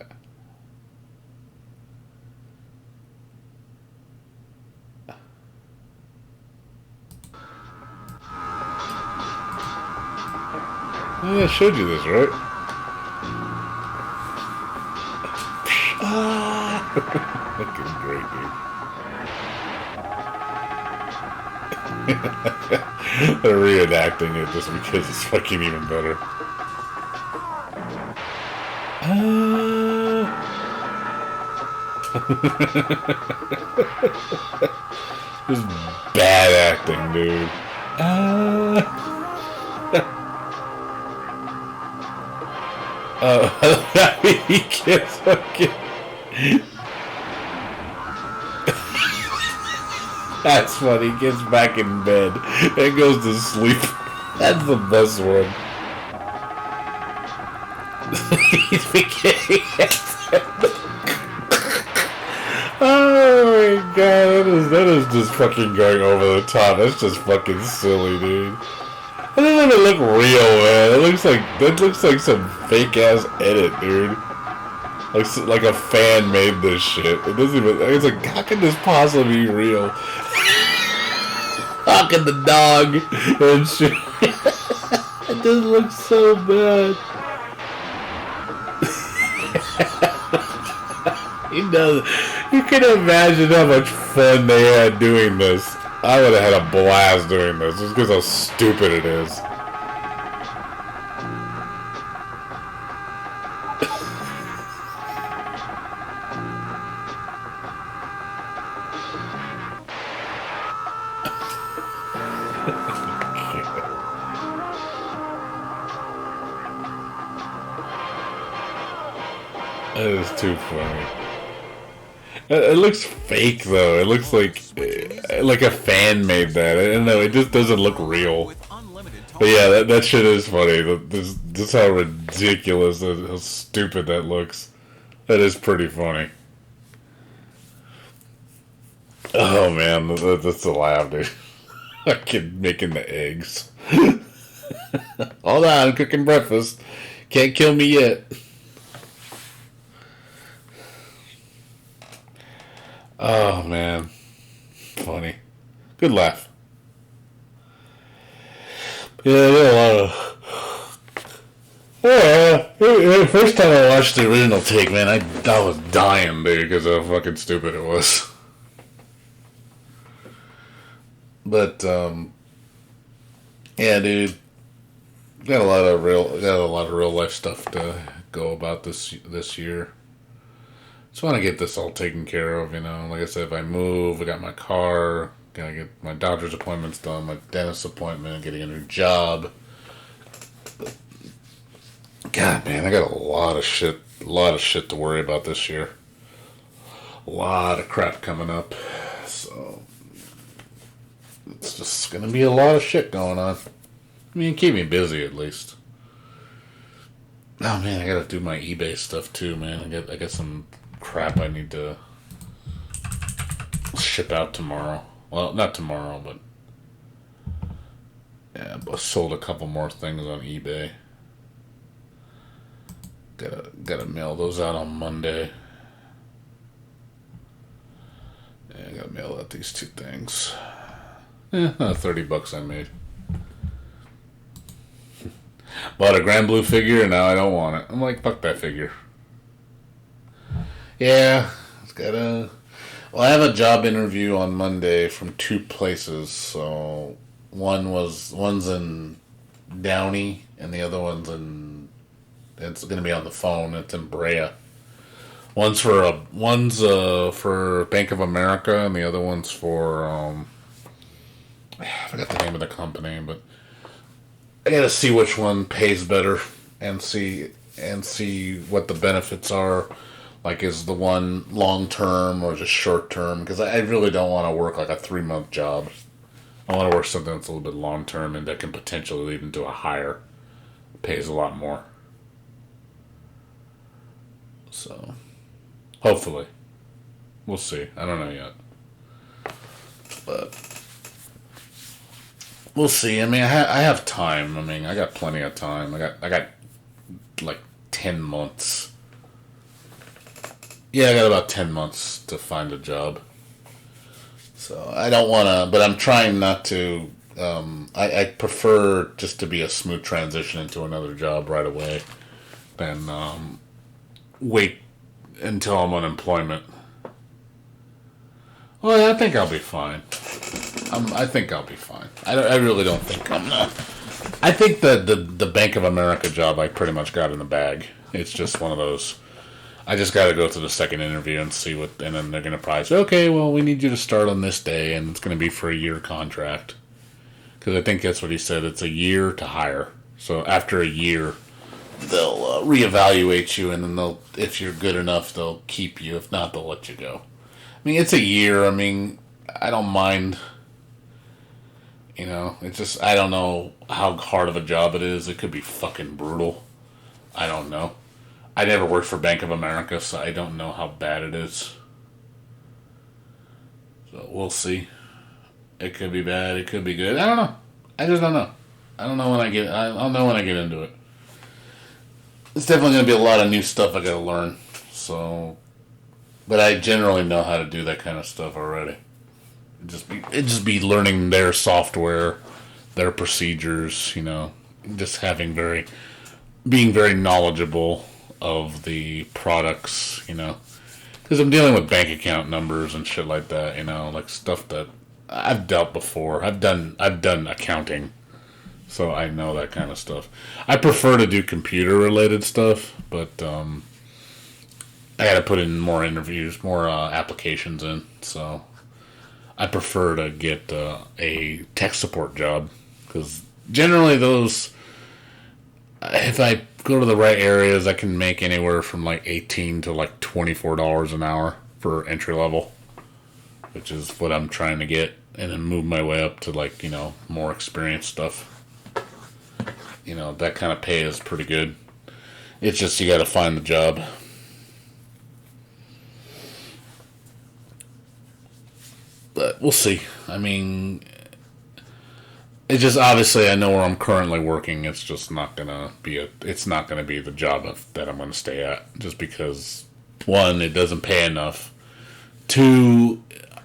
I showed you this, right? Fucking great, dude. They're reenacting it just because it's fucking even better. This is bad acting, dude. He gets fucking. That's funny. He gets back in bed and goes to sleep. That's the best one. He's beginning. Oh my god, that is just fucking going over the top. That's just fucking silly, dude. It doesn't even look real, man. That looks like some fake ass edit, dude. Like a fan made this shit. It doesn't even. It's like, how can this possibly be real? How can the dog and shit? It just looks so bad. He does. You can imagine how much fun they had doing this. I would have had a blast doing this just because how stupid it is. That is too funny. It looks fake though. It looks like a fan made that. I don't know. It just doesn't look real. But yeah, that shit is funny. This how ridiculous, how stupid that looks. That is pretty funny. Oh man, that's a laugh, dude. Fucking making the eggs. Hold on, I'm cooking breakfast. Can't kill me yet. Oh man, funny. Good laugh. Yeah, first time I watched the original take, man, I was dying, dude, because of how fucking stupid it was. But yeah, dude, got a lot of real life stuff to go about this year. Just want to get this all taken care of, you know. Like I said, if I move, I got my car, gotta get my doctor's appointments done, my dentist appointment, getting a new job. God, man, I got a lot of shit to worry about this year. A lot of crap coming up, so it's just gonna be a lot of shit going on. I mean, keep me busy at least. Oh man, I gotta do my eBay stuff too, man. I got some crap I need to ship out tomorrow. Well, not tomorrow, but yeah, I sold a couple more things on eBay. Gotta mail those out on Monday. Yeah, I gotta mail out these two things. $30 I made. Bought a Grand Blue figure and now I don't want it. I'm like, fuck that figure. Yeah, it's gotta. Well, I have a job interview on Monday from two places. So one's in Downey and the other one's in. It's gonna be on the phone. It's in Brea. One's for Bank of America and the other one's for I forgot the name of the company, but I gotta see which one pays better and see what the benefits are. Like, is the one long term or just short term? Because I really don't want to work like a 3 month job. I want to work something that's a little bit long term and that can potentially lead into a higher, pays a lot more. So, hopefully, we'll see. I don't know yet, but we'll see. I mean, I have time. I mean, I got plenty of time. I got like 10 months. Yeah, I got about 10 months to find a job. So I don't want to, but I'm trying not to. I prefer just to be a smooth transition into another job right away than wait until I'm on unemployment. Well, I think I'll be fine. I think I'll be fine. I really don't think I'm not. I think that the Bank of America job I pretty much got in the bag. It's just one of those. I just got to go to the second interview and see what, and then they're going to probably say, okay, well, we need you to start on this day, and it's going to be for a year contract. Because I think that's what he said. It's a year to hire. So after a year, they'll reevaluate you, and then if you're good enough, they'll keep you. If not, they'll let you go. I mean, it's a year. I mean, I don't mind. You know, it's just, I don't know how hard of a job it is. It could be fucking brutal. I don't know. I never worked for Bank of America, so I don't know how bad it is. So we'll see. It could be bad. It could be good. I don't know. I just don't know. I don't know when I get. I'll know when I get into it. It's definitely going to be a lot of new stuff I got to learn. So, but I generally know how to do that kind of stuff already. It just be learning their software, their procedures. You know, just being very knowledgeable of the products, you know, because I'm dealing with bank account numbers and shit like that, you know, like stuff that I've dealt before. I've done accounting, so I know that kind of stuff. I prefer to do computer related stuff, but I got to put in more interviews, more applications in, so I prefer to get a tech support job, because generally those, if I go to the right areas, I can make anywhere from like $18 to like $24 an hour for entry level, which is what I'm trying to get, and then move my way up to, like, you know, more experienced stuff. You know, that kind of pay is pretty good. It's just you got to find the job. But we'll see. I mean, it's just, obviously I know where I'm currently working. It's just not gonna be the job that I'm gonna stay at, just because, one, it doesn't pay enough. Two,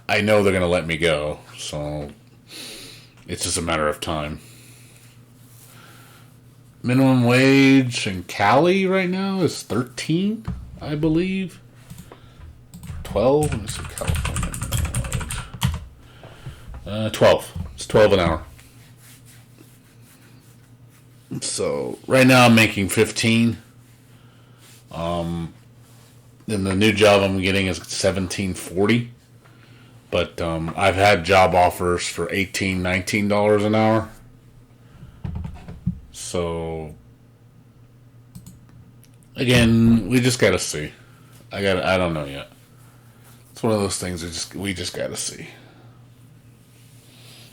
I know they're gonna let me go, so it's just a matter of time. Minimum wage in Cali right now is 13, I believe. 12. Let me see, California minimum wage. 12. It's 12 an hour. So right now I'm making 15. And the new job I'm getting is $17.40. But I've had job offers for $18, $19 an hour. So again, we just gotta see. I don't know yet. It's one of those things we just gotta see.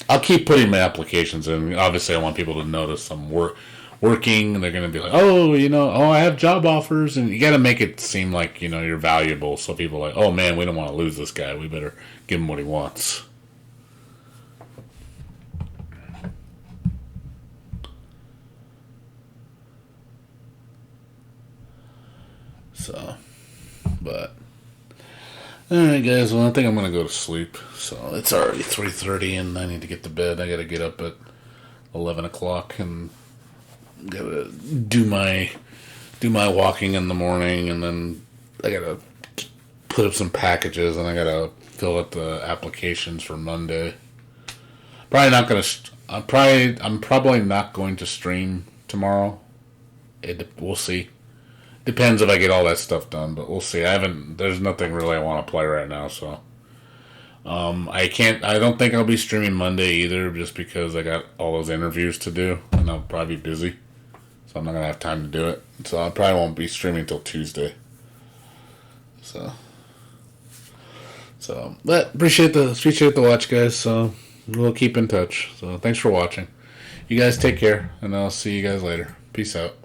I'll keep putting my applications in. Obviously, I want people to notice I'm working, and they're going to be like, oh, you know, I have job offers, and you got to make it seem like, you know, you're valuable, so people are like, oh man, we don't want to lose this guy. We better give him what he wants. So, but alright guys, well, I think I'm going to go to sleep. So it's already 3:30 and I need to get to bed. I got to get up at 11 o'clock and got to do my walking in the morning, and then I got to put up some packages, and I got to fill out the applications for Monday. I'm probably not going to stream tomorrow. We'll see. Depends if I get all that stuff done, but we'll see. There's nothing really I want to play right now, so I don't think I'll be streaming Monday either, just because I got all those interviews to do, and I'll probably be busy. So I'm not going to have time to do it. So I probably won't be streaming until Tuesday. But appreciate the watch, guys. So we'll keep in touch. So thanks for watching. You guys take care, and I'll see you guys later. Peace out.